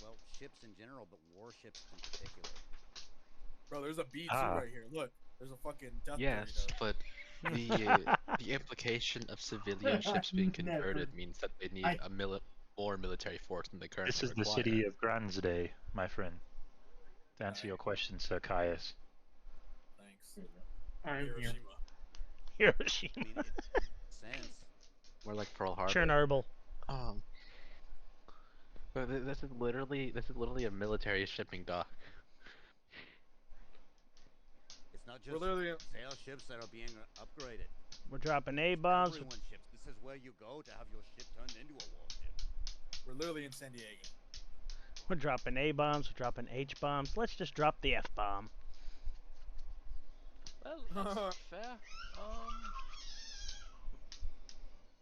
well, ships in general, but warships in particular. Bro, there's a B2 right here. Look, there's a fucking death Yes, burrito. but the implication of civilian ships being converted means that they need more military force than they currently This is require. the city of Gransday, my friend. To answer your question, Sir Caius. Thanks. I'm here. Hiroshima. I mean, it makes sense. More like Pearl Harbor. Chernobyl. But this is literally a military shipping dock. It's not just literally sail ships that are being upgraded. We're dropping A-bombs. Everyone's ships. This is where you go to have your ship turned into a warship. We're literally in San Diego. We're dropping A-bombs. We're dropping H-bombs. Let's just drop the F-bomb. Well, that's fair.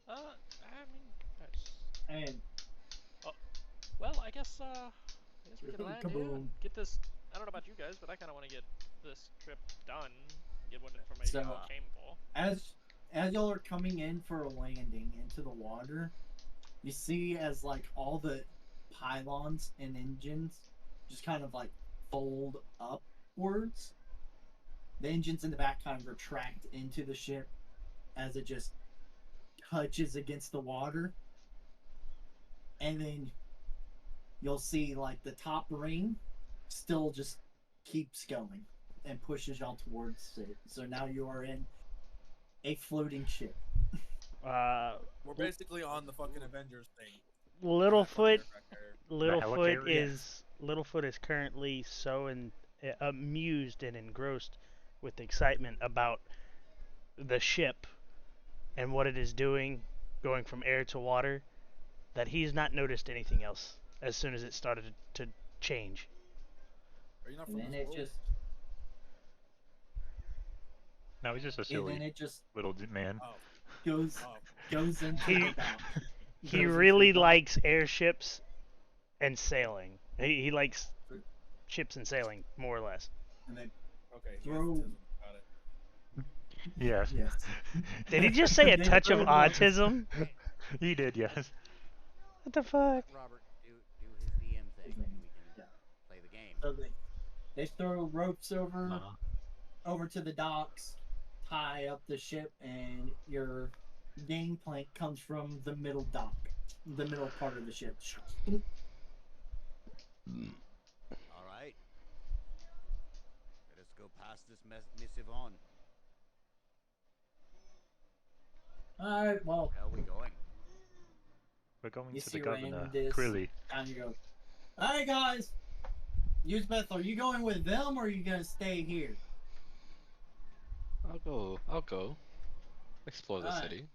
I mean, that's. And Well, I guess we can land here. Get this. I don't know about you guys, but I kind of want to get this trip done. Get what information I came for. As y'all are coming in for a landing into the water, you see as like all the pylons and engines just kind of like fold upwards. The engines in the back kind of retract into the ship as it just touches against the water. And then you'll see like the top ring still just keeps going and pushes y'all towards it. So now you are in a floating ship. We're basically on the fucking Avengers thing. Littlefoot Yes. is currently so amused and engrossed with excitement about the ship and what it is doing, going from air to water, that he's not noticed anything else as soon as it started to change. Are you not And from then this it world? just No, he's just a silly little man. Oh. goes into the dock. He really likes airships and sailing. He likes ships and sailing, more or less. And they Okay. throw. Got it. Yes. Yes. Did he just say a They touch of throw autism? He did, yes. What the fuck? Robert, do his DM thing, and we can play the game. So they throw ropes over to the docks, tie up the ship, and your gangplank comes from the middle dock, the middle part of the ship. All right. Let us go pass this missive on. All right, well, How are we going? We're going you to the see governor, Randis, Crilly. and you go, all right, guys. Yuzbeth, are you going with them, or are you gonna stay here? I'll go. Explore the Alright. city.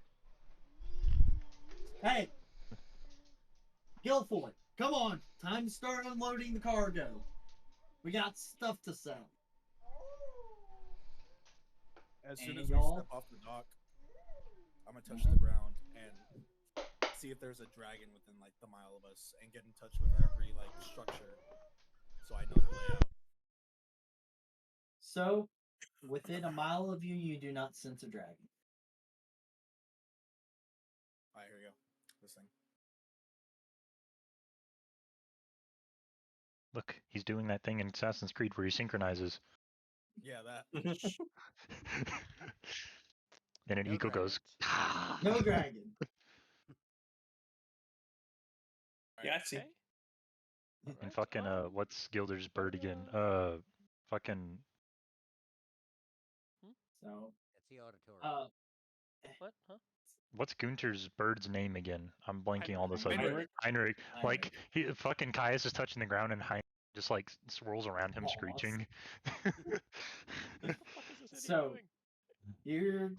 Hey, Guilfoyle, come on! Time to start unloading the cargo. We got stuff to sell. As soon And as we y'all? step off the dock, I'm gonna touch the ground and see if there's a dragon within like the mile of us and get in touch with every like structure, so I know the layout. So, within a mile of you, you do not sense a dragon. All right, here we go. This thing. Look, he's doing that thing in Assassin's Creed where he synchronizes. Yeah, that. And an No eagle goes. No dragon. Yeah, I see. Okay. And Alright, fucking what's Gilder's bird again? Fucking So, That's the auditorium. What? Huh? what's Gunter's bird's name again? I'm blanking all of a sudden. Heinrich. Heinrich. Like he fucking Caius is touching the ground and Heinrich just like swirls around him Aw. screeching. What the fuck is this idiot So, doing? you're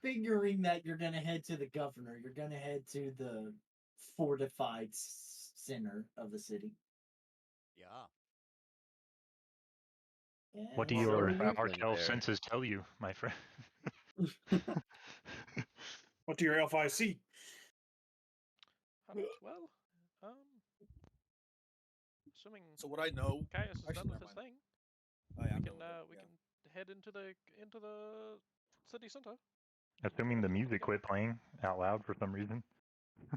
figuring that you're gonna head to the governor. You're gonna head to the fortified center of the city. Yeah. What do And your so you- arch-elf there. senses tell you, my friend? What do your elf eyes see? Alright, well, assuming So what I know. Caius is Actually, done with never his mind. thing, Oh, yeah, I'm we done can with it, we yeah. can head into the city center. Assuming the music quit playing out loud for some reason.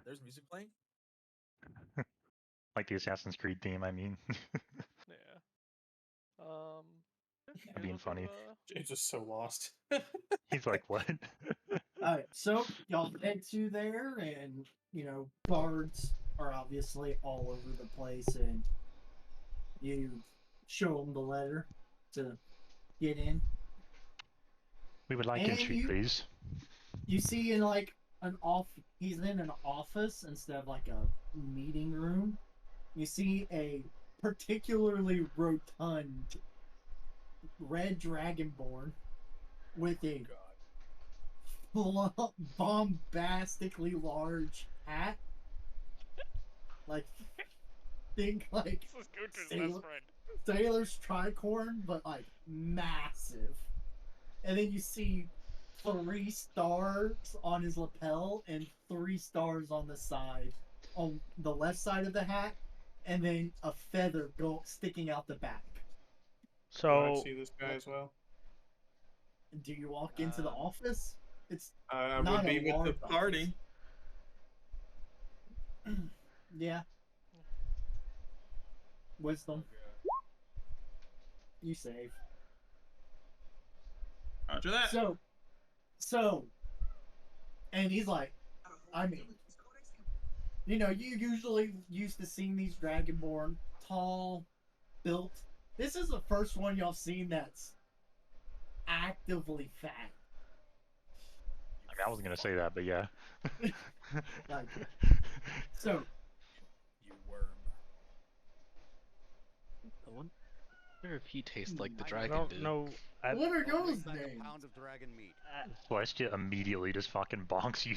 There's music playing. Like the Assassin's Creed theme, I mean. Yeah. I'm being funny. James is so lost. He's like, what? Alright, so y'all head to there, and guards are obviously all over the place, and you show them the letter to get in. We would like And entry, please. You see in like he's in an office instead of like a meeting room. You see a particularly rotund red dragonborn with a bombastically large hat. Like, think like This is Gunter's best friend. Sailor's tricorn, but like massive. And then you see 3 stars on his lapel and 3 stars on the side, on the left side of the hat, and then a feather sticking out the back. Do I So see this guy as well? Do you walk into the office? It's I not would be a with the large party. Yeah. Wisdom. You save. Roger that. So, and he's like, I mean, you usually used to seeing these dragonborn, tall, built. This is the first one y'all seen that's actively fat. I mean, I wasn't gonna say that, but yeah. Like, so, You worm. I wonder if he tastes like the I dragon don't did. know. what are those Like names? a pound of dragon meat. Celestia immediately just fucking bonks you.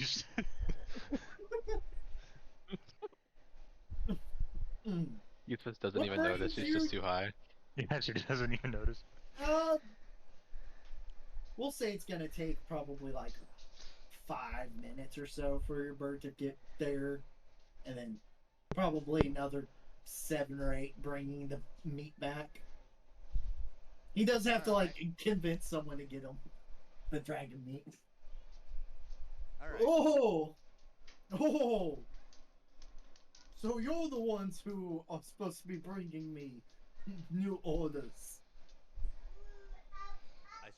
Euphis doesn't What even notice, brings he's just you- too high. Yeah, she doesn't even notice. We'll say it's gonna take probably like 5 minutes or so for your bird to get there, and then probably another 7 or 8 bringing the meat back. He does have to like convince someone to get him the dragon meat. Alright. Oh! So you're the ones who are supposed to be bringing me new orders.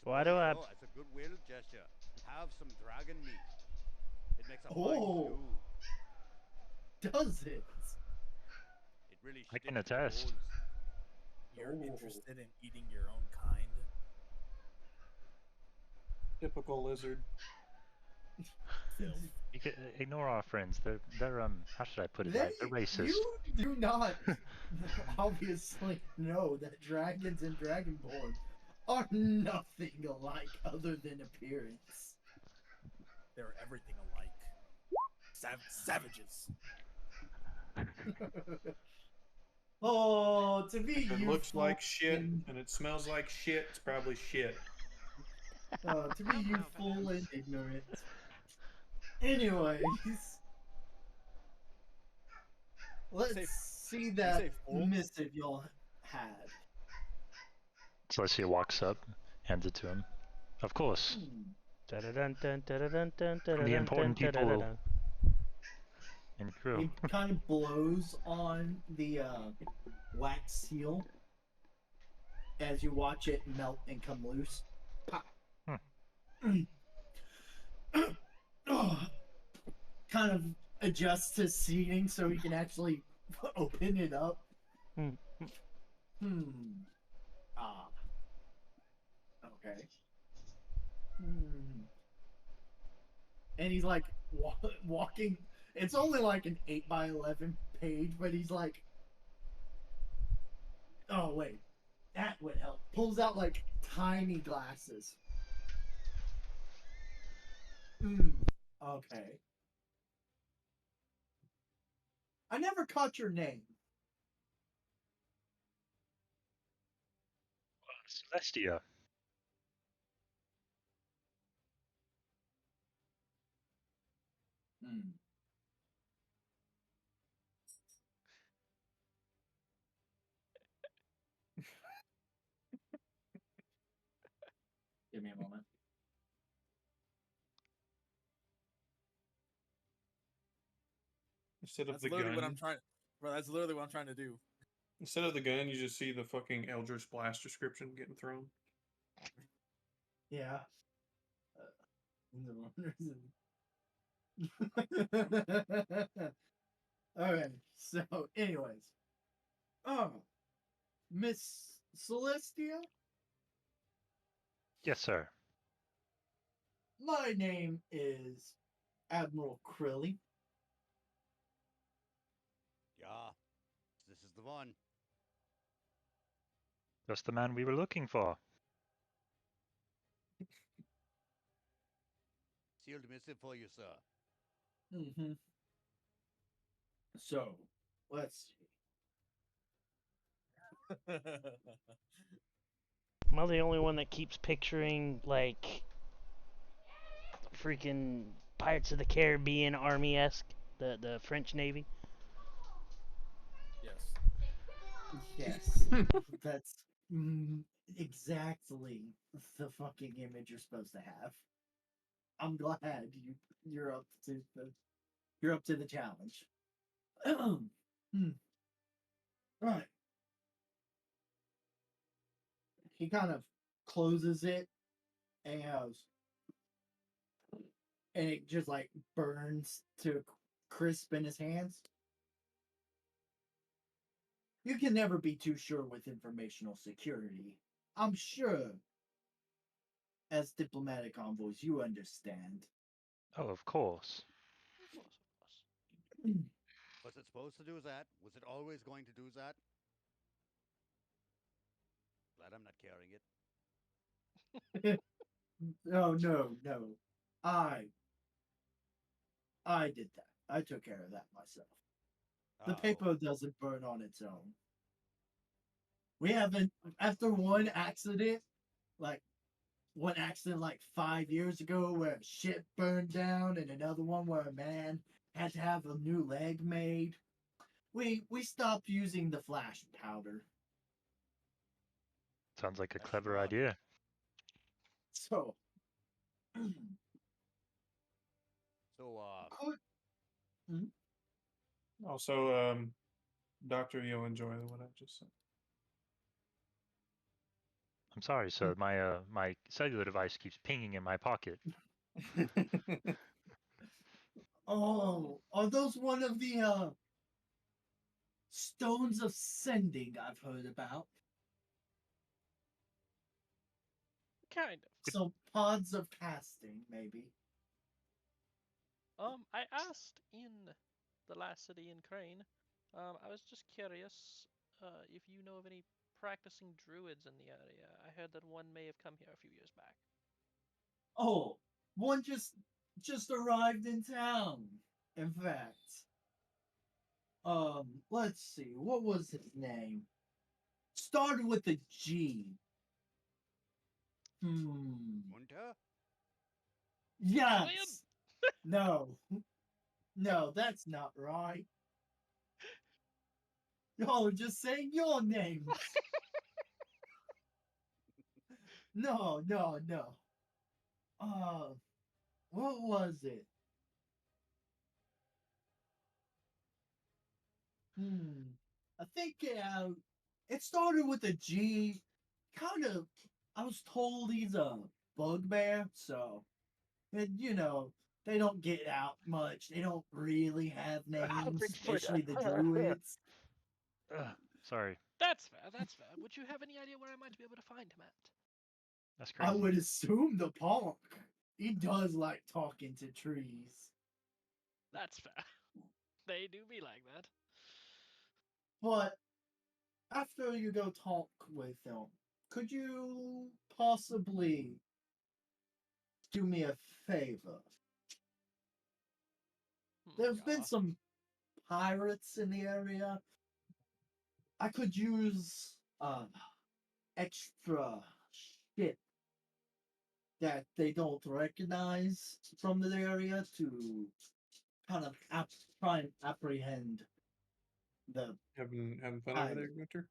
Why do I- So. It's a goodwill gesture. Have some dragon meat. It makes a fine Oh. stew. Does it? It really I can sticks to the attest. bones. You're Oh. interested in eating your own kind. Typical lizard. You can ignore our friends. They're how should I put it? Right? They're racist. You do not obviously know that dragons and dragonborn are nothing alike other than appearance. They're everything alike. Savages. Oh, to be If it youthful looks like shit and, and it smells like shit, it's probably shit. to be youthful and ignorant. Anyways, let's say- see you that say full? missive y'all had. Celestia walks up, hands it to him. Of course. From the important people in the crew. He kind of blows on the wax seal as you watch it melt and come loose. Pop. Kind of adjusts his seating so he can actually open it up. Ah. Okay. And he's like walking. It's only like an 8x11 page, but he's like, oh wait, that would help. Pulls out like tiny glasses. Okay. I never caught your name. Celestia. Give me a moment. Instead of That's the literally what I'm gun, trying. Bro, that's literally what I'm trying to do. instead of the gun, you just see the fucking Eldritch Blast description getting thrown. Yeah. Alright, so anyways. Oh. Miss Celestia? Yes, sir. My name is Admiral Krilly. Yeah, this is the one. Just the man we were looking for. Sealed missive for you, sir. So, let's see. Am I the only one that keeps picturing like freaking Pirates of the Caribbean army-esque, the French Navy? Yes. Yes. That's exactly the fucking image you're supposed to have. I'm glad you're up to the challenge. Right. He kind of closes it and goes, and it just like burns to crisp in his hands. You can never be too sure with informational security. I'm sure, as diplomatic envoys, you understand. Oh, of course. Of course, of course. Was it supposed to do that? Was it always going to do that? Glad I'm not carrying it. No. I did that. I took care of that myself. The paper doesn't burn on its own. We haven't, after one accident like 5 years ago where a ship burned down and another one where a man had to have a new leg made, we stopped using the flash powder. Sounds like a clever idea. So, Also, Doctor, you'll enjoy what I just said. I'm sorry, sir. My cellular device keeps pinging in my pocket. oh, are those one of the stones of sending I've heard about? Kind of. So pods of casting, maybe. I asked in the last city in Crane. I was just curious if you know of any practicing druids in the area. I heard that one may have come here a few years back. Oh, one just arrived in town. In fact. Let's see. What was his name? Started with a G. Winter? Yes. No. No, that's not right. Y'all are just saying your names. No, no, no. What was it? I think it started with a G. Kind of, I was told he's a bugbear, so, and they don't get out much. They don't really have names, Bigfoot. especially the druids. Sorry, That's fair. That's fair. Would you have any idea where I might be able to find him at? that's I crazy. would assume the park. He does like talking to trees. That's fair. They do be like that. But after you go talk with him, could you possibly do me a favor? There's been Yeah. some pirates in the area. I could use extra shit that they don't recognize from the area to kind of try and apprehend the Having fun over there, pirate. Gunter?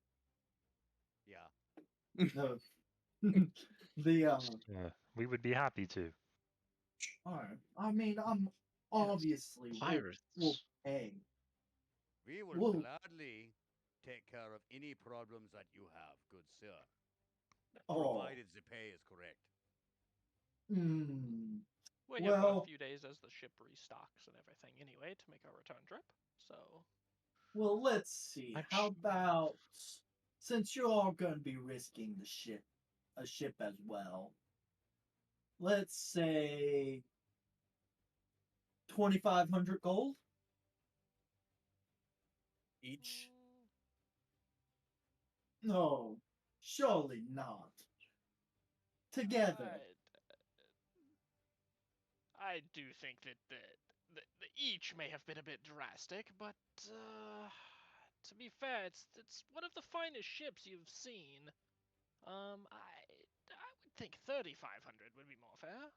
Yeah. The We would be happy to. alright. I mean, I'm obviously Pirates. will pay. We will Whoa. gladly take care of any problems that you have, good sir. Oh. Provided the pay is correct. We have got a Well, few days as the ship restocks and everything anyway to make our return trip. So well, let's see. How about since you're all going to be risking a ship as well. Let's say 2,500 gold Each. No, surely not. Together. I do think that the each may have been a bit drastic, but to be fair, it's one of the finest ships you've seen. I would think 3,500 would be more fair.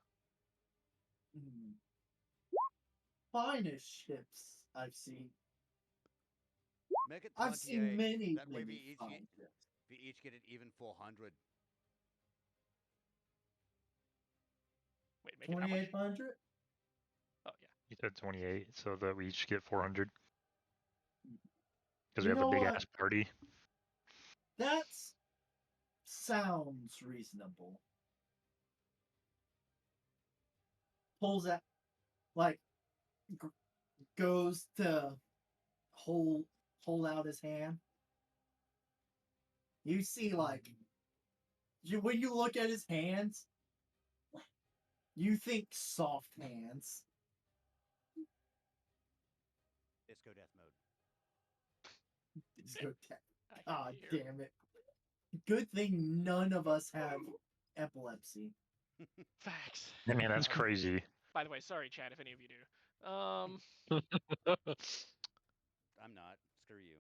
Finest ships I've seen. Make it 28. I've seen many, That way many fine ships. we each get an even 400. Wait, make it how much? 2,800? Oh yeah. You said 28, so that we each get 400. Because we You have a know big what? ass party. That sounds reasonable. Pulls out, like, goes to hold out his hand. You see, like, when you look at his hands, you think soft hands. Disco death mode. Disco death. God damn it. Good thing none of us have epilepsy. Facts. I mean, that's crazy. By the way, sorry, Chad, if any of you do. I'm not. Screw you.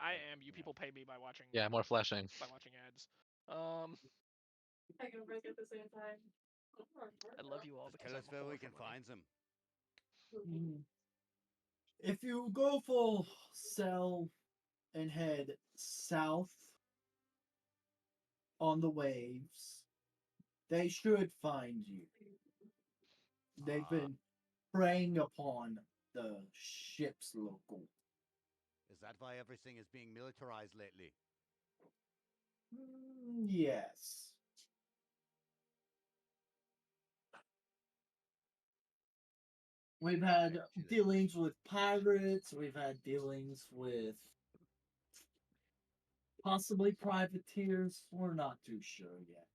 I am. You people pay me by watching. Yeah, more flashing. By watching ads. I can break at the same time. I love you all because Tell I'm us a where whore we for can money. find them. If you go full sell and head south on the waves, they should find you. They've been preying upon the ship's local. Is that why everything is being militarized lately? Yes. We've had dealings with pirates, we've had dealings with possibly privateers. We're not too sure yet.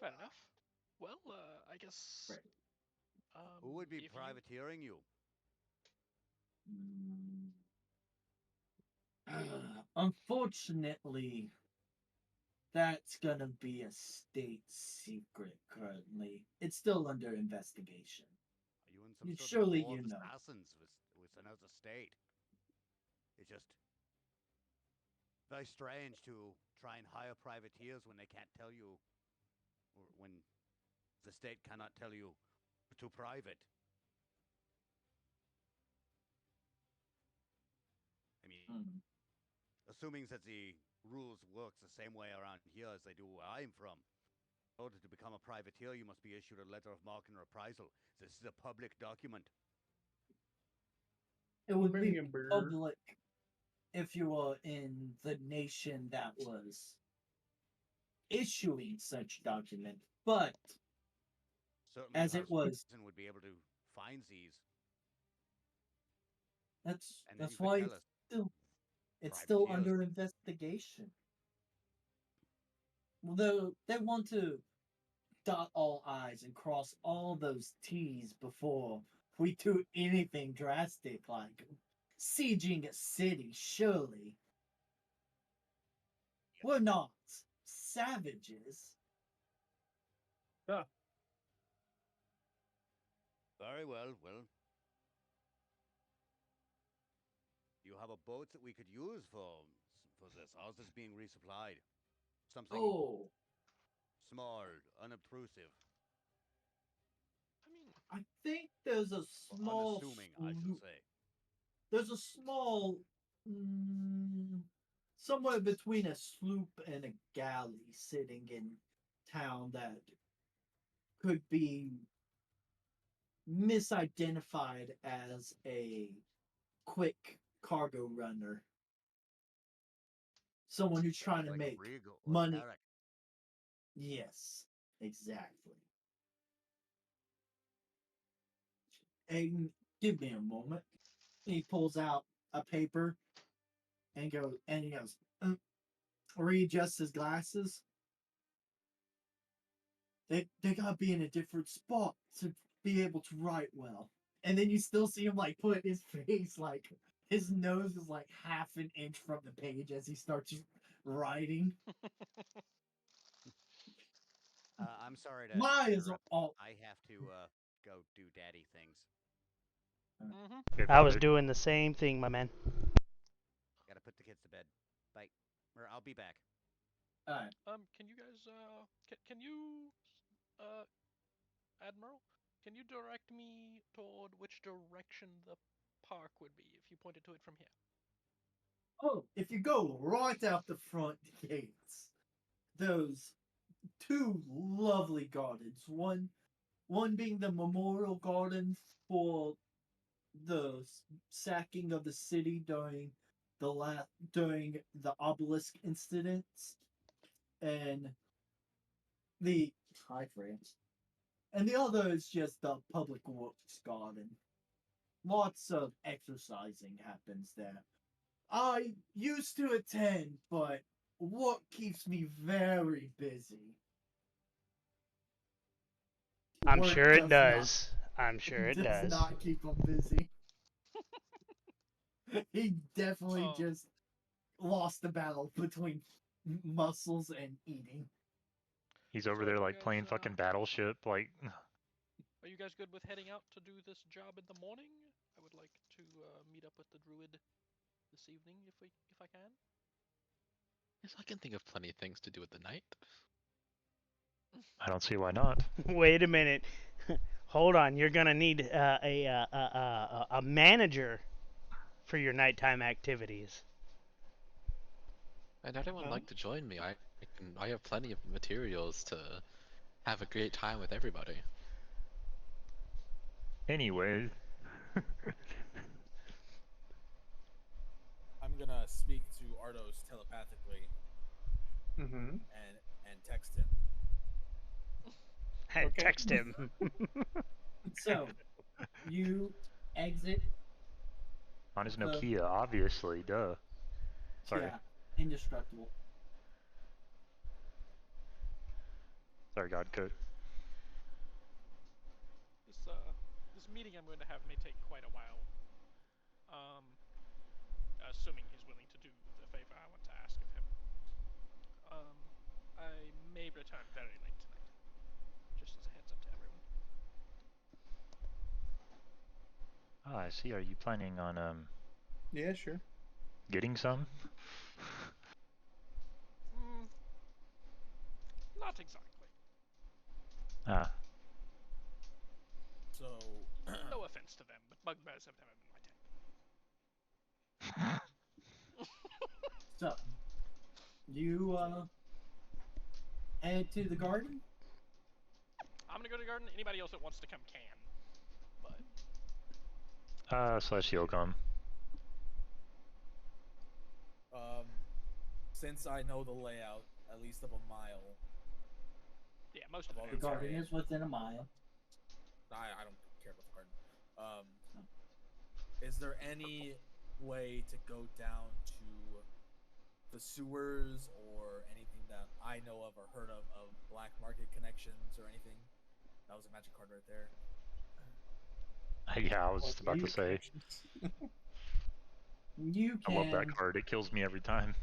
Fair enough. Well, I guess. Who would be if privateering you? Unfortunately, that's gonna be a state secret currently. It's still under investigation. Are you in some sort Surely of war you of know. assassins with another state? It just very strange to try and hire privateers when they can't tell you, or when the state cannot tell you to private. I mean, assuming that the rules works the same way around here as they do where I'm from. In order to become a privateer, you must be issued a letter of marque and reprisal. This is a public document. It would be public if you were in the nation that was issuing such document, but certainly as it was, would be able to find these. That's why it's still under investigation. Though they want to dot all I's and cross all those T's before we do anything drastic like sieging a city, surely. We're not savages. Yeah. Very well, well. You have a boat that we could use for this. Ours is being resupplied. Something small, unobtrusive. I mean, I think there's a small unassuming, I should say. There's a small somewhere between a sloop and a galley sitting in town that could be misidentified as a quick cargo runner. Someone who's trying to like make Regal money. Eric. Yes, exactly. And give me a moment. He pulls out a paper and he goes, readjusts his glasses. They gotta be in a different spot to be able to write well. And then you still see him like put his face like his nose is like half an inch from the page as he starts writing. I'm sorry to My is interrupt. all. I have to go do daddy things. I was doing the same thing, my man. Gotta put the kids to bed. Bye. Or I'll be back. Alright. Can you guys can you Admiral, can you direct me toward which direction the park would be if you pointed to it from here? Oh, if you go right out the front gates, those two lovely gardens. One being the memorial garden for the sacking of the city during the obelisk incidents, and the hi friends, and the other is just the public works garden. Lots of exercising happens there. I used to attend, but work keeps me very busy. I'm Work sure it does. does. I'm sure it Does does. not keep him busy. He definitely just lost the battle between muscles and eating. He's over there like playing fucking Battleship, like. Are you guys good with heading out to do this job in the morning? I would like to meet up with the druid this evening if I can. Yes, I can think of plenty of things to do at the night. I don't see why not. Wait a minute. Hold on. You're gonna need a manager for your nighttime activities. And anyone like to join me? I have plenty of materials to have a great time with everybody. Anyway. I'm gonna speak to Ardos telepathically. And text him. Text him. So, you exit. On his Nokia, obviously, duh. Sorry. Yeah, indestructible. Sorry, God code. This meeting I'm going to have may take quite a while. Assuming he's willing to do the favor I want to ask of him. I may return very late tonight. Just as a heads up to everyone. Ah, I see. Are you planning on Yeah, sure. getting some? Not exactly. Ah. So. No offense to them, but bugbears have never been my thing. So, you head to the garden? I'm gonna go to the garden. Anybody else that wants to come can. But Celestial come. Since I know the layout, at least of a mile. Yeah, most of the garden is within a mile. I don't care about the garden. Is there any way to go down to the sewers or anything that I know of or heard of black market connections or anything? That was a magic card right there. Yeah, I was just about to say. You can. I love that card. It kills me every time.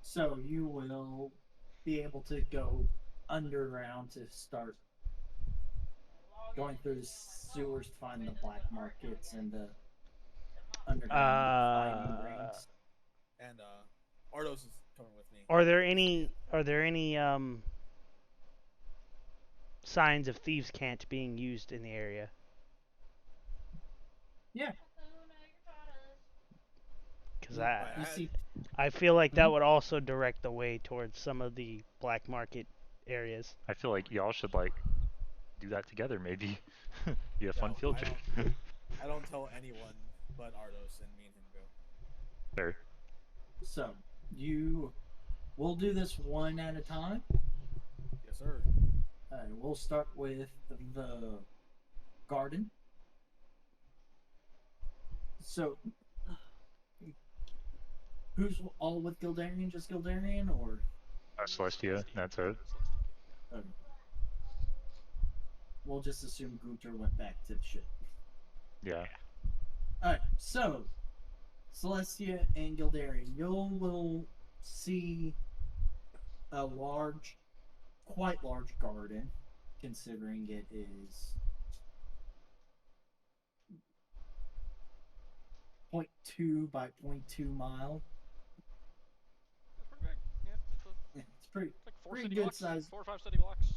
So you will be able to go underground to start going through the sewers to find the black markets and the underground fighting rings. And Ardos is coming with me. Are there any signs of thieves' cant being used in the area? Yeah. Because I feel like Hmm? that would also direct the way towards some of the black market areas. I feel like y'all should like do that together, maybe. Be a fun field trip. I don't tell anyone but Ardos, and me and him go. Fair. So you will do this one at a time. Yes, sir. Alright, we'll start with the garden. So, who's all with Gildarian? Just Gildarian, or? Celestia, that's it. Okay. We'll just assume Gunter went back to the ship. Yeah. Alright, so, Celestia and Gildarian, you will see a quite large garden, considering it is 0.2 by 0.2 mile. That's pretty big. Yeah, it's pretty. It's like pretty good blocks, size. 4 or 5 city blocks.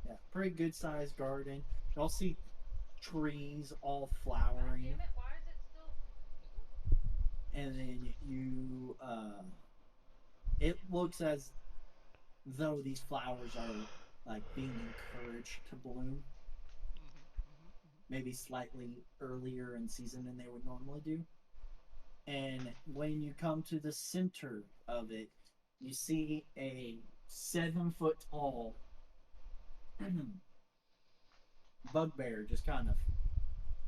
Yeah, pretty good sized garden. You'll see trees all flowering. And then you, it looks as though these flowers are like being encouraged to bloom. Maybe slightly earlier in season than they would normally do. And when you come to the center of it, you see a 7-foot tall bugbear just kind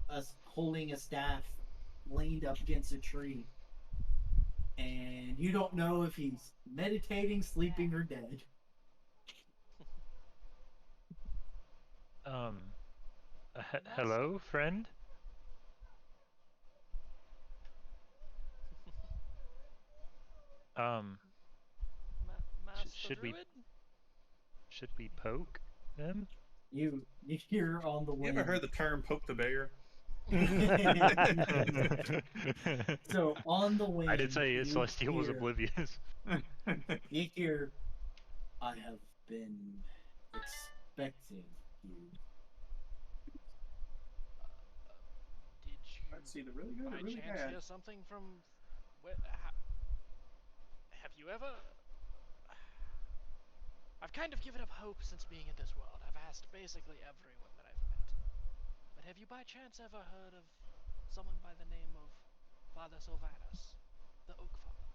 of holding a staff leaned up against a tree. And you don't know if he's meditating, sleeping, or dead. Hello, friend? Should we poke them? You hear on the way. You ever heard the term "poke the bear"? So on the way, I did say Celestial was oblivious. You hear, I have been expecting you. Did you I'd see the really good, by really chance bad. hear something from... have you ever... I've kind of given up hope since being in this world. I've asked basically everyone that I've met. But have you by chance ever heard of someone by the name of Father Sylvanus, the Oak Father?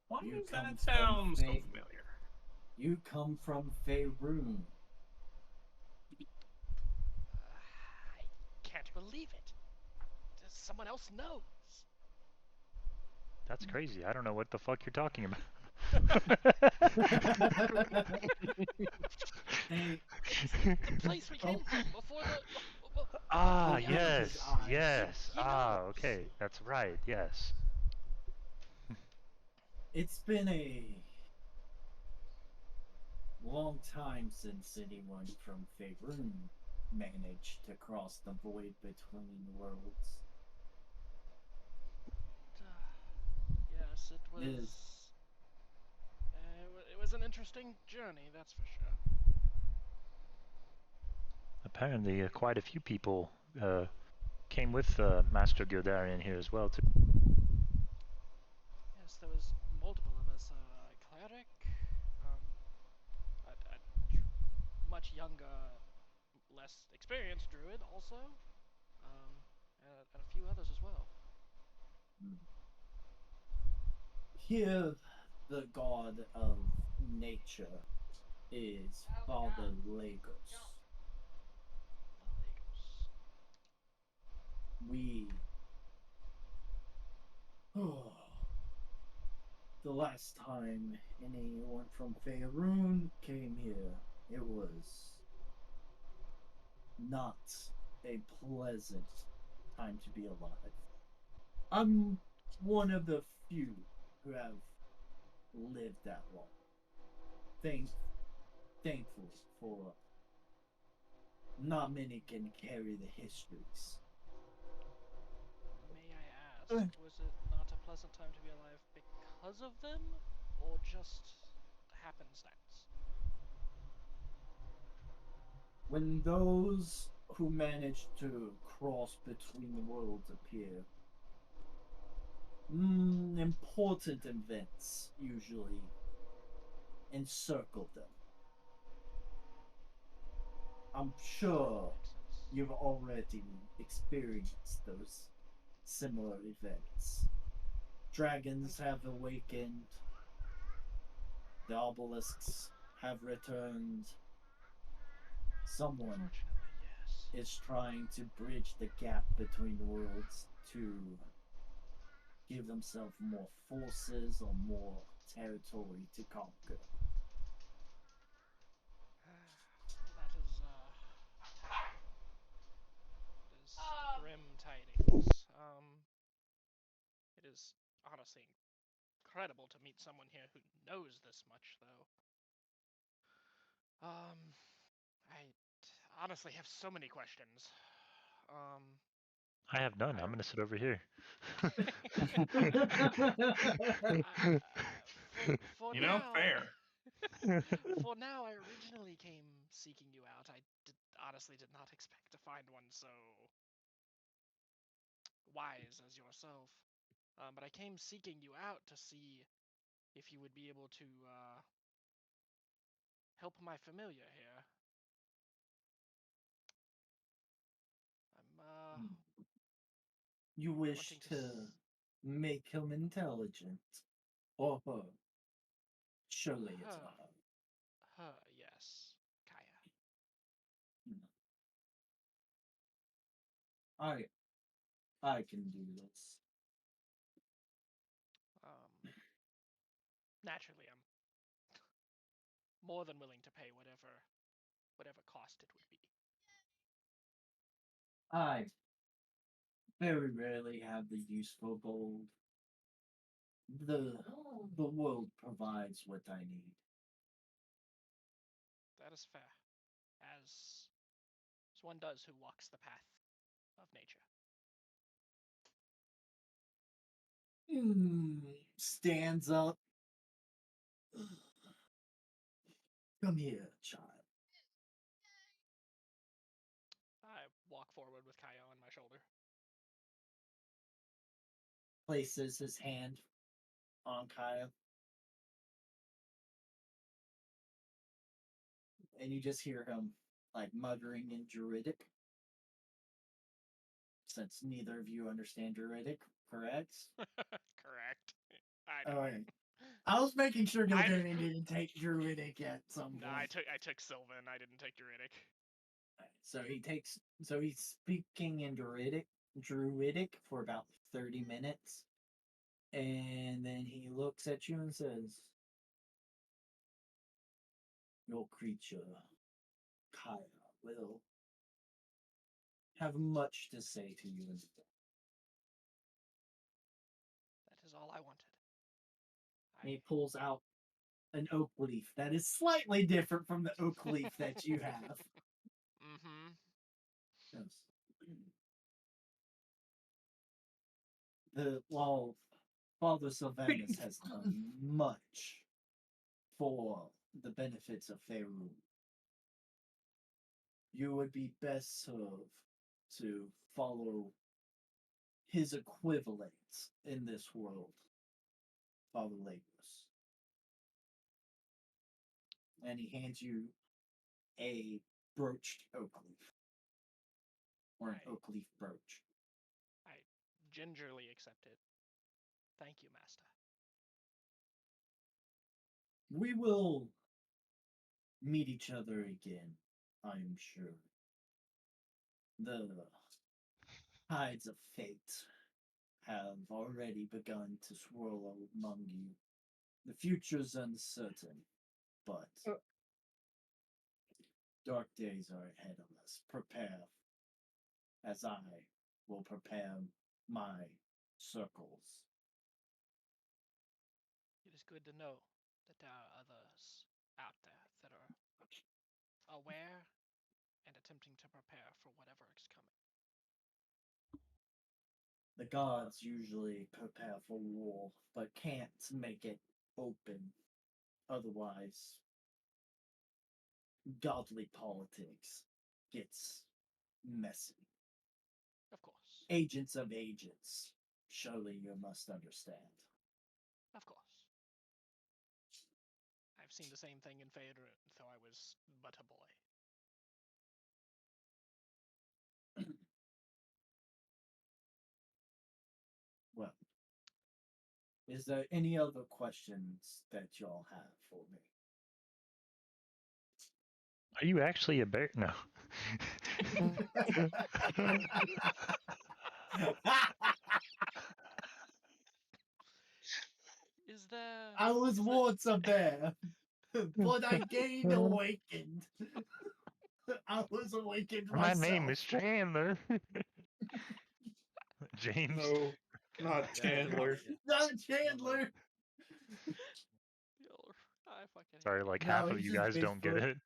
Why You does come that from sound so Fae- familiar? You come from Faerun. I can't believe it. Someone else knows. That's crazy. I don't know what the fuck you're talking about. The place we came from before the... Ah, yes, yes. Ah, okay. That's right, yes. It's been a long time since anyone from Faerun managed to cross the void between worlds. Yes, it was. Yes. It was an interesting journey, that's for sure. Apparently, quite a few people came with Master Gildarian here as well. Yes, there was multiple of us. A cleric, a much younger, less experienced druid also, and a few others as well. Here, the god of nature is Father Lagos. We. The last time anyone from Faerun came here, it was not a pleasant time to be alive. I'm one of the few who have lived that long. Thankful for not many can carry the histories. May I ask, was it not a pleasant time to be alive because of them, or just happenstance? When those who manage to cross between the worlds appear, important events usually encircle them. I'm sure you've already experienced those similar events. Dragons have awakened, the obelisks have returned. Someone is trying to bridge the gap between the worlds to give themselves more forces or more territory to conquer. That is grim tidings. It is honestly incredible to meet someone here who knows this much, though. I honestly have so many questions. I have none. I'm gonna sit over here. For You know, now, fair. for now, I originally came seeking you out. I honestly did not expect to find one so wise as yourself. But I came seeking you out to see if you would be able to help my familiar here. I'm You wish to make him intelligent, or her. Surely it's a her. Her, yes, Kaya. I can do this. Naturally, I'm more than willing to pay whatever cost it would be. I very rarely have the use for gold. The world provides what I need. That is fair, as one does who walks the path of nature. Stands up. Come here, child. I walk forward with Kaya on my shoulder. Places his hand on Kaya. And you just hear him like muttering in Druidic. Since neither of you understand Druidic, correct? Correct. I don't. Alright. I was making sure Gildarian didn't take Druidic at some point. No, I took Sylvan. I didn't take Druidic. So he's speaking in Druidic for about 30 minutes. And then he looks at you and says, "Your creature, Kaya, will have much to say to you in the day." That is all I wanted. And he pulls out an oak leaf that is slightly different from the oak leaf that you have. Mm-hmm. Yes. While Father Sylvanus has done much for the benefits of Faerun. You would be best served to follow his equivalent in this world, Father Labus. And he hands you a broached oak leaf. Or an oak leaf brooch. I gingerly accept it. Thank you, Master. We will meet each other again, I'm sure. The tides of fate have already begun to swirl among you. The future's uncertain, but dark days are ahead of us. Prepare, as I will prepare my circles. It is good to know that there are others out there that are aware and attempting to prepare for whatever is coming. The gods usually prepare for war, but can't make it open. Otherwise, godly politics gets messy. Of course. Agents of agents. Surely you must understand. Of course. I've seen the same thing in Faerun, though I was but a boy. Well, is there any other questions that y'all have for me? Are you actually a bear? No. Is there... I was once a bear, but I gained awakened. I was awakened My myself. name is Chandler. James. No, not Chandler. Not Chandler. I fucking Sorry, like No, half of he's you just guys don't get Bigfoot. it.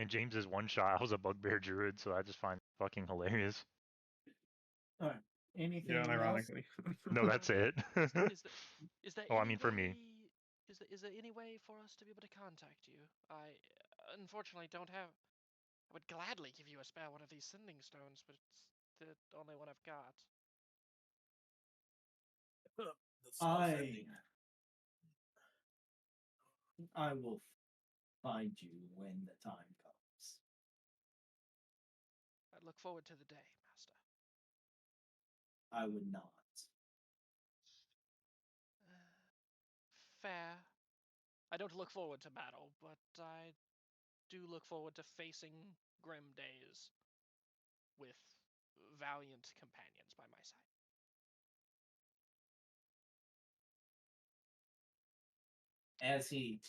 And James is one shot. I was a bugbear druid, so I just find it fucking hilarious. All right. Anything Yeah, else? ironically. No, that's it. Is there Oh, I any mean, for me. way- Is there any way for us to be able to contact you? I unfortunately don't have. I would gladly give you a spare one of these sending stones, but it's the only one I've got. I will find you when the time comes. I look forward to the day, Master. I would not. Fair. I don't look forward to battle, but I do look forward to facing grim days with valiant companions by my side. As he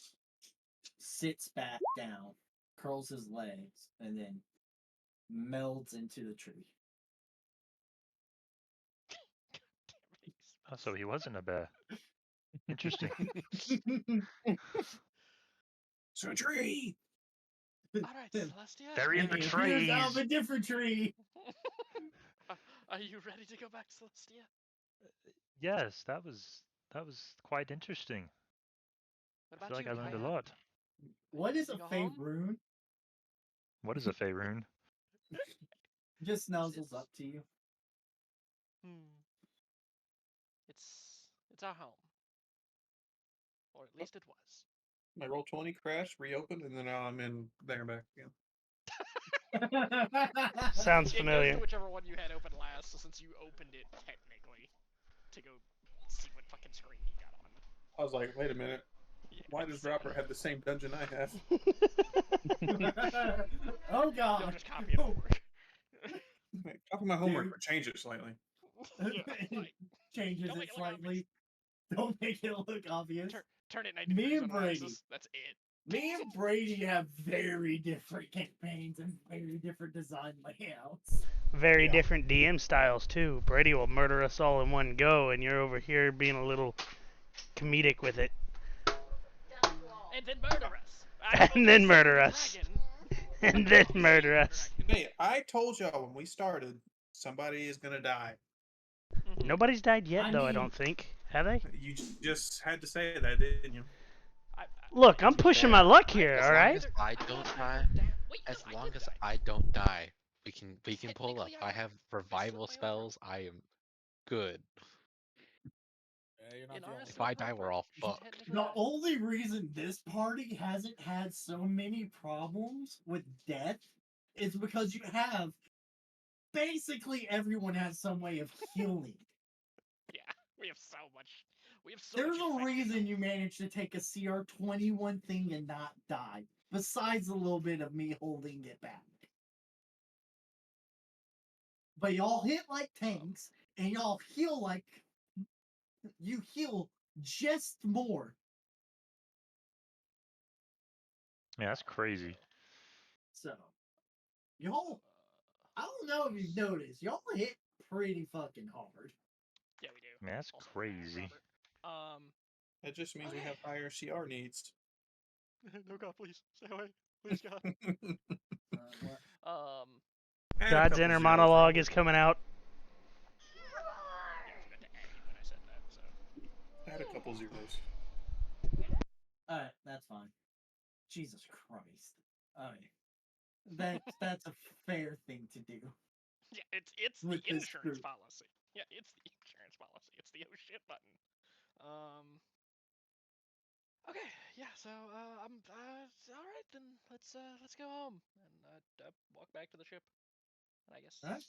sits back down, curls his legs, and then melds into the tree. Oh, so he wasn't a bear. Interesting. It's a tree. All right, Celestia. They're in the Here's trees. out of a different tree. Are you ready to go back, Celestia? Yes, that was quite interesting. What I about feel like you, I learned a Kaya? lot. What is a Go home? Faerun? What is a Faerun? Just nuzzles up to you. It's our home, or at least it was. My roll 20 crashed, reopened, and then now I'm in there and back again. Sounds It familiar. goes to whichever one you had open last, since you opened it technically to go see what fucking screen you got on. I was like, wait a minute. Why does Dropper have the same dungeon I have? Oh god. Don't just copy it homework. Copy my homework, Dude. but change it slightly. Changes Don't it make it look slightly. Don't make it look obvious. Turn it 90 Me degrees and on Brady. axis. That's it. Me and Brady have very different campaigns and very different design layouts. Very different DM styles too. Brady will murder us all in one go, and you're over here being a little comedic with it. And then murder us. And then murder us. And then murder us. Hey, I told y'all when we started, somebody is gonna die. Nobody's died yet, I though. I mean- don't think. Have they? You just had to say that, didn't you? Look, I'm pushing my luck here. As All long right. as I don't die, as long as I don't die, we can pull up. I have revival spells. I am good. Yeah, you're not In the only honest, If I die, we're all fucked. The only reason this party hasn't had so many problems with death is because you have basically everyone has some way of healing. Yeah, we have so much. We have so There's much a infected reason you managed to take a CR 21 thing and not die, besides a little bit of me holding it back. But y'all hit like tanks, and y'all heal like you heal just more. Yeah, that's crazy. So, y'all, I don't know if you've noticed, y'all hit pretty fucking hard. Yeah, we do. Man, that's Also, crazy. Robert. That just means we have higher CR needs. No, God, please stay away, please, God. What? Add a God's couple inner zeros, monologue Robert. is coming out. Yeah, I forgot to add you when I said that. So. Add a couple zeros. Alright, that's fine. Jesus Christ. Alright. That's a fair thing to do. Yeah, it's the With this insurance group. policy. Yeah, it's the insurance policy. It's the oh shit button. Okay, yeah. So I'm all right then. Let's go home and walk back to the ship. And I guess Alright.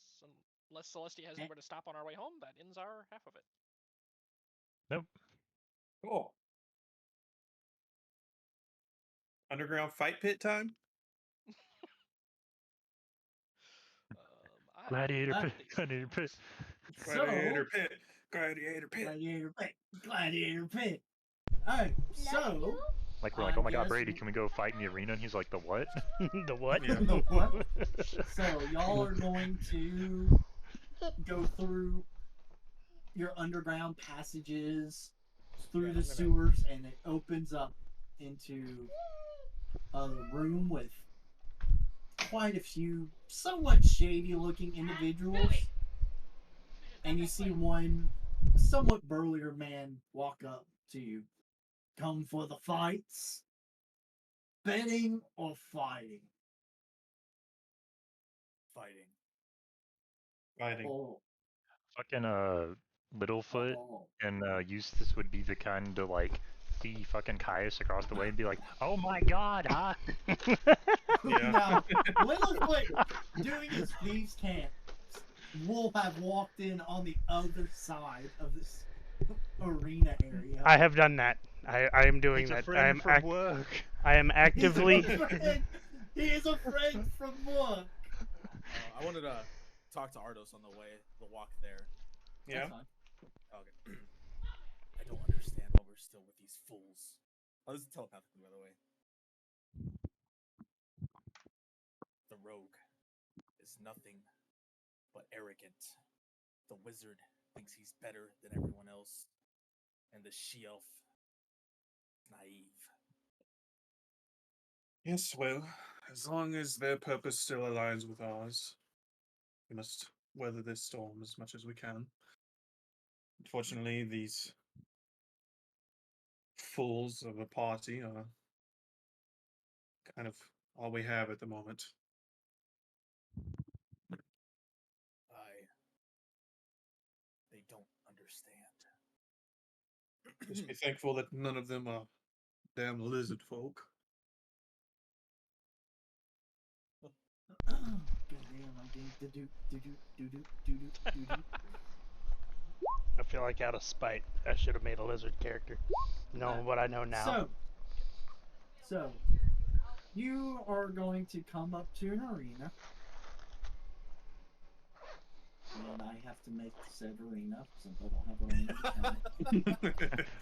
unless Celestia has anywhere to stop on our way home, that ends our half of it. Nope. Cool. Underground fight pit time? Gladiator pit. Gladiator pit. Gladiator pit. Gladiator pit. Gladiator pit. Gladiator pit. Alright, so. Like we're like, oh my god, Brady, can we go fight in the arena? And he's like, the what? The what? Yeah. The what? So y'all are going to go through your underground passages, through the sewers, and it opens up into a room with quite a few somewhat shady looking individuals. And you see one somewhat burlier man walk up to you. Come for the fights? Betting or fighting? Fighting. Oh. Fucking Littlefoot Oh. and Eustace would be the kind to like see fucking Caius across the way and be like, oh my god, huh? Yeah. Now, Littlefoot doing his thieves' camp will have walked in on the other side of this arena area. I have done that. I am doing He's that. a friend from work. I am actively. He is a friend from work. I wanted to talk to Ardos on the walk there. Yeah. Okay. I don't understand why we're still with these fools. Oh, this is telepathically, by the way. The rogue is nothing but arrogant. The wizard thinks he's better than everyone else, and the she-elf is naive. Yes, well, as long as their purpose still aligns with ours, we must weather this storm as much as we can. Unfortunately, these fools of a party are kind of all we have at the moment. They don't understand. Just be thankful that none of them are damn lizard folk. Goddamn, I'm getting do-do. I feel like out of spite, I should have made a lizard character. Knowing what I know now. So, you are going to come up to an arena. And I have to make said arena since I don't have arena.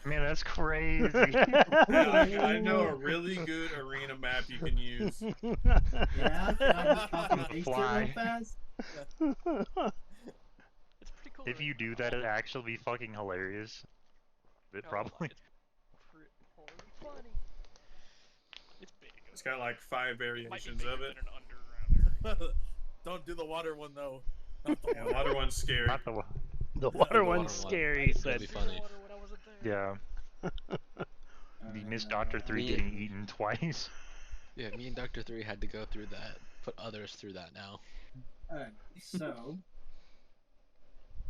Man, that's crazy. I know a really good arena map you can use. Yeah, can I just copy and paste it Fly. real fast? It's pretty cool. If you do that, it'd actually be fucking hilarious. It probably. It's pretty funny. It's big. It's got like 5 variations bigger of it. than an underground area. Don't do the water one though. Yeah, water one's scary. Not the The water The one's water one. scary. I He didn't said. see the water when I wasn't there. Yeah. You missed Doctor 3 Me- getting eaten twice. Yeah, me and Doctor 3 had to go through that. Put others through that now. Alright, so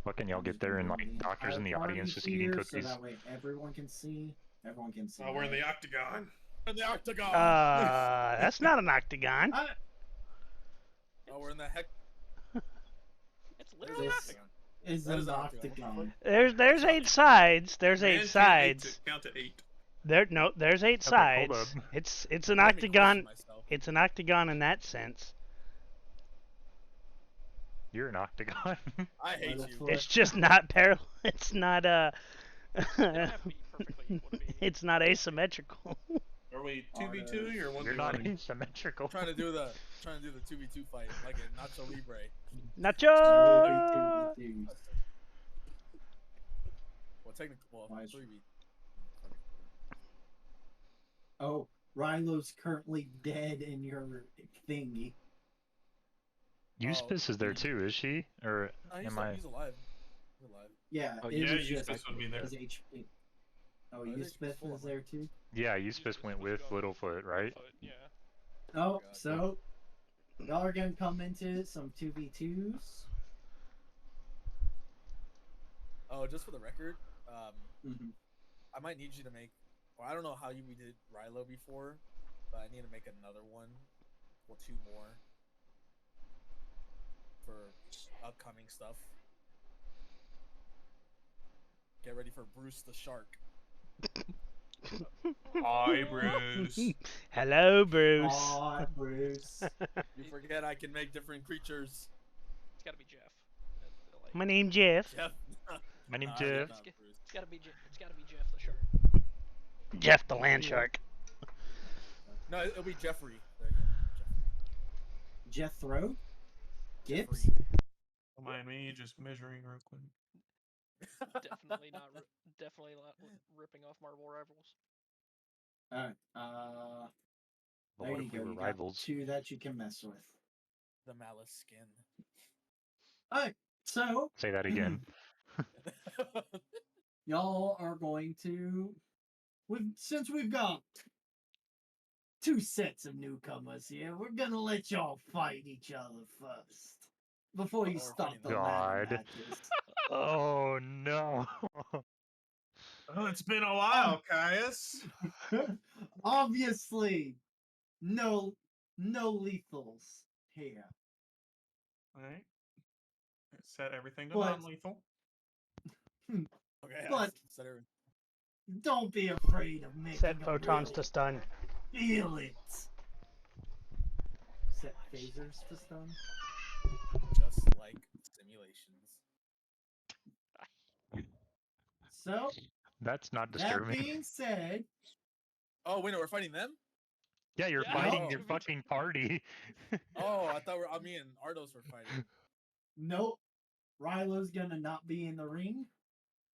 What can y'all I'm get just gonna there and bring like the doctors in the entire audience party just eating here, so cookies? that way everyone can see. Everyone can see. Oh, we're in right? the octagon. We're in the octagon. That's not an octagon. Oh, we're in the heck. It's literally an This octagon. is That an is an octagon. octagon. There's 8 sides. There's Man 8 can't sides. count to 8. There's 8 Okay, hold sides. up. It's an Let me question octagon. myself. It's an octagon in that sense. You're an octagon. I hate you. Littlefoot. It's just not parallel. It's not They don't have to be perfectly equal to be. It's not asymmetrical. Are we 2v2 or 1v1? You're not asymmetrical. Trying to do the 2v2 fight like in Nacho Libre. Nacho. Well, technically, well, Why is- 3v. Oh, Rilo's currently dead in your thingy. Euspis is there too, is she? Or He's, am I? he's alive. He's alive. Yeah, Oh, it Yeah, was just Eustace would be there. his HP. Oh, his Eustace HP's full, was there too? Yeah, Euspis went with Littlefoot, right? Yeah. Oh, God. so y'all are gonna come into some 2v2s. Oh, just for the record, Mm-hmm. I might need you to make. Well, I don't know how we did Rilo before, but I need to make another one. Well, 2 more for upcoming stuff. Get ready for Bruce the Shark. Hi, Bruce. Hello, Bruce. Aw, Bruce. You forget I can make different creatures. It's gotta be Jeff. My name's Jeff. Jeff. My name's Nah, Jeff. not Bruce. It's gotta be Jeff the shark. Jeff the land shark. No, it'll be Jeffrey. There you go. Jethro? Gibbs? Jeffrey. Don't mind me just measuring real quick. Definitely not. Definitely not ripping off Marvel Rivals. Alright, But there what you if we go. were You got rivals? 2 that you can mess with. The Malice skin. Alright, so Say that again. y'all are going to since we've got 2 sets of newcomers here, we're gonna let y'all fight each other first. Before you we're start fighting the them. ladder God. matches. Oh no. Oh, it's been a while, Caius. Obviously, no lethals here. Alright. Set everything to But- non-lethal. Okay, But- set everything. Don't be afraid of making Set them photons really to stun. feel it. Set phasers to stun. Just like simulations. So, That's not that disturbing. being said, Oh wait, no, we're fighting them. Yeah, you're Yeah. fighting Oh. your fucking party. Oh, I thought me and Ardos were fighting. nope. Rilo's gonna not be in the ring.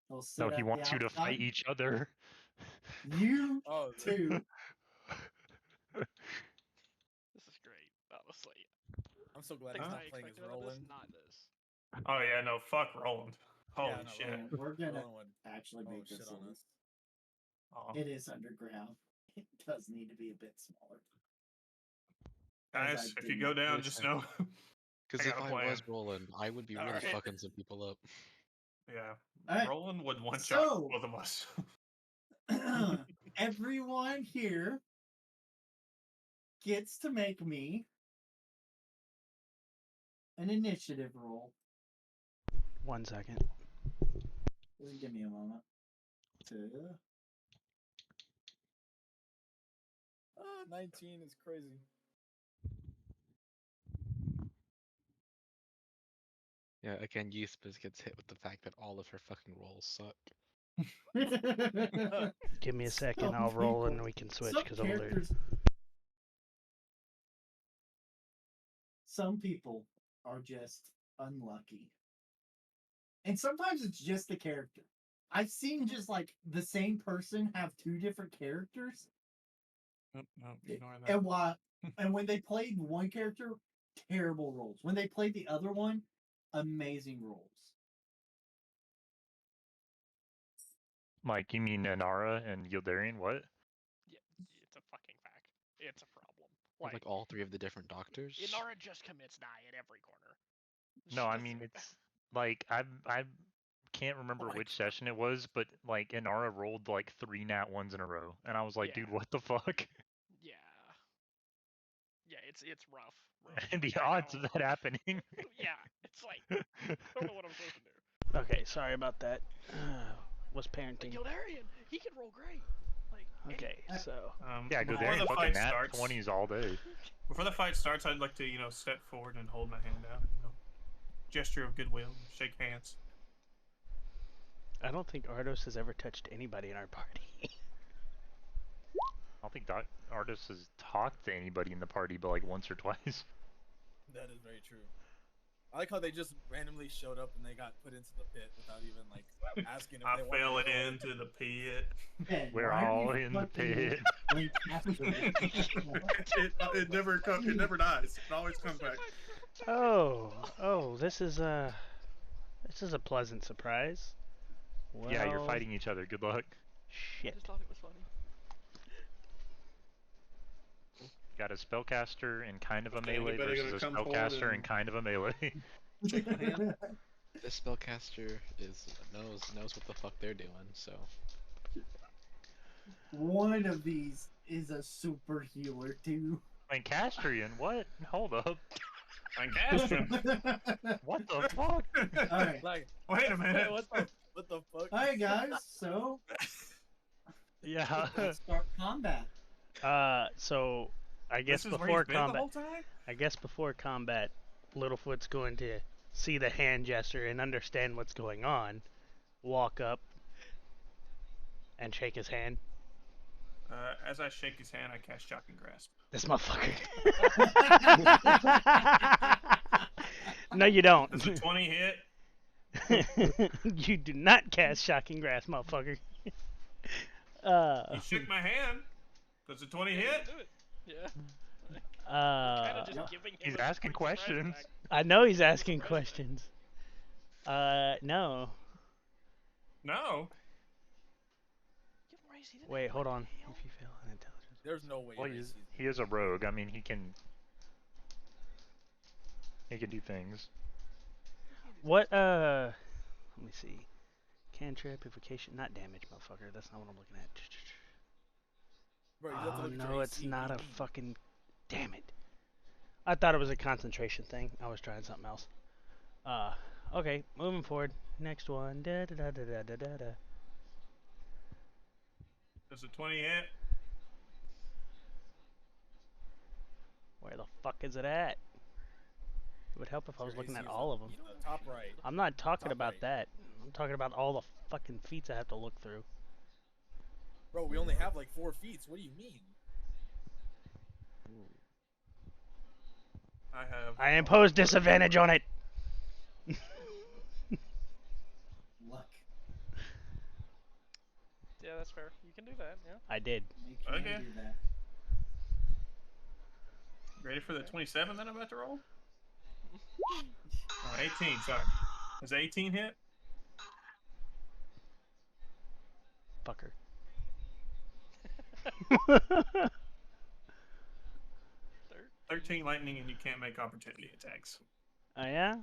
He'll sit So at he the wants you to fight outside. each other. You Oh, two. This is great, honestly. I'm so glad Things he's I not playing as expected out of this, Roland. not this. Oh yeah, no, fuck Roland. Holy Yeah, no, shit. Roland. We're gonna Roland would actually make shit this on a us. Aw. It is underground. It does need to be a bit smaller. Guys, As I if you did go not- down, just know. Because I if got a I plan. was Roland, I would be really Alright. fucking some people up. Yeah. Alright, Roland would one so- shot both of us. everyone here gets to make me an initiative roll. 1 second. Just give me a moment. To 19 is crazy. Yeah, again, Euspis gets hit with the fact that all of her fucking rolls suck. Give me a second. Some I'll roll and people- we can switch some because I'm losing. characters. Some people are just unlucky. And sometimes it's just the character. I've seen just like the same person have 2 different characters. Nope, nope, ignore that. And when they played one character, terrible rolls. When they played the other one, amazing rolls. Like, you mean Inara and Yildarian? What? Yeah, it's a fucking fact. It's a problem. Like all three of the different doctors. Inara just commits die at every corner. No, I mean it's like I can't remember which session it was, but like Inara rolled like 3 nat ones in a row, and I was like, dude, what the fuck? Yeah. Yeah, it's rough. And the Like, I odds know. of that happening. Yeah, it's like I don't know what I'm supposed to do. Okay, sorry about that. Was parenting. Gildarian, he can roll great. Like Okay, so yeah, before Gildarian the fucking fight nat starts, 20s all day. Before the fight starts, I'd like to, step forward and hold my hand out, gesture of goodwill, shake hands. I don't think Ardos has ever touched anybody in our party. I don't think Artis has talked to anybody in the party but like once or twice. That is very true. I like how they just randomly showed up and they got put into the pit without even like asking if I they fell wanted to go. into the pit. Hey, We're why are all you in the fucking pit. late after? It never dies. It always comes back. Oh, this is a pleasant surprise. Well, Yeah, you're fighting each other. Good luck. I Shit. just thought it was funny. Got a spellcaster and kind of a Okay, melee anybody versus a gonna come forward spellcaster and and- kind of a melee. Shake my hand. This spellcaster knows what the fuck they're doing. So One of these is a super healer too. Lancastrian, what? Hold up. Lancastrian. What the fuck? Alright. Like, Wait a minute. what the fuck? Alright guys, so Yeah. let's start combat. So I guess This is where before he's been the combat, whole time? I guess before combat, Littlefoot's going to see the hand gesture and understand what's going on. Walk up and shake his hand. As I shake his hand, I cast Shocking Grasp. This motherfucker. No, you don't. Does a 20 hit? You do not cast Shocking Grasp, motherfucker. He shook my hand. Does a 20 hit? Do it. Yeah. He's asking questions. I know he's asking questions. No. No. Wait, hold on. If you fail an intelligence. There's no way. Well, he is a rogue. I mean, he can do things. What, let me see. Cantrip, evocation, not damage, motherfucker. That's not what I'm looking at. Bro, you have to Oh, look at no, your it's AC. not What a do you mean? fucking... Damn it. I thought it was a concentration thing. I was trying something else. Okay, moving forward. Next one. Da da da da da da da da. Does a 20 hit? Where the fuck is it at? It would help if I was looking at all of them. The top right. I'm not talking Top about right. that. I'm talking about all the fucking feats I have to look through. Bro, we only have like 4 feats. What do you mean? I impose disadvantage on it. Luck. Yeah, that's fair. You can do that. Yeah. I did. You can Okay. do that. Ready for the 27 that I'm about to roll? Oh, 18, sorry. Does 18 hit? Fucker. 13 lightning, and you can't make opportunity attacks. Oh yeah?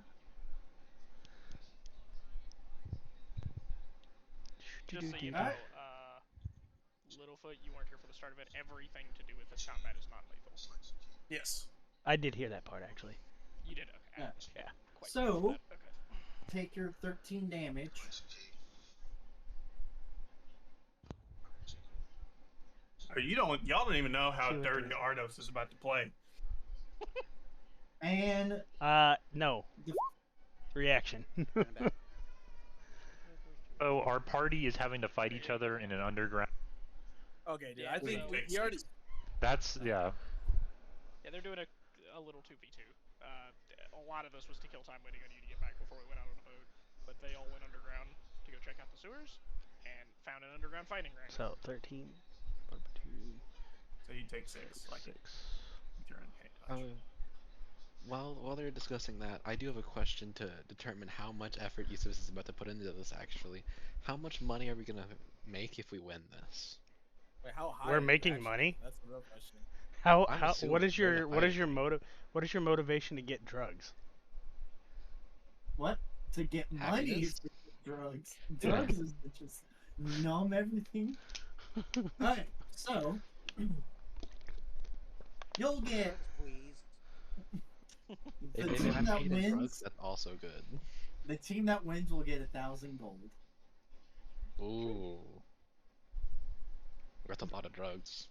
Just so you know, Littlefoot, you weren't here for the start of it. Everything to do with this combat is non-lethal. Yes. I did hear that part actually. You did, okay. Yeah. So, take your 13 damage. Y'all don't even know how dirty Ardos is about to play. And no. Reaction. Oh, our party is having to fight each other in an underground. Okay, dude. Yeah, I think so- he already. That's yeah. Yeah, they're doing a little 2v2. A lot of this was to kill time waiting on you to get back before we went out on a boat. But they all went underground to go check out the sewers and found an underground fighting ring. So 13. So you take 6. Like 6. with your own hand dodge. while they're discussing that, I do have a question to determine how much effort Eustace is about to put into this. Actually, how much money are we gonna make if we win this? Wait, how high? We're is it making actually? money? That's the real question. I'm What assuming is we're your gonna hire what is your motivation to get drugs? What? To get money Happiness? is to get drugs. Drugs is to just numb everything. Alright, so you'll get Please. the If team I'm that paid in drugs, wins. that's also good. The team that wins will get 1,000 gold. Ooh, worth a lot of drugs.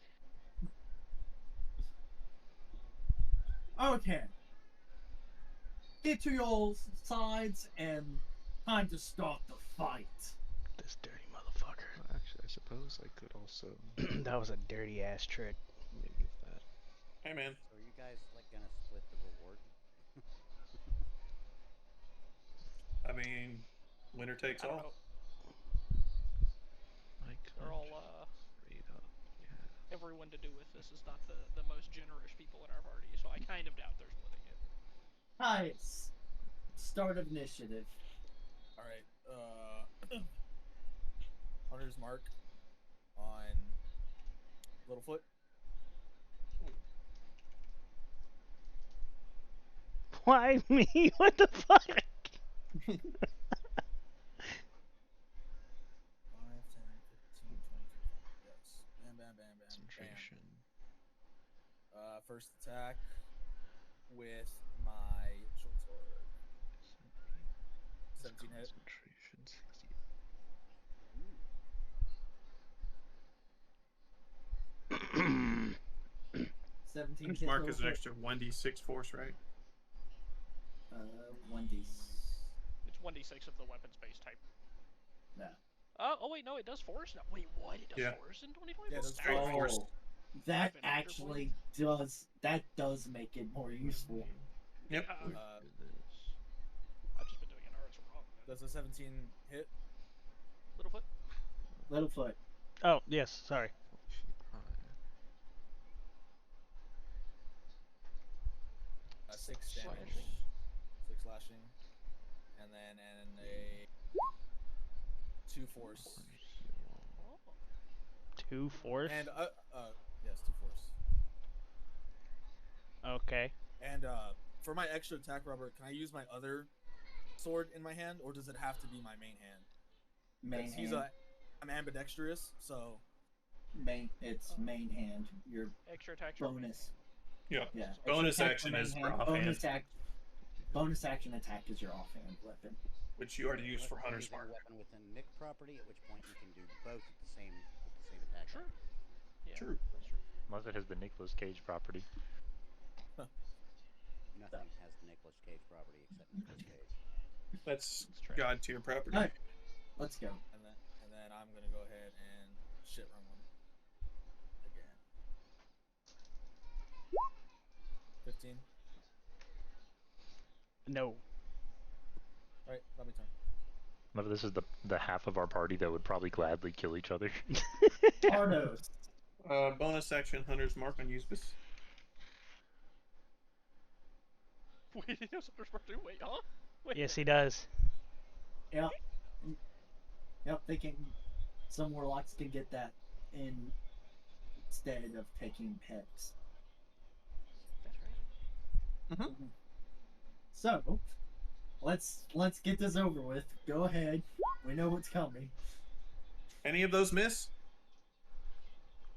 Okay. Get to your sides and time to start the fight. This dirty motherfucker. Well, actually, I suppose I could also That was a dirty ass trick. maybe that. Hey, man. So are you guys like gonna split the reward? I mean, winner takes I don't all. know. I could They're all trade up. Yeah. everyone to do with this is not the most generous people in our party, so I kind of doubt they're splitting it. Nice. Start of initiative. All right. Hunter's mark on Littlefoot. Why me? What the fuck? 5, 10, 15, 20. Yes. Bam, bam, bam, bam, Concentration. bam. First attack with my short sword. 17 hit. Concentration 60. 17 Hunter's hit mark is an Littlefoot. extra 1d6 force, right? 1d. It's 1d6 of the weapons-based type. No. Oh wait, no, it does force now. Wait, what? It does Yeah. force in 2020? Yeah, it does Straight force. Oh, that I've been under actually does make it more useful. Yep. I've just been doing it ours wrong. Does a 17 hit? Littlefoot? Littlefoot. Oh, yes, sorry. 6 damage. Slashing. 6 slashing. And then a 2 force. Oh. 2 force? And yes, 2 force. Okay. And for my extra attack, Robert, can I use my other sword in my hand, or does it have to be my main hand? Main Because hand. I'm ambidextrous, so It's main hand. Your Extra attack. bonus. Yeah. Yeah. Bonus extra attack action for main is hand. for offhand. Bonus action attack is your offhand weapon. Which you already used for Unless you're Hunter's using a mark. weapon within Nick property, at which point you can do both at the same attack. Sure. Yeah, True. that's true. Unless it has the Nicolas Cage property. Nothing has the Nicolas Cage property except Nicolas Cage. That's It's true. God tier property. Alright, let's go. and then I'm gonna go ahead and shit run one again. 15. No. All right, let me turn. Remember, this is the half of our party that would probably gladly kill each other. Arnos. Bonus action Hunter's mark on Eustace. Wait, he knows what we're doing. Wait, huh? Wait. Yes, he does. Yep. Yep, they can. Some warlocks can get that instead of taking pets. That's right. Mm-hmm. So, let's get this over with. Go ahead. We know what's coming. Any of those miss?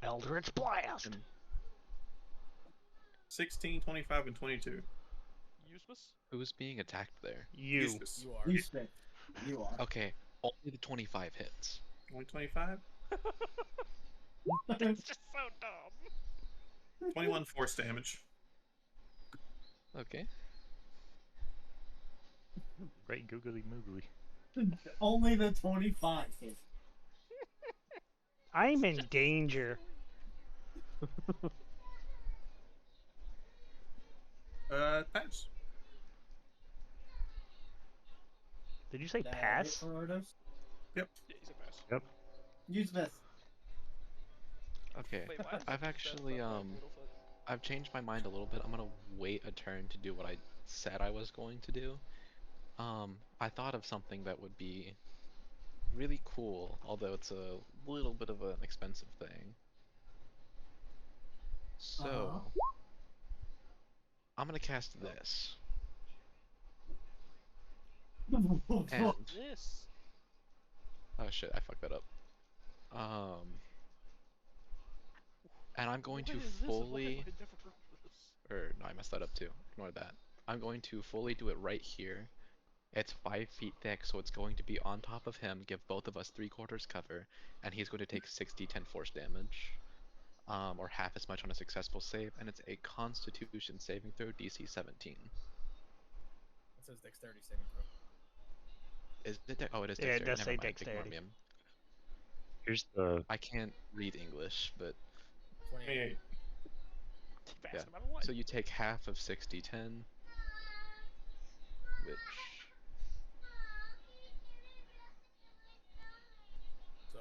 Eldritch Blast! 16, 25, and 22. Useless? Who's being attacked there? You. Eustace. You are. You spit. You are. Okay, only the 25 hits. Only 25? That's just so dumb. 21 force damage. Okay. Great googly moogly. Only the 25 hit. I'm in danger. Pass. Did you say That hit pass? for Arnos? Yep. Yeah, he's a pass. Yep. Use this. Okay. Wait, why is I've it actually that Littlefoot? I've changed my mind a little bit. I'm gonna wait a turn to do what I said I was going to do. I thought of something that would be really cool, although it's a little bit of an expensive thing. So, I'm gonna cast this. And This. oh shit, I fucked that up. And I'm going to What is this and why fully, have I never heard of this? or no, I messed that up too. Ignore that. I'm going to fully do it right here. It's 5 feet thick, so it's going to be on top of him, give both of us 3/4 cover, and he's going to take 60/10 force damage, or half as much on a successful save, and it's a Constitution saving throw, DC 17. It says dexterity saving throw. Is it? Oh, it is Yeah, dexterity. it does Never say mind. Ignore dexterity. me. Here's the. I can't read English, but 28. Keep yeah. asking about what? So you take half of 60/10, which So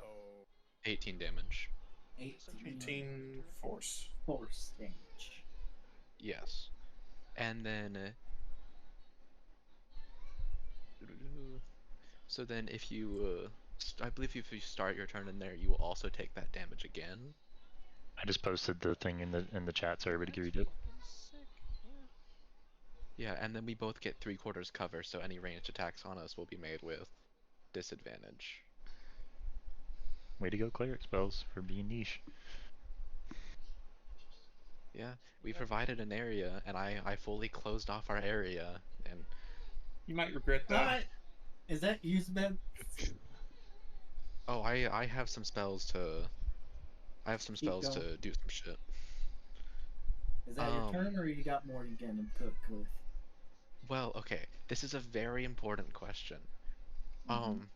18 damage. 18 force. Force damage. Yes. And then so then if you I believe if you start your turn in there, you will also take that damage again. I just posted the thing in the chat so everybody can read it. Fucking sick. Yeah. Yeah, and then we both get 3/4 cover, so any ranged attacks on us will be made with disadvantage. Way to go, cleric spells, for being niche. Yeah, we provided an area, and I fully closed off our area, and You might regret that. Alright. Is that use Ben? oh, I have some spells to going. to do some shit. Is that your turn, or you got more you can cook with? Well, okay, this is a very important question.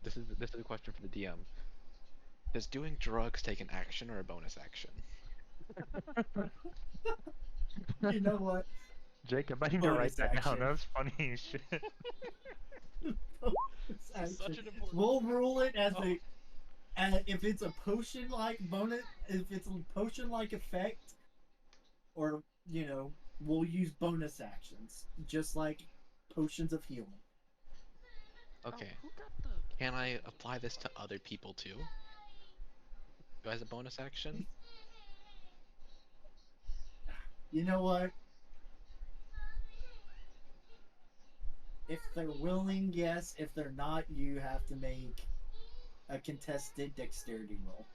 This is a question for the DM. Does doing drugs take an action or a bonus action? You know what? Jacob, I need to write that down. That's funny as shit. Such an important. We'll rule it as if it's a potion-like bonus, if it's a potion-like effect, or we'll use bonus actions, just like potions of healing. Okay. Can I apply this to other people too? As a bonus action? You know what? If they're willing, yes. If they're not, you have to make a contested dexterity roll.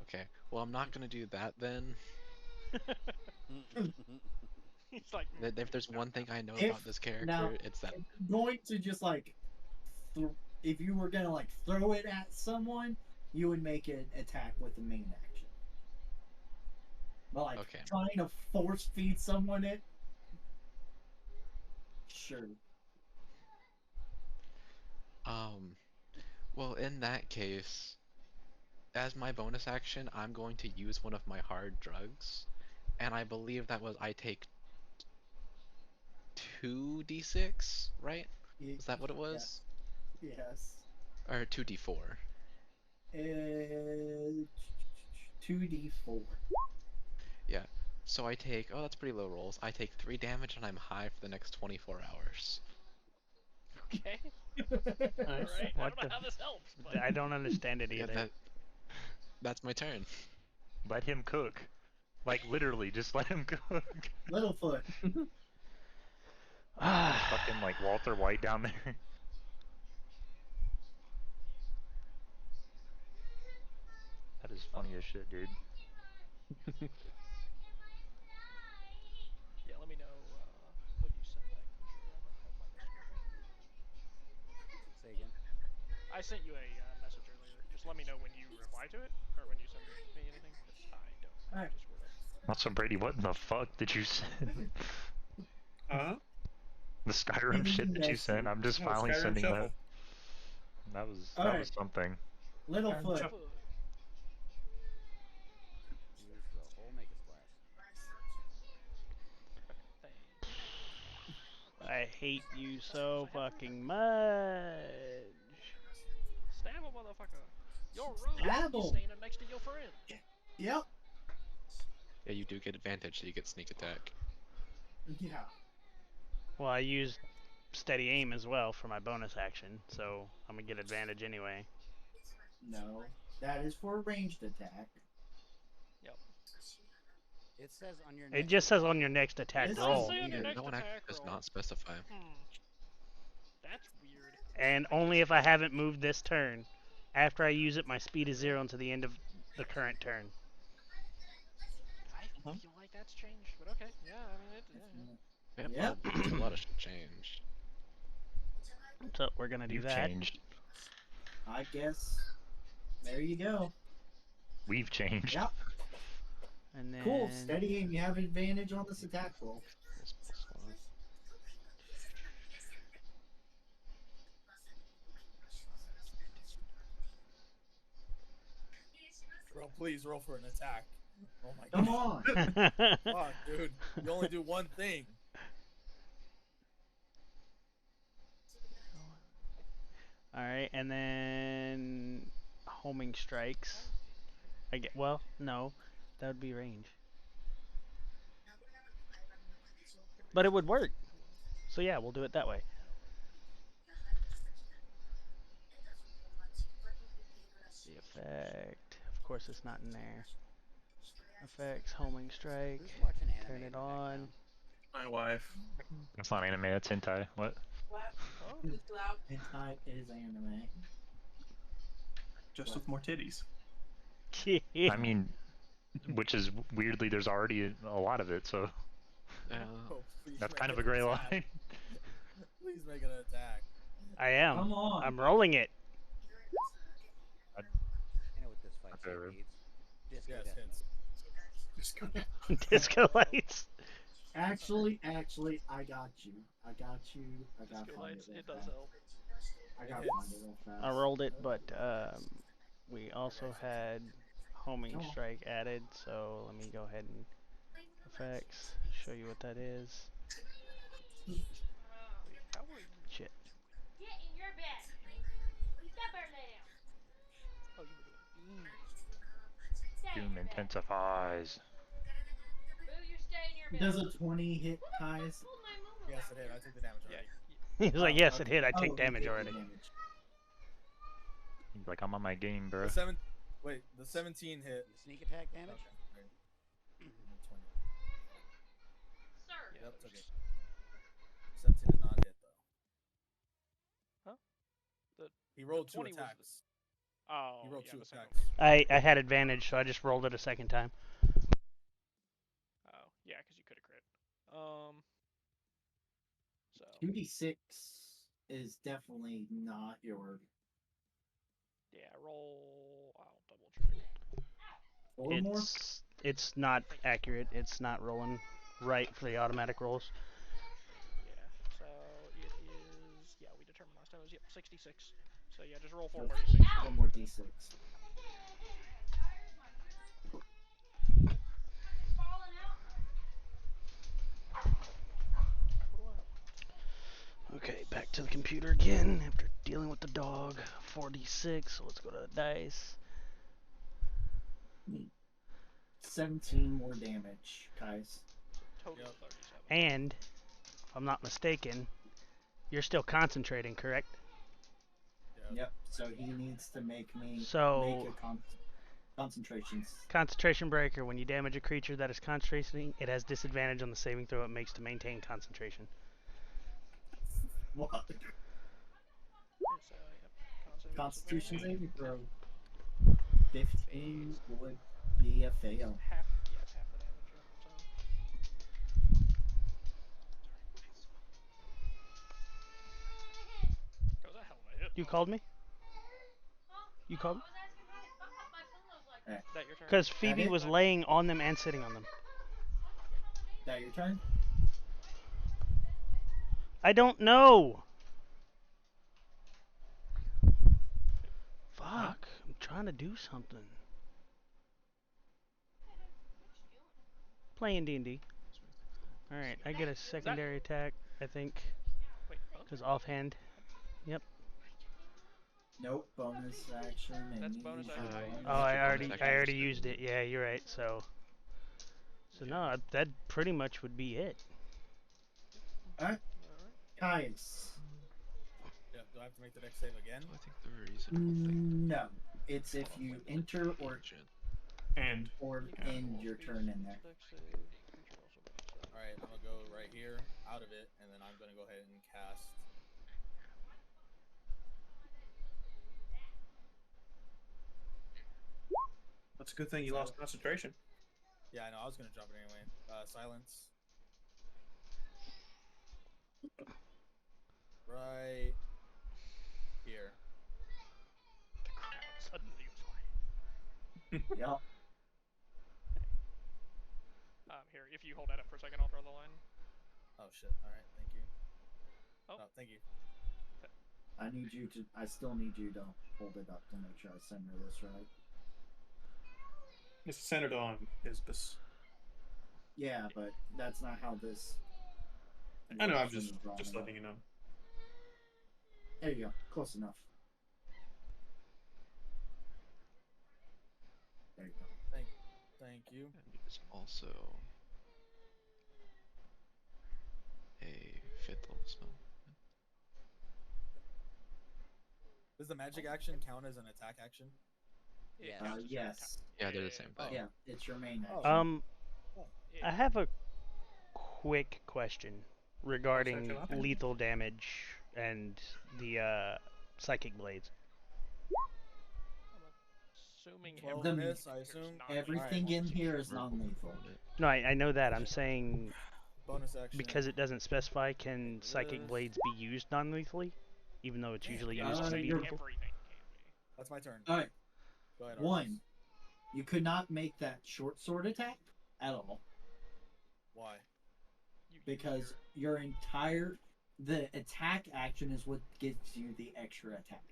Okay. Well, I'm not gonna do that then. He's like, If there's one thing I know about this character, it's that. If you're going to just if you were gonna throw it at someone, you would make an attack with the main action. But trying to force feed someone it, sure. Well, in that case, as my bonus action, I'm going to use one of my hard drugs, and I believe that was I take 2d6, right? Is that what it was? Yes. Or 2d4? 2d4. Yeah. So I take, oh, that's pretty low rolls. I take 3 damage and I'm high for the next 24 hours. Okay. Nice. Alright, I don't know how this helps, but... I don't understand it either. Yeah, that's my turn. Let him cook. Like, literally, just let him cook. Littlefoot. Fucking, like, Walter White down there. That is funny as shit, dude. Yeah, let me know when you send that, Ginger. I don't have my message open. Say again? I sent you a message earlier. Just let me know when you reply to it, or when you send me anything, because I don't have Discord up. Also, Brady, what in the fuck did you send? Huh? The Skyrim shit that you sent. I'm just finally Skyrim sending Shuffle. that. That Alright. was something. Littlefoot. Use the whole Mega Splash. I hate you so fucking much. Stab a motherfucker. You're wrong. Stab You're him. standing next to your friend. Yep. Yeah, you do get advantage, so you get sneak attack. Yeah. Well, I used steady aim as well for my bonus action, so I'm gonna get advantage anyway. No, that is for a ranged attack. Yep. It says on your It next just says attack. on your next attack This roll. is Say on your weird. next That one actually attack does roll. not specify. That's weird. And only if I haven't moved this turn. After I use it, my speed is 0 until the end of the current turn. I feel like that's changed, but okay. Yeah, I mean it. Yeah, Yep. well, a lot of shit changed. So we're gonna do You've that. changed. I guess. There you go. We've changed. Yep. And then Cool. Steady aim. You have advantage on this attack roll. Bro, please roll for an attack. Oh my Come god. on. Fuck, dude. You only do one thing. All right, and then homing strikes. I get no, that would be range. But it would work. So yeah, we'll do it that way. The effect, of course, it's not in there. Effects, homing strike. Who's watching anime Turn in it the on. My wife. That's not anime, that's hentai. What? Hentai is anime. Just with more titties. I mean, which is weirdly, there's already a lot of it, so Oh, please that's make kind of an a gray attack. line. Please make an attack. I am. Come on. I'm rolling it. I know what this fight Okay. needs. Disco Yes, death hits. Just go. Disco lights. Actually, I got you. I got you. I got Disco find lights, real it does fast. help. I got find it real fast. I rolled it, but we also had homing strike added, so let me go ahead and effects, show you what that is. Wait, how are you? Shit. Get in your bed. That better lay down. Oh, you were doing beans. Stay in Doom your bed. intensifies. Boo, you stay in your bed. Does a 20 hit, Kais? Pulled my moo-moo Yes, out. it hit. I took the damage Yeah. already. He's like, yes, okay. it hit. I take you damage take the already. damage. He's like, I'm on my game, bro. The 17 hit. Sneak attack damage? Okay. 20. Sir. Yep, took it. 17 did not hit though. Huh? He rolled two 20 was the- attacks. Oh, He rolled yeah, two the second attacks. I had advantage, so I just rolled it a second time. Oh, yeah, because you could have crit. So 2d6 is definitely not your. yeah, roll. I'll double check. Or more? It's not accurate. It's not rolling right for the automatic rolls. Yeah. So it is. Yeah, we determined last time it was 66. So yeah, just roll 4 Okay. more d6. 4 more d6. Falling out. Okay, back to the computer again after dealing with the dog. 4d6, so let's go to the dice. 17 more damage, Kais. Total Yep. 37. And, if I'm not mistaken, you're still concentrating, correct? Yep. So he needs to make me So- make a concentration. Concentration breaker. When you damage a creature that is concentrating, it has disadvantage on the saving throw it makes to maintain concentration. What? It's, yep, Constitution disadvantage. saving throw. 15 would be a fail. Half the damage. Yep, so. That was a hell of a hit. You called me? You called me? I was asking how to fuck up my pillows like that. Is that your turn? Because Phoebe it? was laying on them and sitting on them. Is that your turn? I don't know! Fuck. I'm trying to do something. Playing D&D. Alright, I get a secondary attack, I think. Wait, Because offhand. Yep. Nope. Bonus action. And That's you bonus use action. your bonus Oh, I Bonus already action. used it. Yeah, you're right. So So no, that pretty much would be it. Alright. Caius. Yeah, do I have to make the deck save again? I think the reason. No. It's if you enter or And end your turn in there. Alright, I'm gonna go right here, out of it, and then I'm gonna go ahead and cast. That's a good thing you lost concentration. Yeah, I know, I was gonna drop it anyway. Silence. Right here. The crowd suddenly is quiet. Yep. Here, if you hold that up for a second, I'll draw the line. Oh shit! All right, thank you. Oh, thank you. I still need you to hold it up to make sure I center this right. It's centered on Isbis. Yeah, but that's not how this. I know. I'm works in just the drawing. letting you know. There you go. Close enough. There you go. Thank you. And there's also a 5th level spell. Does the magic action count as an attack action? Yes. Yeah, they're the same thing. Yeah, it's your main action. I have a quick question regarding lethal damage and the psychic blades. Assuming I assume everything in here is non-lethal. No, I know that. I'm saying bonus action. because it doesn't specify, can psychic blades be used non-lethally, even though it's usually used to be lethal? That's my turn. All right. Go ahead. One, you could not make that short sword attack at all. Why? Because the attack action is what gives you the extra attack.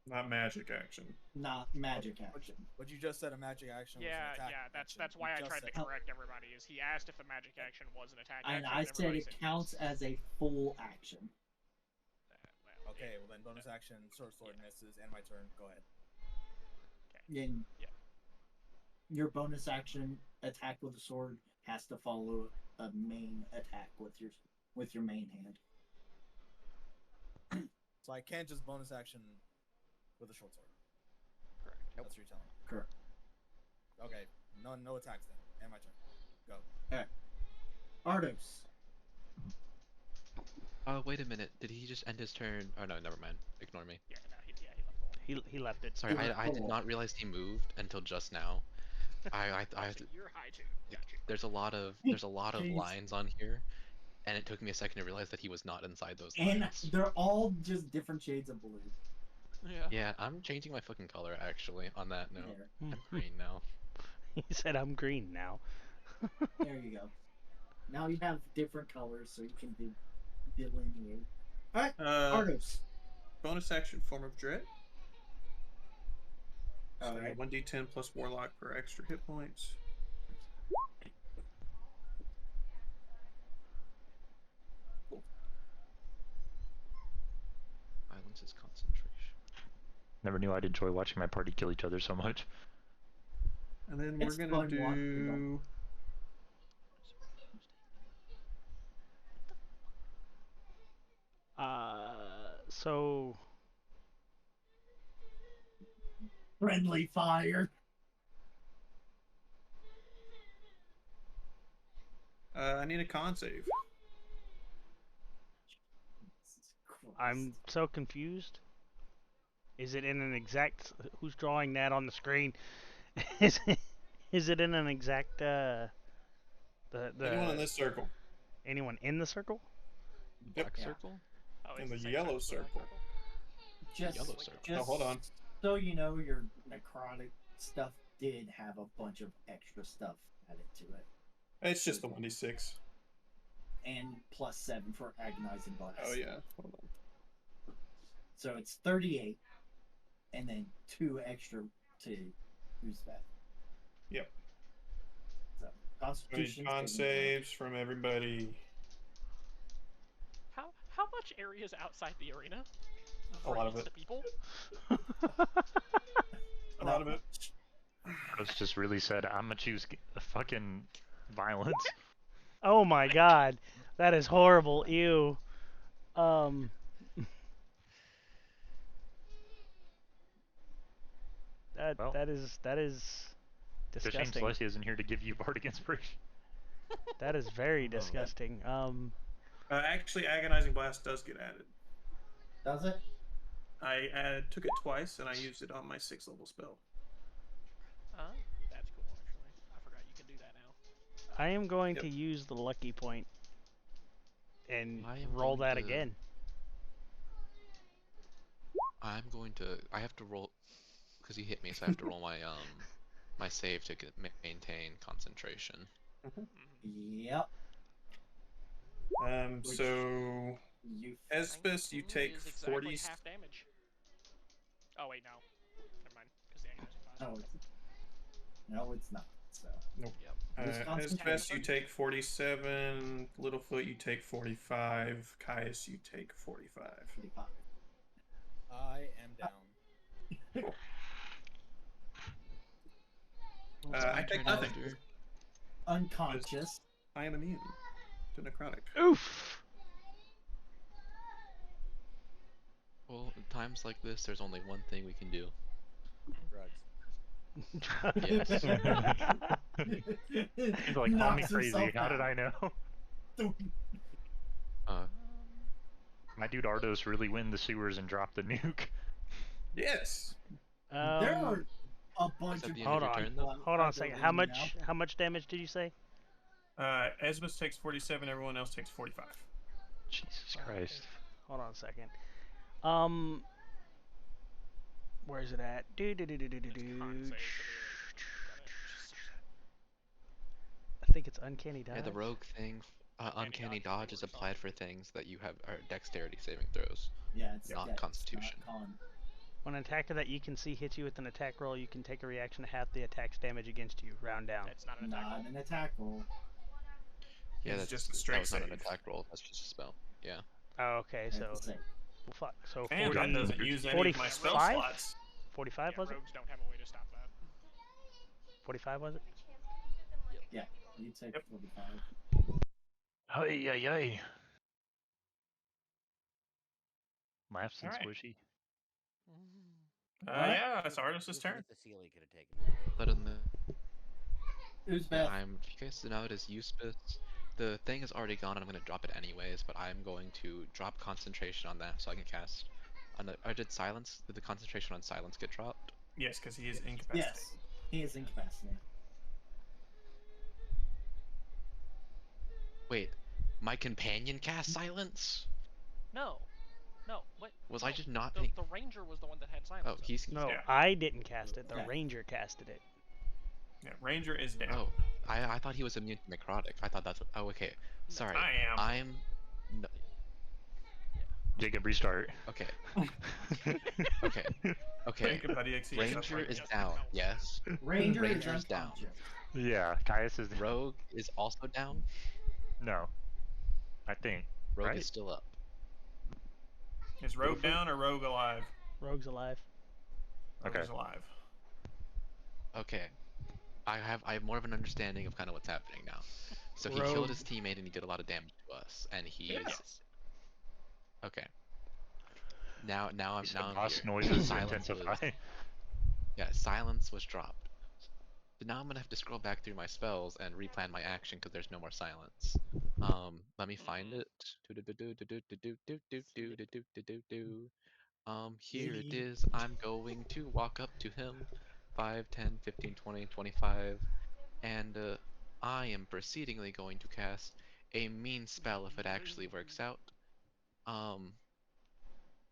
Not magic action. Not magic action. But you just said a magic action was an attack action. That's why I tried to correct everybody. Is he asked if a magic action was an attack action? And I said it counts as a full action. Okay, well then bonus action, sword misses, and my turn. Go ahead. And your bonus action attack with a sword has to follow a main attack with your main hand. So I can't just bonus action with a short sword. Correct. That's what you're telling me. Correct. Okay, no attacks then. And my turn. Go. Alright. Ardos. Wait a minute. Did he just end his turn? Oh no, never mind. Ignore me. Yeah, no, he left the line. He left it. Sorry, I did not realize he moved until just now. You're high too. There's a lot of lines on here, and it took me a second to realize that he was not inside those lines. And they're all just different shades of blue. Yeah, I'm changing my fucking color actually. On that note, There. I'm green now. He said, "I'm green now." There you go. Now you have different colors, so you can delineate. All right, Ardos. Bonus action, form of dread. So Alright. 1d10 plus warlock for extra hit points. Violence is concentration. Never knew I'd enjoy watching my party kill each other so much. And then we're gonna do. So Friendly fire. I need a con save. I'm so confused. Is it in an exact? Who's drawing that on the screen? Is it in an exact? Anyone in this circle? Anyone in the circle? Black circle? Oh, In the yellow circle. Just, Yellow circle. Oh, hold on. So you know, your necrotic stuff did have a bunch of extra stuff added to it. It's just the 1d6. And +7 for agonizing blast. Oh yeah. Hold on. So it's 38, and then 2 extra to use that. Yep. So Constitution. Con saves from everybody. How much area is outside the arena? A lot of it. The people? A lot of it. Ardos just really said, "I'm gonna choose fucking violence." Oh my god, that is horrible. Ew. Um. That Well, that is it's a shame disgusting. Celestia isn't here to give you bardic inspiration. That is very disgusting. Actually, Agonizing Blast does get added. Does it? I took it twice, and I used it on my 6th level spell. That's cool, actually. I forgot you can do that now. I am going to use the lucky point and I am roll going that to- again. I have to roll because he hit me, so I have to roll my my save to maintain concentration. Yep. So You Espis, you take is exactly 40. half damage. Oh wait, no. Never mind. Because the agonizing blast. No, it's not. So. Nope. Yep. Use Espis, concentration. you take 47. Littlefoot, you take 45. Caius, you take 45. 45. I am down. I take nothing. Unconscious. I am immune to necrotic. Oof. Well, in times like this, there's only one thing we can do. Drugs. Yes. He's like, call me Knocks crazy. himself How did out. I know? My dude Ardos really went in the sewers and dropped the nuke. Yes. There are a bunch of. Hold on. Hold on a second. How much damage did you say? Esmus takes 47. Everyone else takes 45. Jesus Christ. Hold on a second. Where's it at? I think it's uncanny dodge. Yeah, the rogue thing, uncanny dodge is applied for things that you have are dexterity saving throws. Yeah, it's not Constitution. When an attacker that you can see hits you with an attack roll, you can take a reaction to half the attack's damage against you. Round down. It's not an attack roll. Not an attack roll. Yeah, It's that's just a that straight was not an save. attack roll. That's just a spell. Yeah. Oh, okay, so It's a save. well, fuck. So Damn, 40, that doesn't use any of my spell 45? slots. 45 Yeah, was it? rogues don't have a way to stop that. 45 was it? Yeah, you take 45. Hey, yay, yay. Laughs and Alright. squishy. Yeah, it's Artis' turn. The ceiling could have taken. But in the Who's yeah, Beth? if you guys know it as Euspis, the thing is already gone and I'm gonna drop it anyways, but I'm going to drop concentration on that so I can cast I did silence. Did the concentration on silence get dropped? Yes, because he is incapacitated. Yes, he is incapacitated. Wait, my companion cast silence? No. No. What? Was no. I just not the, paying? the ranger was the one that had silence. Oh, he's No, Yeah. I didn't cast it. The Yeah. ranger casted it. Yeah, Ranger is down. Oh, I thought he was immune to necrotic. I thought that's what. Oh, okay. Sorry. I am. I'm. No, Jacob, restart. okay. Okay. Okay. Think about EXE. Ranger is down. Yes. Ranger Ranger's is down. unconscious. Yeah, Caius is. Rogue is also down. No. I think. Rogue Right? is still up. Is Rogue down or Rogue alive? Rogue's alive. Rogue Okay. is alive. Okay. I have more of an understanding of kind of what's happening now. So he Rogue. killed his teammate and he did a lot of damage to us, and he is Yes. okay. Now I'm He said now I'm boss here. noises Silence was, intensify. yeah, silence was dropped. So now I'm gonna have to scroll back through my spells and replan my action because there's no more silence. Let me find it. Here it is. I'm going to walk up to him. 5, 10, 15, 20, 25. And I am proceedingly going to cast a mean spell if it actually works out.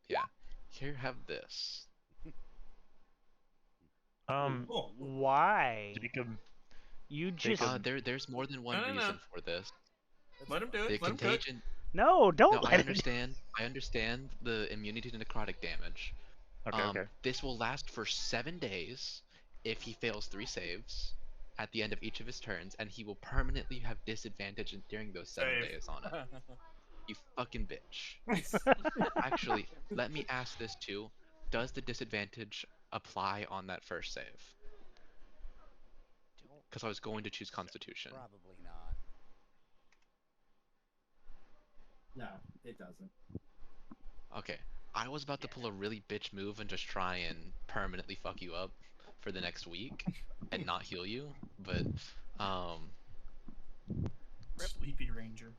Yeah. Here, have this. Why? Jacob. You just There's more than one No. reason for this. Let him do The it. Let him cook. contagion. no, don't No, let I it. understand. I understand the immunity to necrotic damage. Okay. This will last for 7 days if he fails 3 saves at the end of each of his turns, and he will permanently have disadvantage during those 7 Save. days on it. You fucking bitch. Actually, let me ask this too. Does the disadvantage apply on that first save? Because I was going to choose Constitution. Probably not. No, it doesn't. Okay, I was about to pull a really bitch move and just try and permanently fuck you up for the next week and not heal you, but Sleepy Ranger.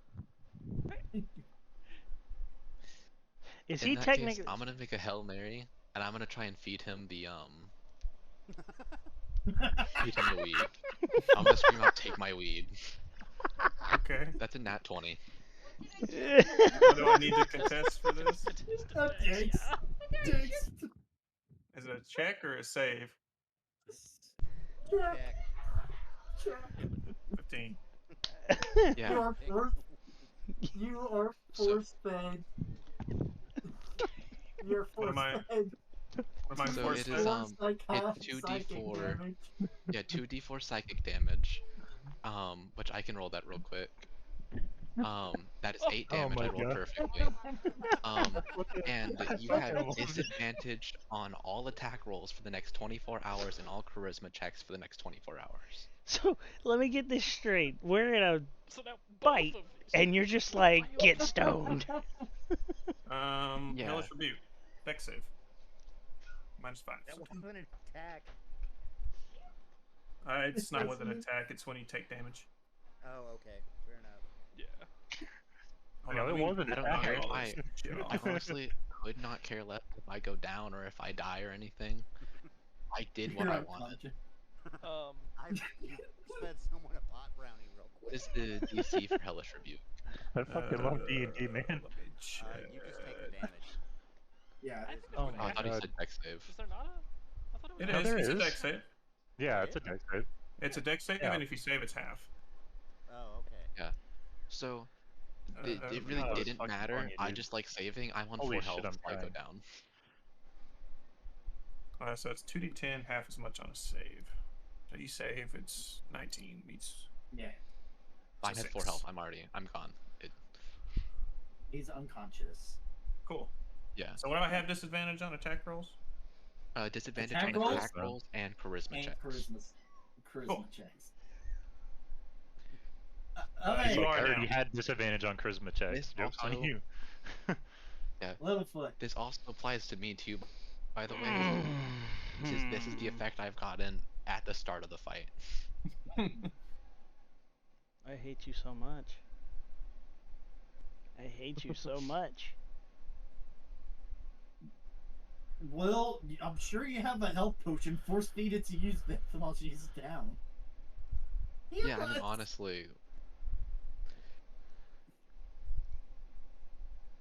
Is in he that technically? case, I'm gonna make a Hail Mary and I'm gonna try and feed him the weed. I'm gonna scream out, "Take my weed." Okay. That's a nat 20. What do I need to contest for this? Jinx. Jinx. Is it a check or a save? Check. Check. 15. Yeah. You are force fed. You're What am force I? fed. What am I So forced it to? is It's it's psychic 2d4. damage. Yeah, 2d4 psychic damage. Which I can roll that real quick. That is 8 Oh damage. my I rolled God. perfectly. And you I have fucking love it. disadvantage on all attack rolls for the next 24 hours and all charisma checks for the next 24 hours. So let me get this straight. We're in a So now fight, both of these. and you're just like, get stoned. Yeah. Hellish Rebuke. Dex save. -5. That wasn't an attack. It's not with an attack. It's when you take damage. Oh, okay. Fair enough. Yeah. Hold No, on, it let me- wasn't I don't I'll care have if all I, this shit I off. honestly could not care less if I go down or if I die or anything. I did what I wanted. You fed someone a pot brownie real quick. What is the DC for Hellish Rebuke? I fucking love D&D, man. Let me check. You just take the damage. Yeah. There's Oh no Oh, I my thought he God. said dex save. Is there not a? I thought it was. It No, is. there It's a is. dex save. Yeah, Oh, it's a yeah? dex save. It's a dex save, Yeah. and if you save, it's half. Oh, okay. So it really that was didn't fucking matter. funny, I dude. just like saving. I'm on Holy 4 shit, health, I'm so I go crying. down. So it's 2d10, half as much on a save. So you save, it's 19 meets. Yeah. I It's a had 4 6. health. I'm gone. He's unconscious. Cool. Yeah. So what do I have disadvantage on attack rolls? Disadvantage Attack on rolls? attack rolls and charisma And checks. charisma Cool. checks. You I are already now. had disadvantage on charisma checks. This Joke's on also- you. Littlefoot. This also applies to me too, by the way. This is the effect I've gotten at the start of the fight. I hate you so much. I hate you so much. Well, I'm sure you have a health potion. Force feed it to use this while she's down. Yeah, I mean, honestly.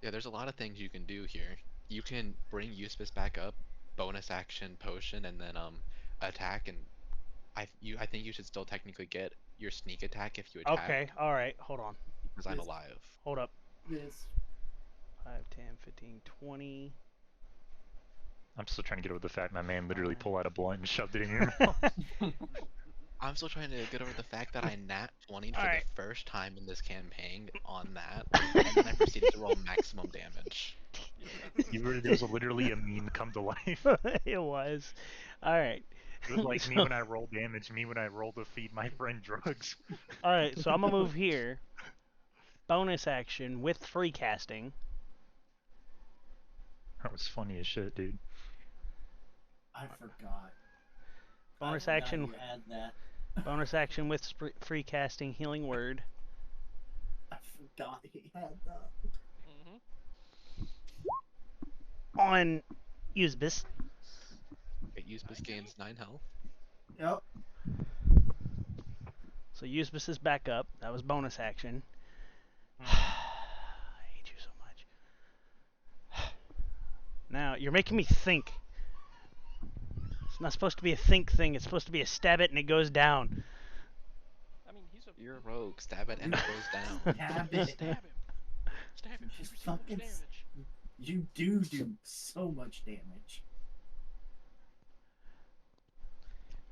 Yeah, there's a lot of things you can do here. You can bring Euspis back up, bonus action potion, and then attack, and I think you should still technically get your sneak attack if you attack. Okay, alright, hold on. Because I'm Yes. alive. Hold up. This. 5, 10, 15, 20. I'm still trying to get over the fact my man literally pulled out a blunt and shoved it in your mouth. I'm still trying to get over the fact that I nat 20'd for Alright. the first time in this campaign on that, and then I proceeded to roll maximum damage. There was literally a meme come to life. It was. Alright. It was like me when I roll damage, me when I roll to feed my friend drugs. Alright, so I'm gonna move here. Bonus action with free casting. That was funny as shit, dude. I forgot. Bonus I forgot action. You had that. Bonus action with free casting healing word. I forgot he had that. On Euspis. Euspis gains 9 health. Yep. So Euspis is back up. That was bonus action. I hate you so much. Now, you're making me think. It's not supposed to be a think thing. It's supposed to be a stab it and it goes down. I mean, he's a. You're a rogue. Stab it and it goes down. Stab it. Stab him. Stab him. Just He received fucking damage. You do so much damage.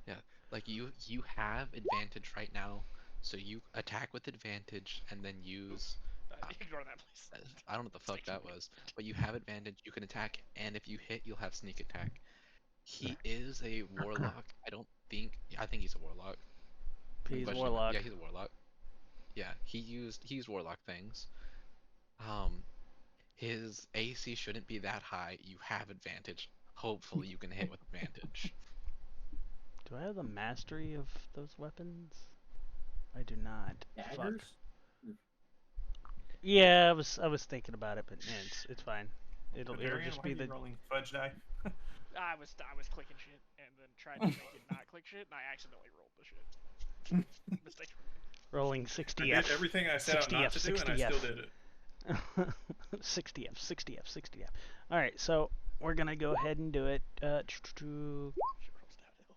Yeah, like you have advantage right now, so you attack with advantage and then use. Ignore that, please. I don't know what the fuck that was, but you have advantage. You can attack, and if you hit, you'll have sneak attack. He is a warlock. I think he's a warlock. He's a But warlock. yeah, he's a warlock. Yeah, he used warlock things. His AC shouldn't be that high. You have advantage. Hopefully, you can hit with advantage. Do I have the mastery of those weapons? I do not. Fuck. Daggers? Yeah, I was thinking about it, but it's fine. It'll Darian, just why be are you the rolling fudge die? I was clicking shit and then tried to make it not click shit, and I accidentally rolled the shit. Mistake. rolling I 60 did F. everything I set out 60 not F, to do, and 60 I F. still did it. 60 F, 60 F, 60 F. All right, so we're gonna go ahead and do it. Shit rolls downhill.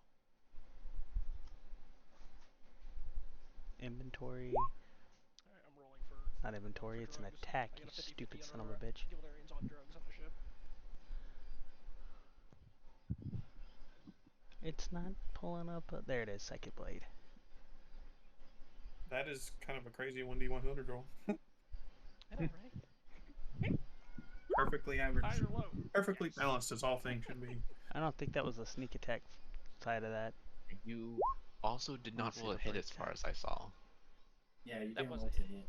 Inventory. Alright, I'm rolling for. Not inventory. It's an drugs. attack. I You got a 50-50 stupid on son of a bitch. Gildarians on drugs on the ship. It's not pulling up. There it is. Second blade. That is kind of a crazy 1d100 roll. I know, right? Perfectly average. High or low? Perfectly balanced as all things should be. I don't think that was a sneak attack side of that. You also did not Let's see roll a what hit Blake as far said. as I saw. Yeah, you That didn't was roll a to hit. hit.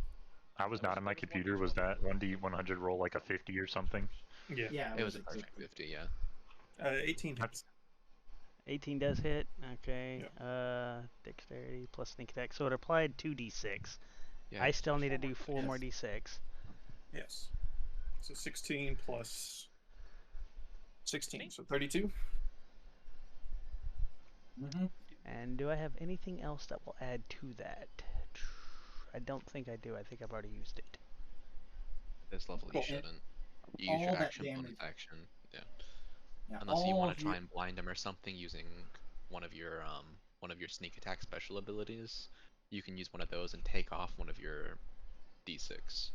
I was not on my That was computer. 1d20. Was that 1d100 roll like a 50 or something? Yeah. Yeah, It was a a perfect 50, yeah. 18 hits. 18 does hit. Okay. Yep. Dexterity plus sneak attack. So it applied 2d6. Yeah, I still need to do 4 Yes. more d6. Yes. So 16 plus 16, so 32. Mm-hmm. And do I have anything else that will add to that? I don't think I do. I think I've already used it. This level you Cool. shouldn't. You all use your that action bonus damage- action. Yeah. Yeah, Unless you all want of to try and blind him or something using one of your sneak attack special abilities, you can use one of those and take off one of your d6.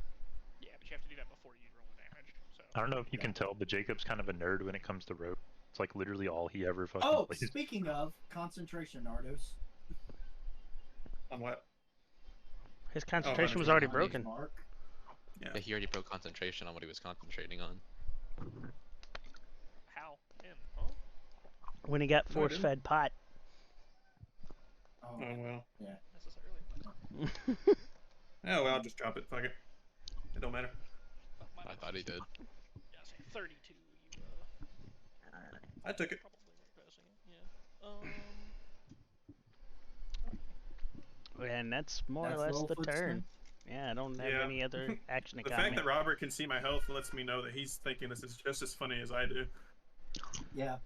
Yeah, but you have to do that before you roll the damage. So. I don't know if you can tell, but Jacob's kind of a nerd when it comes to rope. It's like literally all he ever fucking Oh, plays. speaking of concentration, Nardos. On what? His concentration was already broken. Mark. Yeah, he already broke concentration on what he was concentrating on. How? When? Huh? When he got No, I force didn't. fed pot. Oh, Oh, well. yeah. Necessarily. Oh, well, I'll just drop it. Fuck it. It don't matter. I thought he did. Yeah, so 32. You I took it. probably weren't passing it. Yeah. And that's more or That's less the Littlefoot's turn. turn? Yeah, I don't have Yeah. any other action The economy. fact that Robert can see my health lets me know that he's thinking this is just as funny as I do. Yeah.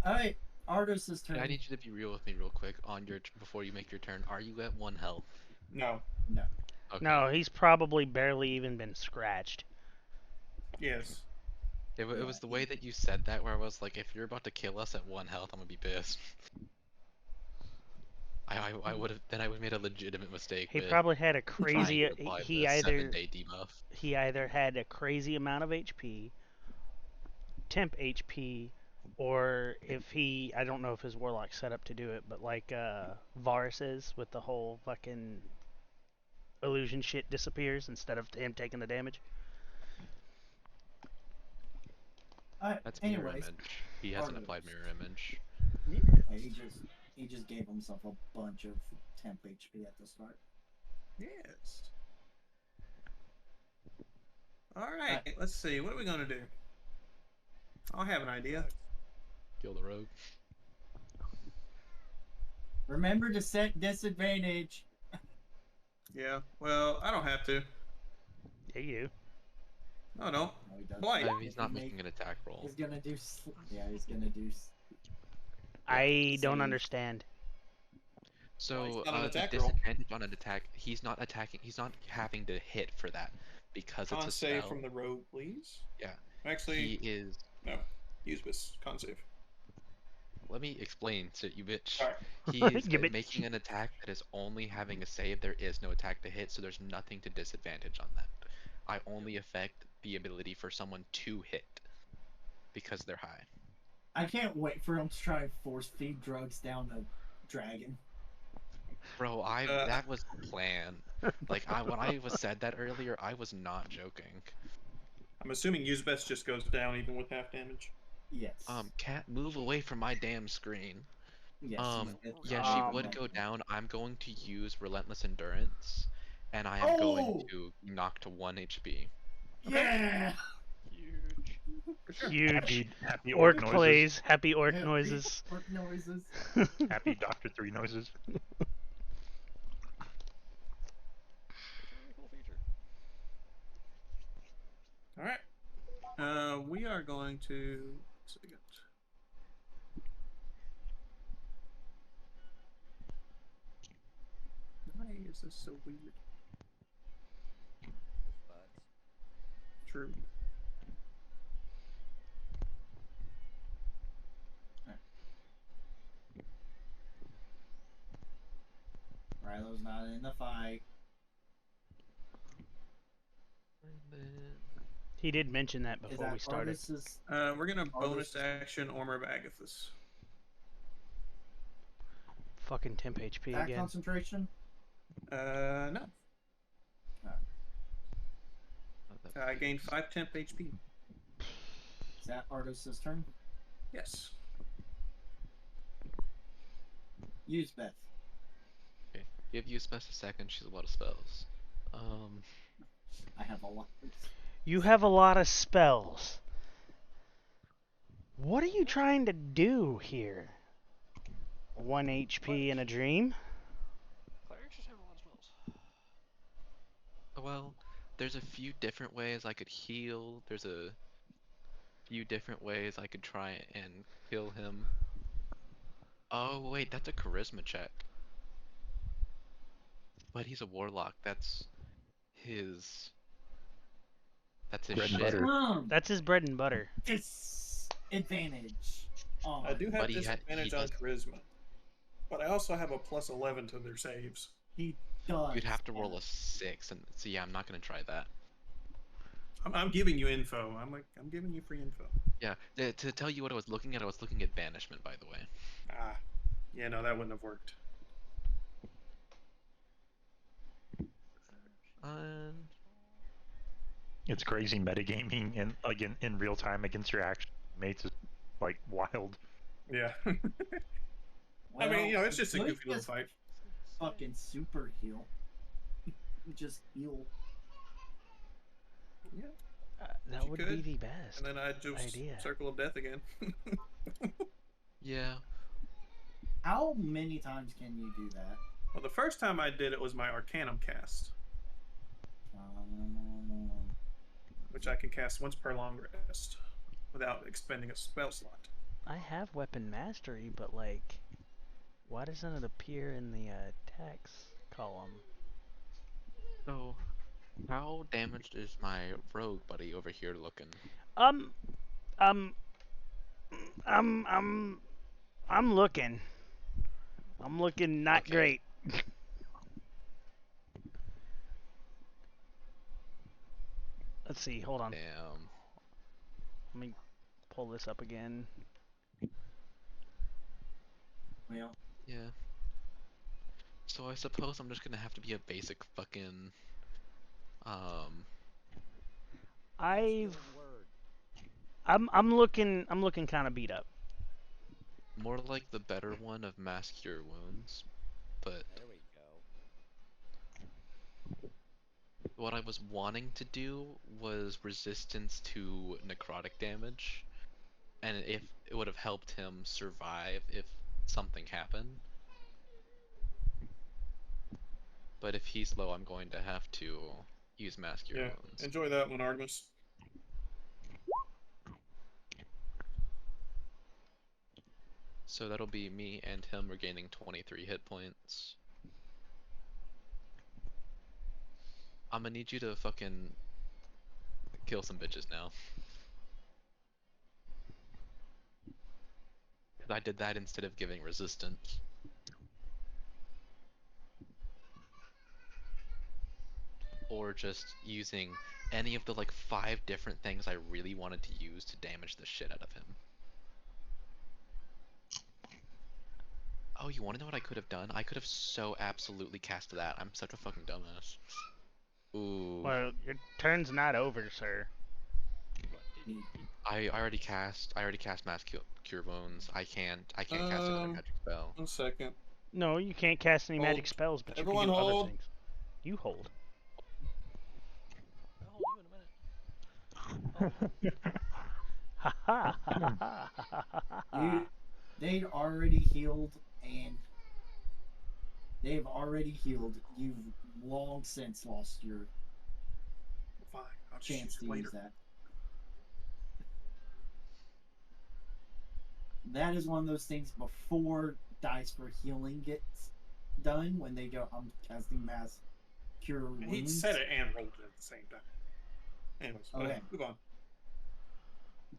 All right, Ardos' turn. I need you to be real with me real quick on your before you make your turn. Are you at 1 health? No. No. Okay. No, he's probably barely even been scratched. Yes. It was the way that you said that where I was like, if you're about to kill us at 1 health, I'm gonna be pissed. I would have then I would have made a legitimate mistake. He with probably had a trying crazy. to apply He the either 7-day debuff. he either had a crazy amount of HP, temp HP, or if he, I don't know if his warlock's set up to do it, but like Varus's with the whole fucking illusion shit disappears instead of him taking the damage. All right. That's mirror Anyways, image. He hasn't Ardos. applied mirror image. Yeah, he just gave himself a bunch of temp HP at the start. Yes. All right. Let's see. What are we gonna do? I'll have an idea. Kill the rogue. Remember to set disadvantage. Yeah. Well, I don't have to. Yeah, you. No, no. No, he doesn't. Blight. He's not making an attack roll. He's gonna do. Yeah, he's gonna do. I don't Same. understand. So it's not an the attack roll. disadvantage on an attack, he's not attacking. He's not having to hit for that because Con it's a save spell. from the rogue, please. Yeah. Actually, He is. no. Use this con save. Let me explain to you, bitch. Alright. He's You bitch. making an attack that is only having a save. There is no attack to hit, so there's nothing to disadvantage on that. I only affect the ability for someone to hit because they're high. I can't wait for him to try and force feed drugs down the dragon. Bro, that was the plan. Like when I was said that earlier, I was not joking. I'm assuming use best just goes down even with half damage. Yes. Cat, move away from my damn screen. Yes, Yeah, she would go down. I'm going to use Relentless Endurance, and I am going to knock to 1 HP. Yeah. Huge. For sure. Huge. Happy Orc noises. plays. Happy orc noises. Orc noises. Happy Doctor 3 noises. It's a really cool feature. All right. We are going to. Second. Why is this so weird? True. Rilo's not in the fight. He did mention that before we started. We're gonna bonus action Armor of Agathis. Fucking temp HP That again. concentration? No. I gained 5 temp HP. Is that Ardos' turn? Yes. Use Beth. Okay. Give you Beth a second. She's a lot of spells. I have a lot. You have a lot of spells. What are you trying to do here? 1 HP in a dream? Clerics just have a lot of spells. Well, there's a few different ways I could heal. There's a few different ways I could try and kill him. Oh wait, that's a charisma check. But he's a warlock. That's his Bread and shit. butter. That's his bread and butter. Disadvantage. I do have But he disadvantage on charisma, but I also have a plus 11 to their saves. He does. You'd have to roll a 6, and so yeah, I'm not gonna try that. I'm giving you info. I'm giving you free info. Yeah, to tell you what I was looking at banishment, by the way. Ah, yeah, no, that wouldn't have worked. It's crazy metagaming in real time against your action mates is like wild. Yeah. Well, I mean, it's just a goofy little fight. Fucking super heal. Just heal. Yeah. That would be the best. And then I just idea. Circle of Death again. Yeah. How many times can you do that? Well, the first time I did it was my Arcanum cast, which I can cast once per long rest without expending a spell slot. I have weapon mastery, but like, why doesn't it appear in the attacks column? So, how damaged is my rogue buddy over here looking? I'm looking. I'm looking not great. Let's see. Hold on. Damn. Let me pull this up again. Well. Yeah. So I suppose I'm just gonna have to be a basic fucking I'm looking kind of beat up. more like the better one of Mass Cure Wounds, but There we go. what I was wanting to do was resistance to necrotic damage, and if it would have helped him survive if something happened. But if he's low, I'm going to have to use Mass Cure Wounds. Enjoy that one, Artemis. So that'll be me and him regaining 23 hit points. I'm gonna need you to fucking kill some bitches now. Because I did that instead of giving resistance. Or just using any of the like 5 different things I really wanted to use to damage the shit out of him. Oh, you wanna know what I could have done? I could have so absolutely cast that. I'm such a fucking dumbass. Ooh. Well, your turn's not over, sir. I already cast mass cure wounds. I can't cast another magic spell. 1 second. No, you can't cast any magic Hold. spells, but you can Everyone do other hold. things. You hold. I'll hold you in a minute. Ha ha ha ha ha ha. They'd already healed, and they've already healed. You've long since lost your Fine. I'll just chance use to it later. use that. That is one of those things before dice for healing gets done, when they go, I'm casting mass cure wounds. He said it and rolled it at the same time. Anyways, Okay. move on.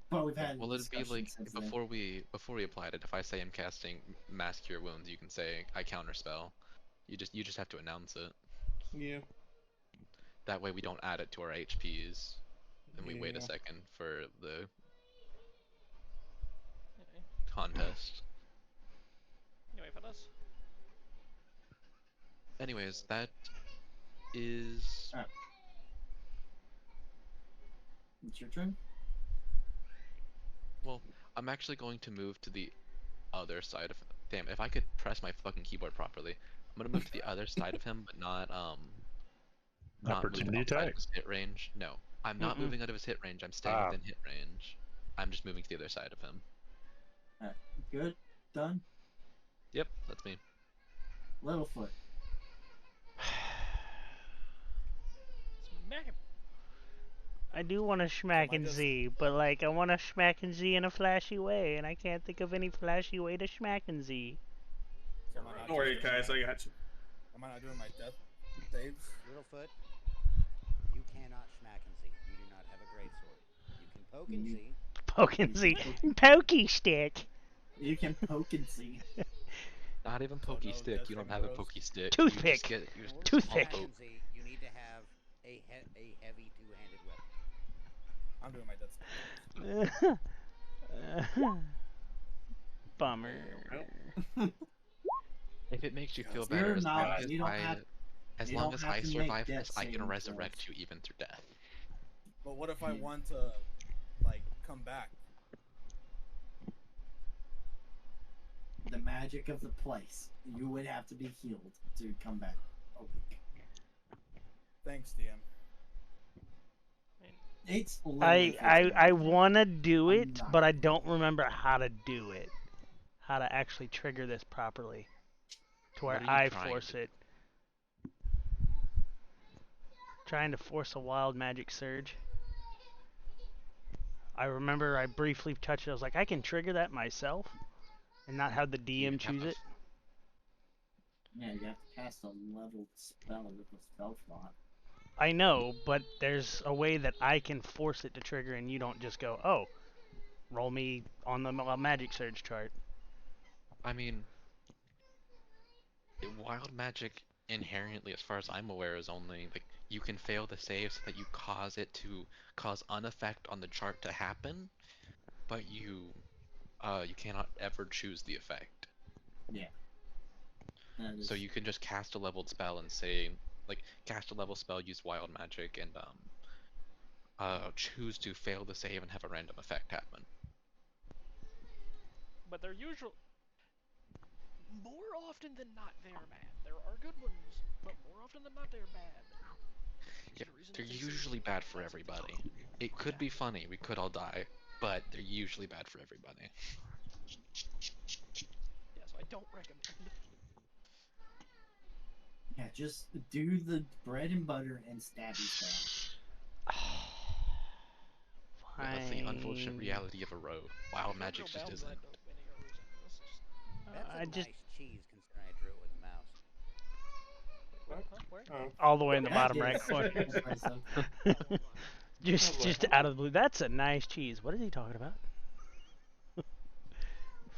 But we've had Will it be like discussions since then. before we applied it? If I say I'm casting mass cure wounds, you can say I counterspell. You just have to announce it. Yeah. That way we don't add it to our HPs, and we wait a Yeah. second for the Okay. contest. Anyway, fellas. Anyways, that is. It's your turn. Well, I'm actually going to move to the other side of. Damn, if I could press my fucking keyboard properly, I'm gonna move to the other side of him, but not move Opportunity outside of attack. his hit range. No, I'm not moving out of his hit range. I'm staying Ah. within hit range. I'm just moving to the other side of him. Good. Done. Yep, that's me. Littlefoot. Smack him. I do want to schmack and Z, but like I want to schmack and Z in a flashy way, and I can't think of any flashy way to schmack and Z. Don't worry, guys. I got you. Am I not doing my death saves? Littlefoot, you cannot schmack and Z. You do not have a great sword. You can poke and Z. Poke and Z. Pokey stick. You can poke and Z. Not even pokey stick. You don't have a pokey stick. Toothpick. You just Toothpick. Schmack and Z, you need to have a heavy two-handed weapon. I'm doing my death save. Bummer. If it makes you feel better, as long as I survive this, I can resurrect you even through death. But what if I want to, like, come back? The magic of the place. You would have to be healed to come back a week. Thanks, DM. It's I want to do it, but I don't remember how to do it. How to actually trigger this properly. To where I force it. Trying to force a wild magic surge. I remember I briefly touched it. I was like, I can trigger that myself and not have the DM choose it. Yeah, you have to cast a leveled spell with a spell slot. I know, but there's a way that I can force it to trigger and you don't just go, oh, roll me on the magic surge chart. I mean, wild magic inherently, as far as I'm aware, is only like you can fail the save so that you cause it to cause an effect on the chart to happen, but you cannot ever choose the effect. Yeah. So you can just cast a leveled spell and say, like, cast a level spell, use wild magic, and choose to fail the save and have a random effect happen. But they're more often than not they're bad. There are good ones, but more often than not they're bad. Yeah, they're usually bad for everybody. It could be funny, we could all die, but they're usually bad for everybody. Yeah, so I don't recommend. Yeah, just do the bread and butter and stabby stuff. Yeah, that's the unfortunate reality of a rogue. Wild magic just isn't. That's a nice cheese considering I drew it with a mouse. Where? All the way in the bottom right corner. just out of the blue. That's a nice cheese. What is he talking about?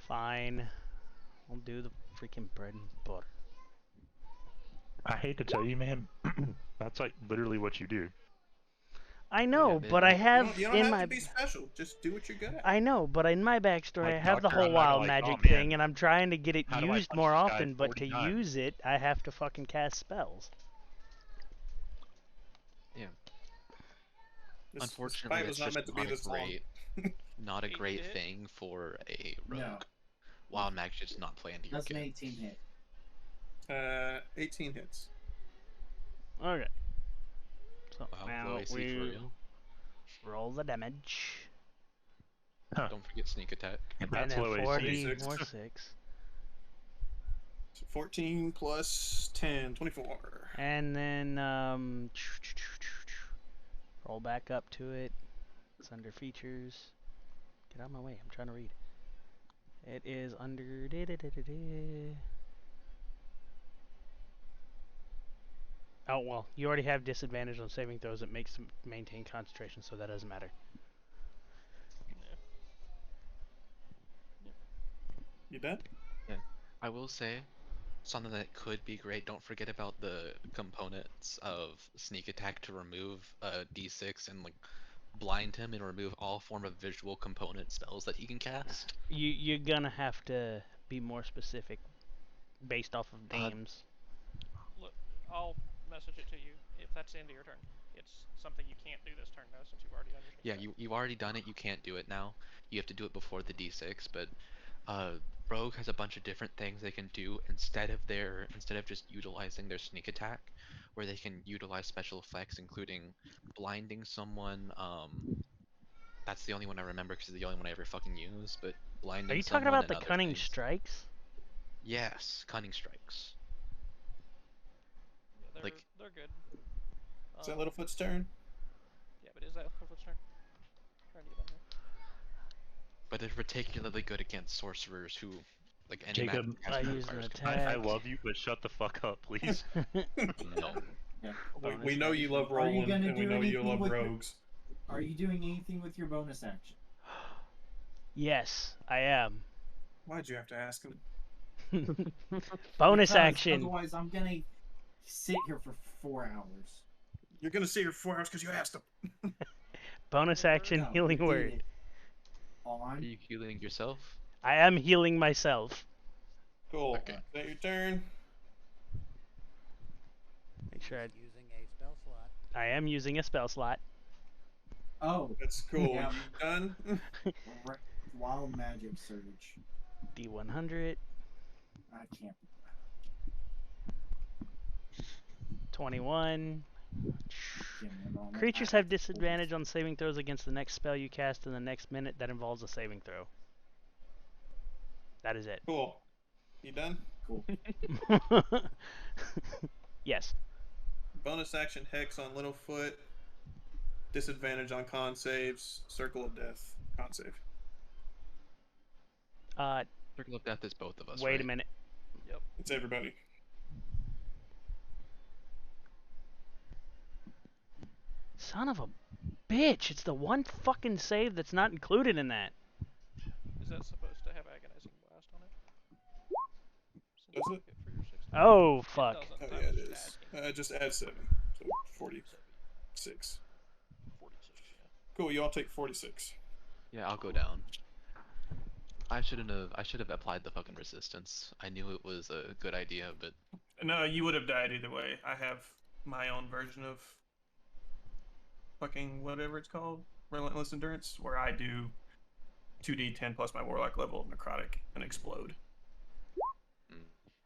Fine. I'll do the freaking bread and butter. I hate to tell you, man. That's like literally what you do. I know, but I have you don't in have my. to be special. Just do what you're good at. I know, but in my backstory, Like I have the Doctor, whole I'm not wild like, magic oh, man, thing, and I'm trying to get it how do I used punch more this guy often. But to 40 times? use it, I have to fucking cast spells. Yeah. This Unfortunately, fight it's was not just meant to be not a this long. great. Not a 18 great to hit? thing for a rogue. No. Wild magic does not play into your That's an game. 18 hit. 18 hits. Okay. So Wow, now low AC for we real. roll the damage. Don't forget sneak attack. And And that's then low 40 AC. more 6. So 14 plus 10, 24. And then roll back up to it. It's under features. Get out of my way. I'm trying to read. It is under. Oh, well, you already have disadvantage on saving throws. It makes them maintain concentration, so that doesn't matter. You done? Yeah. I will say something that could be great. Don't forget about the components of sneak attack to remove a d6 and like blind him and remove all form of visual component spells that he can cast. You're gonna have to be more specific based off of names. Look, I'll message it to you if that's the end of your turn. It's something you can't do this turn though, since you've already done your sneak Yeah, attack. you've already done it. You can't do it now. You have to do it before the d6. But Rogue has a bunch of different things they can do instead of just utilizing their sneak attack, where they can utilize special effects, including blinding someone. That's the only one I remember because it's the only one I ever fucking use. But blinding Are you talking someone about and the other cunning things. strikes? Yes, cunning strikes. Yeah, Like they're good. Is that Littlefoot's turn? Yeah, but is that Littlefoot's turn? Trying to get on here. But they're particularly good against sorcerers who, like any Jacob, magic I caster use an requires attack. I love you, but shut the fuck up, please. No. Yeah. We know you love Are you rolling, gonna and we do know you anything love with your- rogues. Are you doing anything with your bonus action? Yes, I am. Why'd you have to ask him? Bonus Because action. Otherwise, I'm gonna sit here for 4 hours. You're gonna sit here for 4 hours because you asked him. Bonus action No, healing we did word. it Are On. you healing yourself? I am healing myself. Cool. Okay. Is that your turn? Make sure Using a spell slot. I am using a spell slot. Oh, That's cool. Yeah. You done? Wild magic surge. D100, I can't. 21. Can't remember all my Creatures math. have disadvantage on saving throws against the next spell you cast in the next minute that involves a saving throw. That is it. Cool. You done? Cool. Yes. Bonus action Hex on Littlefoot. Disadvantage on con saves. Circle of Death. Con save. Circle of Death is both of us. Wait right? a minute. Yep. It's everybody. Son of a bitch. It's the one fucking save that's not included in that. Is that supposed to have agonizing blast on it? Since Does you it? hit for your 16? Oh, It fuck. doesn't. Oh, I yeah, was it just is. asking. Just add 7. So 46. 46, yeah. Cool, you all take 46. Yeah, I'll go down. I should have applied the fucking resistance. I knew it was a good idea, but No, you would have died either way. I have my own version of fucking whatever it's called, Relentless Endurance, where I do 2d10 plus my Warlock level of Necrotic and explode.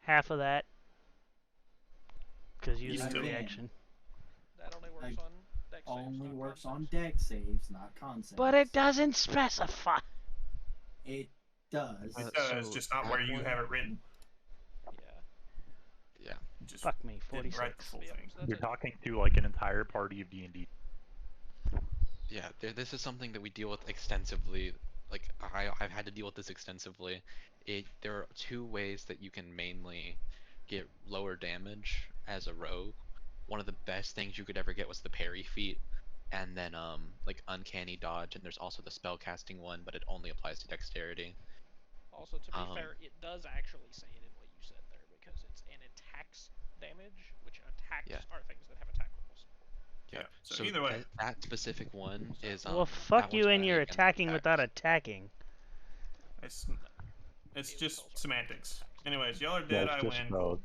Half of that. Because using still- reaction. That only works on dex saves, Only not works con on saves. deck saves, not con saves. But it doesn't specify. It does. It does, so just not that where you one- have it written. yeah. It just Fuck me, didn't write 46. the full Yeah, thing. so that's You're it. talking to like an entire party of D&D. Yeah, this is something that we deal with extensively. Like I've had to deal with this extensively. There are 2 ways that you can mainly get lower damage as a rogue. One of the best things you could ever get was the parry feat, and then like uncanny dodge, and there's also the spell casting one, but it only applies to dexterity. Also, to be fair, it does actually say it in what you said there because it's an attacks damage, which attacks Yeah. are things that have attack rolls. Yeah. So either way. that specific one is Well, that fuck you one's and only your against attacking attacks. without attacking. It's just semantics. Anyways, y'all are dead, I win. Cool.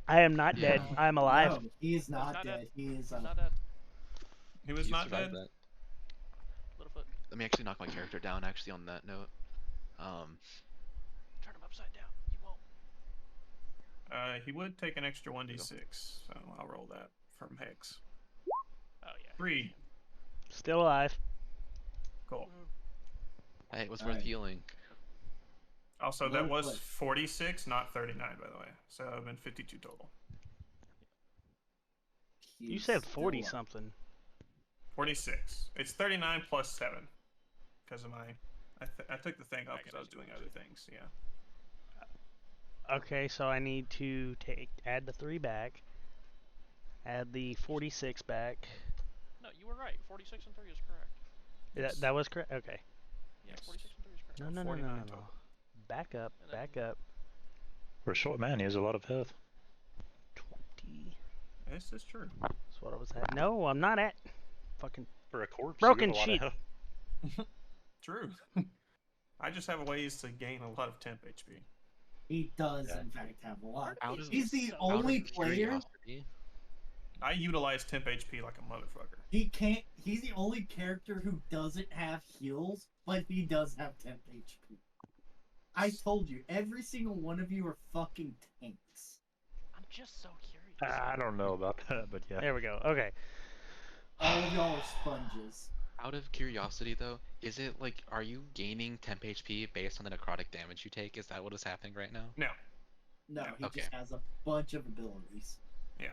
I am not Yeah. dead. I am alive. No, he is not not dead. dead. He is. He's not dead. He was You not survived dead? that. Littlefoot. let me actually knock my character down. Actually, on that note, Turn him upside down. You won't. He would take an extra 1d6, so I'll roll that from Hex. Oh yeah. 3. Still alive. Cool. hey, it was worth Alright. healing. Also, that was Littlefoot. 46, not 39, by the way. So it would have been 52 total. You He's said still 40 alive. something. 46. It's 39 plus 7. Because of my... I took the thing off because I was doing other things, yeah. Okay, so I need to add the 3 back. Add the 46 back. No, you were right. 46 and 3 is correct. Yes. That was correct? Okay. Yeah, Yes. 46 and 3 is correct. No, no, no, no, 49 no, no. total. Back up, And then- back up. For a short man, he has a lot of health. 20. This is true. That's what I was at. No, I'm not at. Fucking For a corpse, broken you have a lot sheet. of health. True. I just have ways to gain a lot of temp HP. He does, Yeah. in fact, have a lot. Out of- He's the out of only Out of player. curiosity, I utilize temp HP like a motherfucker. He can't. He's the only character who doesn't have heals, but he does have temp HP. I told you, every single one of you are fucking tanks. I'm just so curious. I don't know about that, but yeah. There we go. Okay. All of y'all are sponges. out of curiosity though, is it like, are you gaining temp HP based on the necrotic damage you take? Is that what is happening right now? No. No, Yeah, he okay. just has a bunch of abilities. Yeah.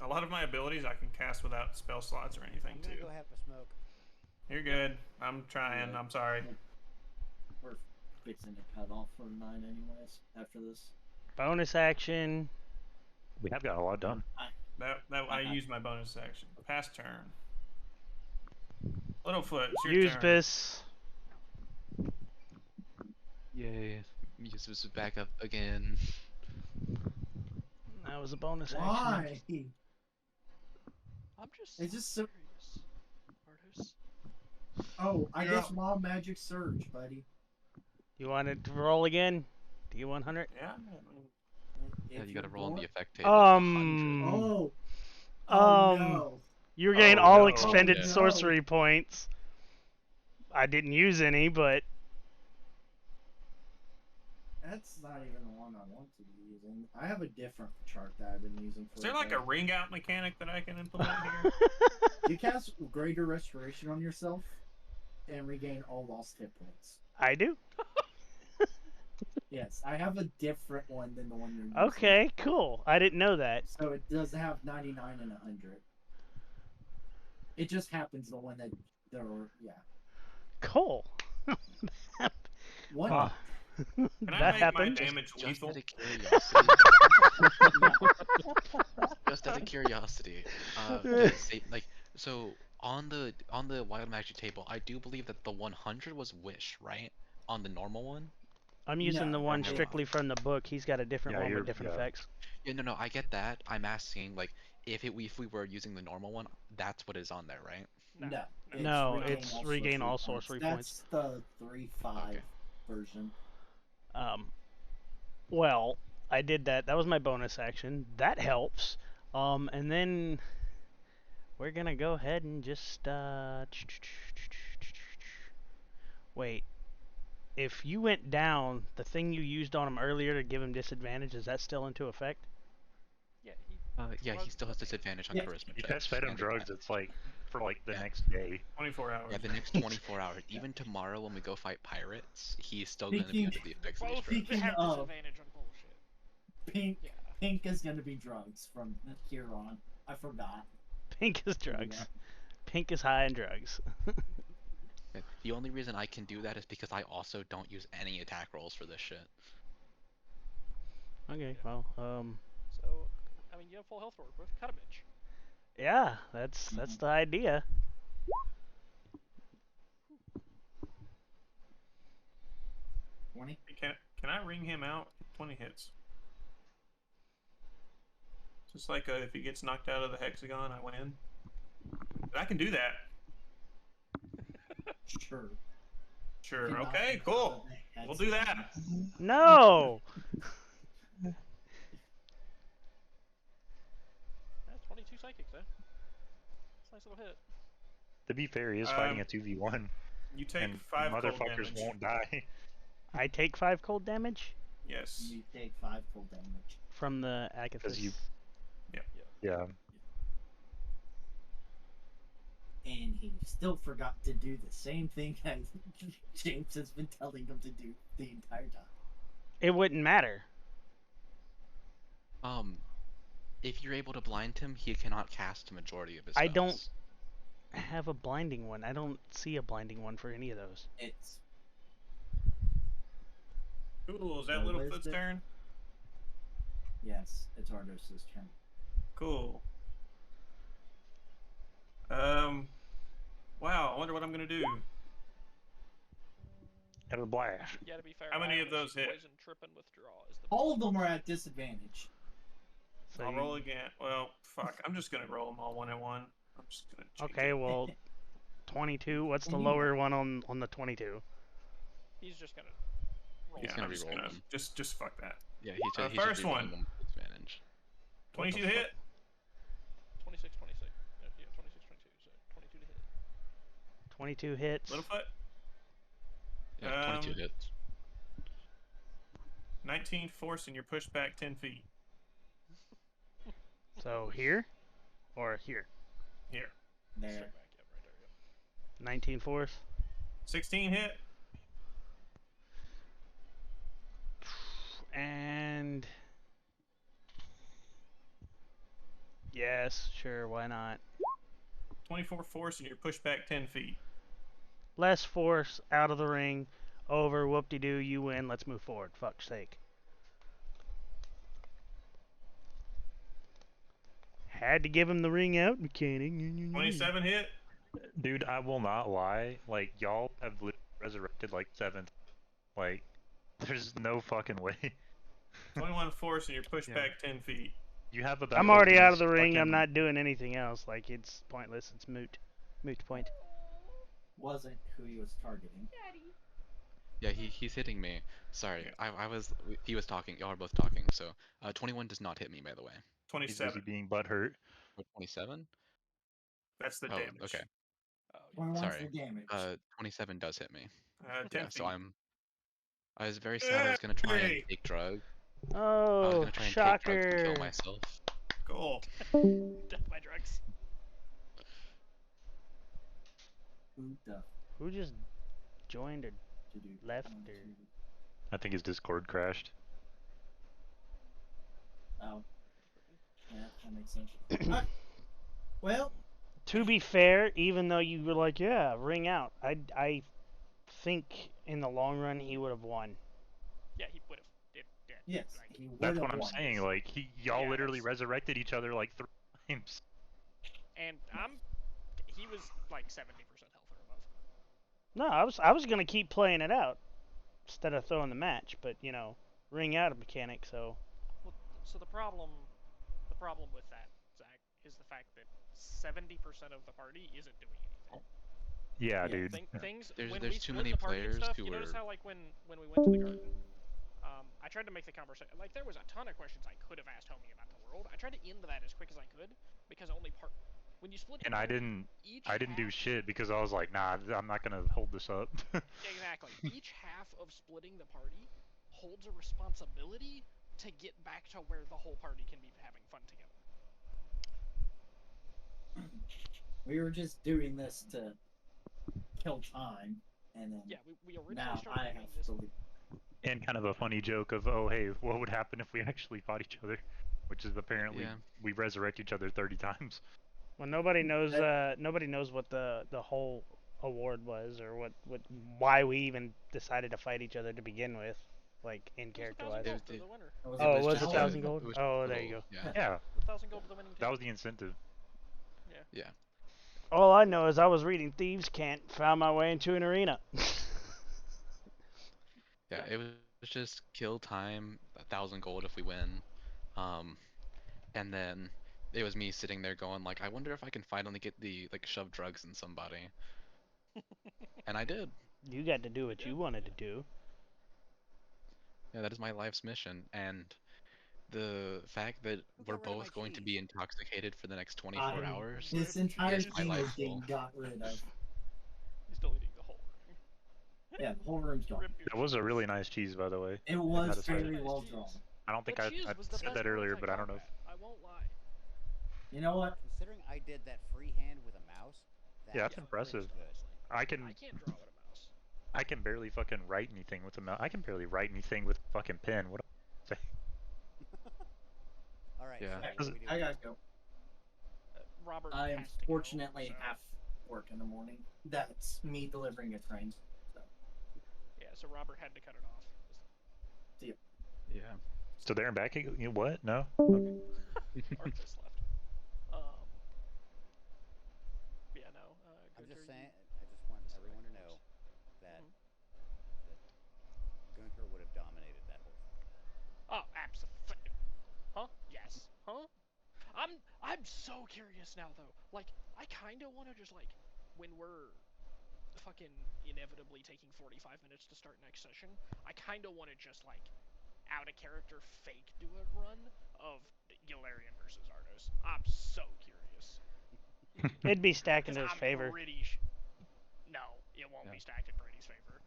A lot of my abilities I can cast without spell slots or anything I'm gonna too. go have a smoke. You're good. I'm trying. Yeah. I'm sorry. We're fixing to cut off for 9 anyways, after this. Bonus action. We have got a lot done. I used my bonus action. Pass turn. Littlefoot, it's your Use turn. this. Yay. Use this back up again. That was a bonus action. Why? I'm just It's just so. curious. Artus. Oh, I Yeah. guess Wild Magic Surge, buddy. You want it to roll again? D100? Yeah. Yeah, If you gotta you're roll on the going- effect table. Oh. Oh no. You're getting Oh, all no. expended Oh, no. sorcery points. I didn't use any, but That's not even the one I want to be using. I have a different chart that I've been using for. Is there like bit. a ring out mechanic that I can implement here? You cast Greater Restoration on yourself and regain all lost hit points. I do. Yes, I have a different one than the one you're using. Okay, cool. I didn't know that. So it does have 99 and 100. It just happens the one that there were, yeah. Cool. One. Wow. Can I That make happened. my damage Just lethal? out of curiosity. Just out of curiosity. Like, so on the wild magic table, I do believe that the 100 was wish, right? On the normal one. I'm using No, the one okay. strictly from the book. He's got a different Yeah, one you're- with different yeah. effects. Yeah, no, I get that. I'm asking, like, if we were using the normal one, that's what is on there, right? No. No, it's regain all sorcery That's the 3-5 Okay. version. Well, I did that. That was my bonus action. That helps. And then we're gonna go ahead and just wait. If you went down, the thing you used on him earlier to give him disadvantage, is that still into effect? Yeah, Yeah, he still has disadvantage on Yeah. charisma You checks. guys fed him and drugs. attack. It's like for like the Yeah. next day. 24 hours. Yeah, the next 24 hours. Even tomorrow when we go fight pirates, he's still gonna be Speaking- under the effects of these both drugs. Speaking have of- disadvantage on bullshit. Pink. Yeah. Pink is going to be drugs from here on. I forgot. Pink is drugs. Pink is high on drugs. Okay, the only reason I can do that is because I also don't use any attack rolls for this shit. Okay, well, So, I mean, you have full health to work with. Cut a bitch. yeah, that's the idea. Can I ring him out? 20 hits. Just like if he gets knocked out of the hexagon, I win. But I can do that. Sure. Sure. Cannot Okay. be Cool. out of the We'll do that. No. That's 22 psychic, though. That's a nice little hit. To be fair, he is fighting a 2v1, You take and 5 cold motherfuckers damage. won't die. I take 5 cold damage Yes. You take 5 cold damage. from the Because Agathis. you, Yep. yeah. And he still forgot to do the same thing as James has been telling him to do the entire time. It wouldn't matter. If you're able to blind him, he cannot cast a majority of his spells. I don't have a blinding one. I don't see a blinding one for any of those. It's Cool. Is that Well, where's Littlefoot's the- turn? yes, it's Ardos's turn. Cool. Wow. I wonder what I'm gonna do. Got a blast. Yeah, to be fair, How many I of those hit? Poison, trip, and withdraw is the All of them are at disadvantage. So I'll you- roll again. Well, fuck. I'm just gonna roll them all one at one. I'm just gonna. Change Okay, it. well, 22. What's the And you- lower one on the 22? He's just gonna roll. He's Yeah, gonna I'm just re-roll gonna them. just fuck that. Yeah, he's just first re-rolling one. them with advantage. 22 hit. 26, 26. Yeah, 26, 22. So 22 to hit. 22 hits. Littlefoot. Yeah, 22 hits. 19 force, and you're pushed back 10 feet. So here? Or here? Here. There. Straight back, yep, right there, yep. 19 force. 16 hit. And... yes, sure, why not? 24 force, and you're pushed back 10 feet. Less force, out of the ring, over, whoop-de-doo, you win, let's move forward, fuck's sake. Had to give him the ring out mechanic. 27 hit. Dude, I will not lie. Like, y'all have resurrected like 7th. Like, there's no fucking way. 21 force, and you're pushed Yeah. back 10 feet. You have about. I'm already out of the these ring, I'm fucking- not doing anything else, like, it's pointless, it's moot. Moot point. Wasn't who he was targeting. Yeah, he's hitting me. Sorry, he was talking. Y'all are both talking. So, 21 does not hit me, by the way. He's 27. busy being butthurt. Or 27? That's the Oh, damage. okay. Oh, yeah. 21's Sorry. the damage. 27 does hit me. 10 Yeah, feet. so I was very sad. I was gonna try and Hey! take drugs. I was Oh, gonna try and take drugs and shocker. kill myself. Cool. Death by drugs. Who the Who just joined or to do? left One, or... two. I think his Discord crashed. Oh. Yeah, that makes sense. Alright. Well, To be fair, even though you were like, yeah, ring out, I think in the long run he would have won. Yeah, he would have. yes, Like, he would That's have what I'm won. saying. Like, y'all Yeah, literally that's- resurrected each other like 3 times. and he was like 70% health or above. No, I was gonna keep playing it out instead of throwing the match, but you know, ring out a mechanic, so Well, so the problem with that, Zach, is the fact that 70% of the party isn't doing anything. Yeah, Yeah, dude. Things There's when too we split many the party and players stuff, who you notice were- how like when we went to the garden, I tried to make the conversation like there was a ton of questions I could have asked Homie about the world. I tried to end that as quick as I could because only part when you split. And the I party, didn't. each I didn't do half- shit because I was like, nah, I'm not gonna hold this up. Exactly. Each half of splitting the party holds a responsibility to get back to where the whole party can be having fun together. We were just doing this to kill time, and then Yeah, we originally now started I doing have this. to leave. And kind of a funny joke of, oh hey, what would happen if we actually fought each other? Which is apparently Yeah. we resurrect each other 30 times. well, nobody knows what the whole award was or what why we even decided to fight each other to begin with, like in character wise. Gold to the winner. Oh, it was just 1,000 a- gold. it was Oh, just a there you little- go. Yeah. Yeah, 1,000 gold to the winning team. that was the incentive. Yeah. All I know is I was reading Thieves' Cant, found my way into an arena. Yeah, it was just kill time, 1,000 gold if we win. And then it was me sitting there going like, I wonder if I can finally get the shove drugs in somebody. And I did. You got to do what you wanted to do. Yeah, that is my life's mission. And the fact that Who we're got rid of my both going to cheese? be intoxicated for the next 24 hours This entire is thing is delightful. being got rid of. He's deleting the whole ring. Yeah, the whole room's gone. Rip your That was a cheese. really nice cheese, by the way. It I was gotta say. very Nice well cheese. drawn. I don't think The I cheese was the said best that part of earlier, that but I don't know. combat, I won't lie. You know what? Considering I did that freehand with a mouse, Yeah, that's that's impressive. pretty good. I can I can't draw with a mouse. I can barely fucking write anything with a mouse. I can barely write anything with a fucking pen. What? Say? All right, Yeah. so what do we do? I gotta go. Robert I am has to fortunately go, so. half work in the morning. That's me delivering a train. So. Yeah, so Robert had to cut it off. See ya. Yeah. So they're back again? What? No. Arthas left. Yeah, no. I'm just Gunther, saying. I just want everyone to know that that Gunther would have dominated that whole thing. Oh, absolutely. Huh? Yes. Huh? I'm so curious now though. Like, I kind of want to just like, when we're fucking inevitably taking 45 minutes to start next session, I kind of want to just like, out of character, fake do a run of Galarian versus Ardos. I'm so curious. It'd be stacked in 'Cause his I'm favor. pretty no, it won't be stacked in Brady's favor.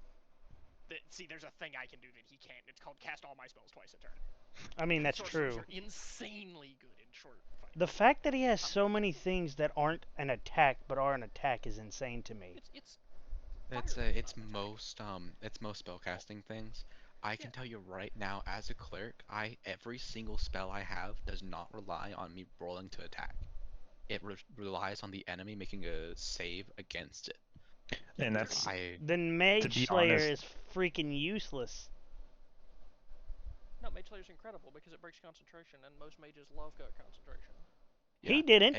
See, there's a thing I can do that he can't. It's called cast all my spells twice a turn. I mean, that's Sorcerers true. are insanely good in short fights. The fact that he has so many things that aren't an attack but are an attack is insane to me. It's most spellcasting things. I can tell you right now, as a cleric, every single spell I have does not rely on me rolling to attack. It relies on the enemy making a save against it. And that's then Mage Slayer is freaking useless. No, Mage Slayer's incredible because it breaks concentration, and most mages love concentration. He didn't.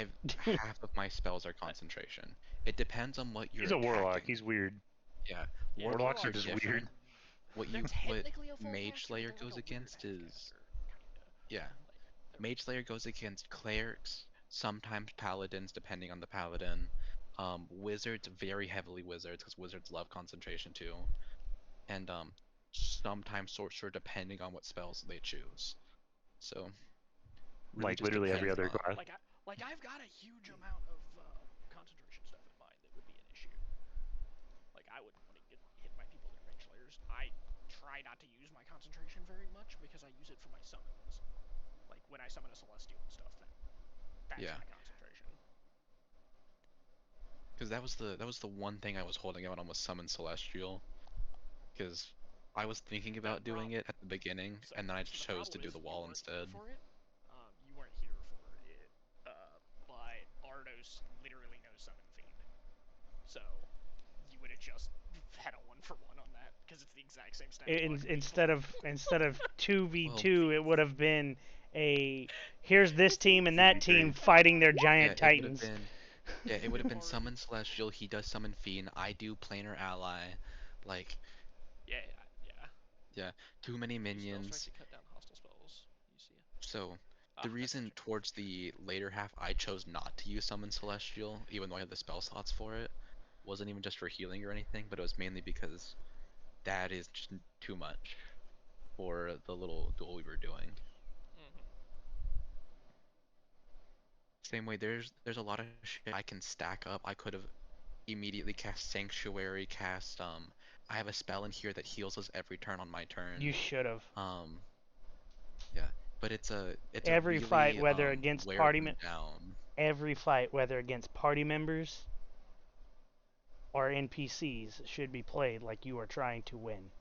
Half of my spells are concentration. It depends on what you're He's a warlock. attacking. He's weird. Yeah, Warlocks are are just different. weird. What Mage Slayer goes against is Mage Slayer goes against clerics, sometimes paladins, depending on the paladin. Wizards, very heavily wizards, because wizards love concentration too. And sometimes sorcerer, depending on what spells they choose. So, really Like just literally every depends other on- class. Like I've got a huge amount of concentration stuff in mind that would be an issue. Like I wouldn't want to get hit by people that are Mage Slayers. I try not to use my concentration very much because I use it for my summons. Like when I summon a Celestial and stuff, that's my concentration. Because that was the one thing I was holding out on was Summon Celestial. Because I was thinking about doing it at the beginning, and then I chose to do the wall instead. For it, you weren't here for it, but Ardos literally knows Summon Fiend, so you would have just had a 1-for-1 on that because it's the exact same stat. Instead of 2v2, it would have been here's this team and that team fighting their giant titans. It would have been Summon Celestial. He does Summon Fiend. I do Planar Ally, like. Yeah, too many minions. To cut down hostile spells. You see. So, the reason towards the later half I chose not to use Summon Celestial, even though I had the spell slots for it, wasn't even just for healing or anything, but it was mainly because that is just too much for the little duel we were doing. Same way, there's a lot of shit I can stack up. I could have immediately cast Sanctuary, I have a spell in here that heals us every turn on my turn. You should have. Yeah, but it's every a really, fight, whether against wear party them down. Every fight, whether against party members or NPCs, should be played like you are trying to win.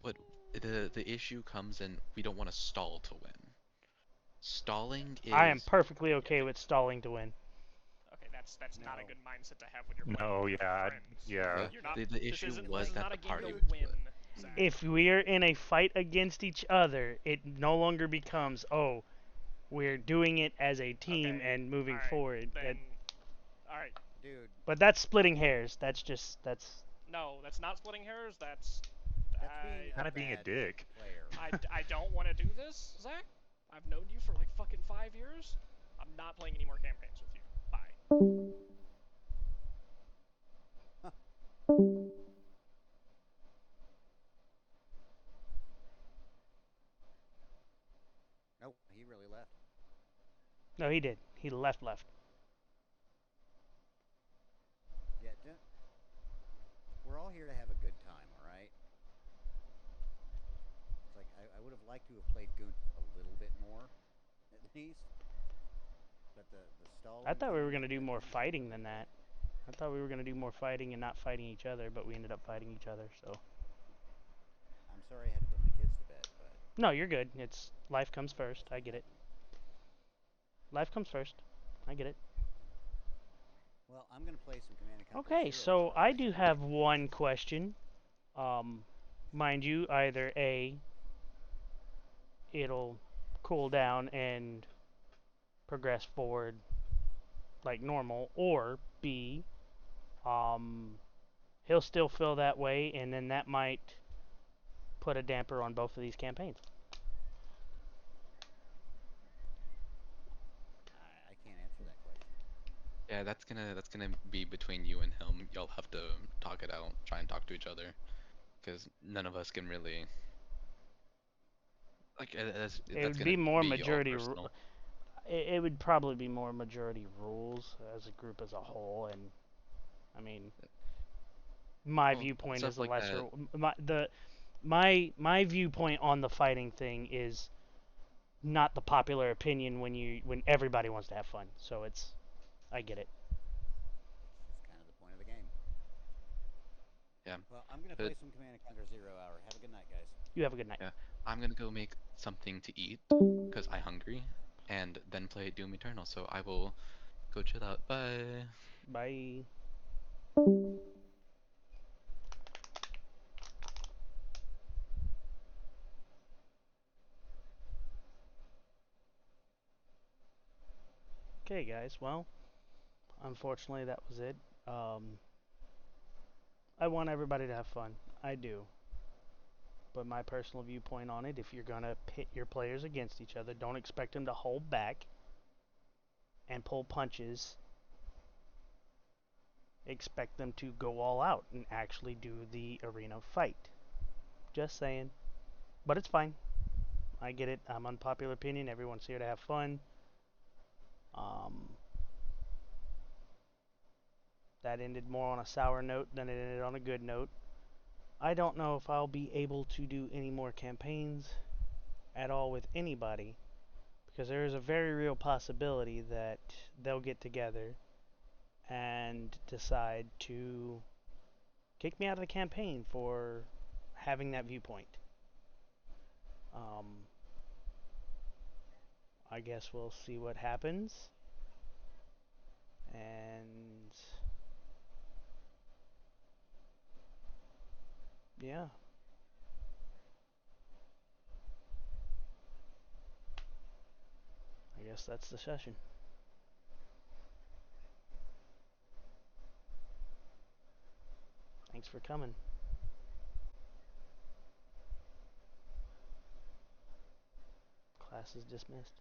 But the issue comes in we don't want to stall to win. Stalling is. I am perfectly okay with stalling to win. Okay, that's not a good mindset to have when you're No, playing yeah, friends. yeah. The issue was that the party would win. If we are in a fight against each other, it no longer becomes, oh, we're doing it as a team and moving forward. Alright. Dude. But that's splitting hairs. That's No, that's not splitting hairs. That's kind of being a dick. I don't want to do this, Zach. I've known you for like fucking 5 years. I'm not playing any more campaigns with you. Bye. No, he did. He left. Yeah, we're all here to have a good time, all right? It's like I would have liked to have played Goon a little bit more, at least. But the stalling I thought we were thing, gonna do the more things fighting than that. I thought we were gonna do more fighting and not fighting each other, but we ended up fighting each other. So. I'm sorry I had to put my kids to bed, but No, you're good. It's life comes first. I get it. Life comes first. I get it. well, I'm gonna play some Command and Conquer Okay, Zero so for I my do second have game of one Shenanigans. question. Mind you, either A, it'll cool down and progress forward like normal, or B, he'll still feel that way, and then that might put a damper on both of these campaigns. I can't answer that question. Yeah, that's gonna be between you and him. Y'all have to talk it out, try and talk to each other, because none of us can really like It that's would gonna be more be all majority. personal. It would probably be more majority rules as a group as a whole, and I mean, my Well, viewpoint stuff is a like lesser. that. My viewpoint on the fighting thing is not the popular opinion when everybody wants to have fun. So I get it. It's just kind of the point of the game. Yeah, Well, I'm gonna but play some Command and Conquer Zero Hour. Have a good night, guys. You have a good night. yeah, I'm gonna go make something to eat because I'm hungry, and then play Doom Eternal. So I will go chill out. Bye. Bye. Okay, guys. Well, unfortunately, that was it. I want everybody to have fun. I do. But my personal viewpoint on it, if you're going to pit your players against each other, don't expect them to hold back and pull punches. Expect them to go all out and actually do the arena fight. Just saying. But it's fine. I get it. I'm unpopular opinion. Everyone's here to have fun. That ended more on a sour note than it ended on a good note. I don't know if I'll be able to do any more campaigns at all with anybody, because there is a very real possibility that they'll get together and decide to kick me out of the campaign for having that viewpoint. I guess we'll see what happens. And yeah. I guess that's the session. Thanks for coming. Class is dismissed.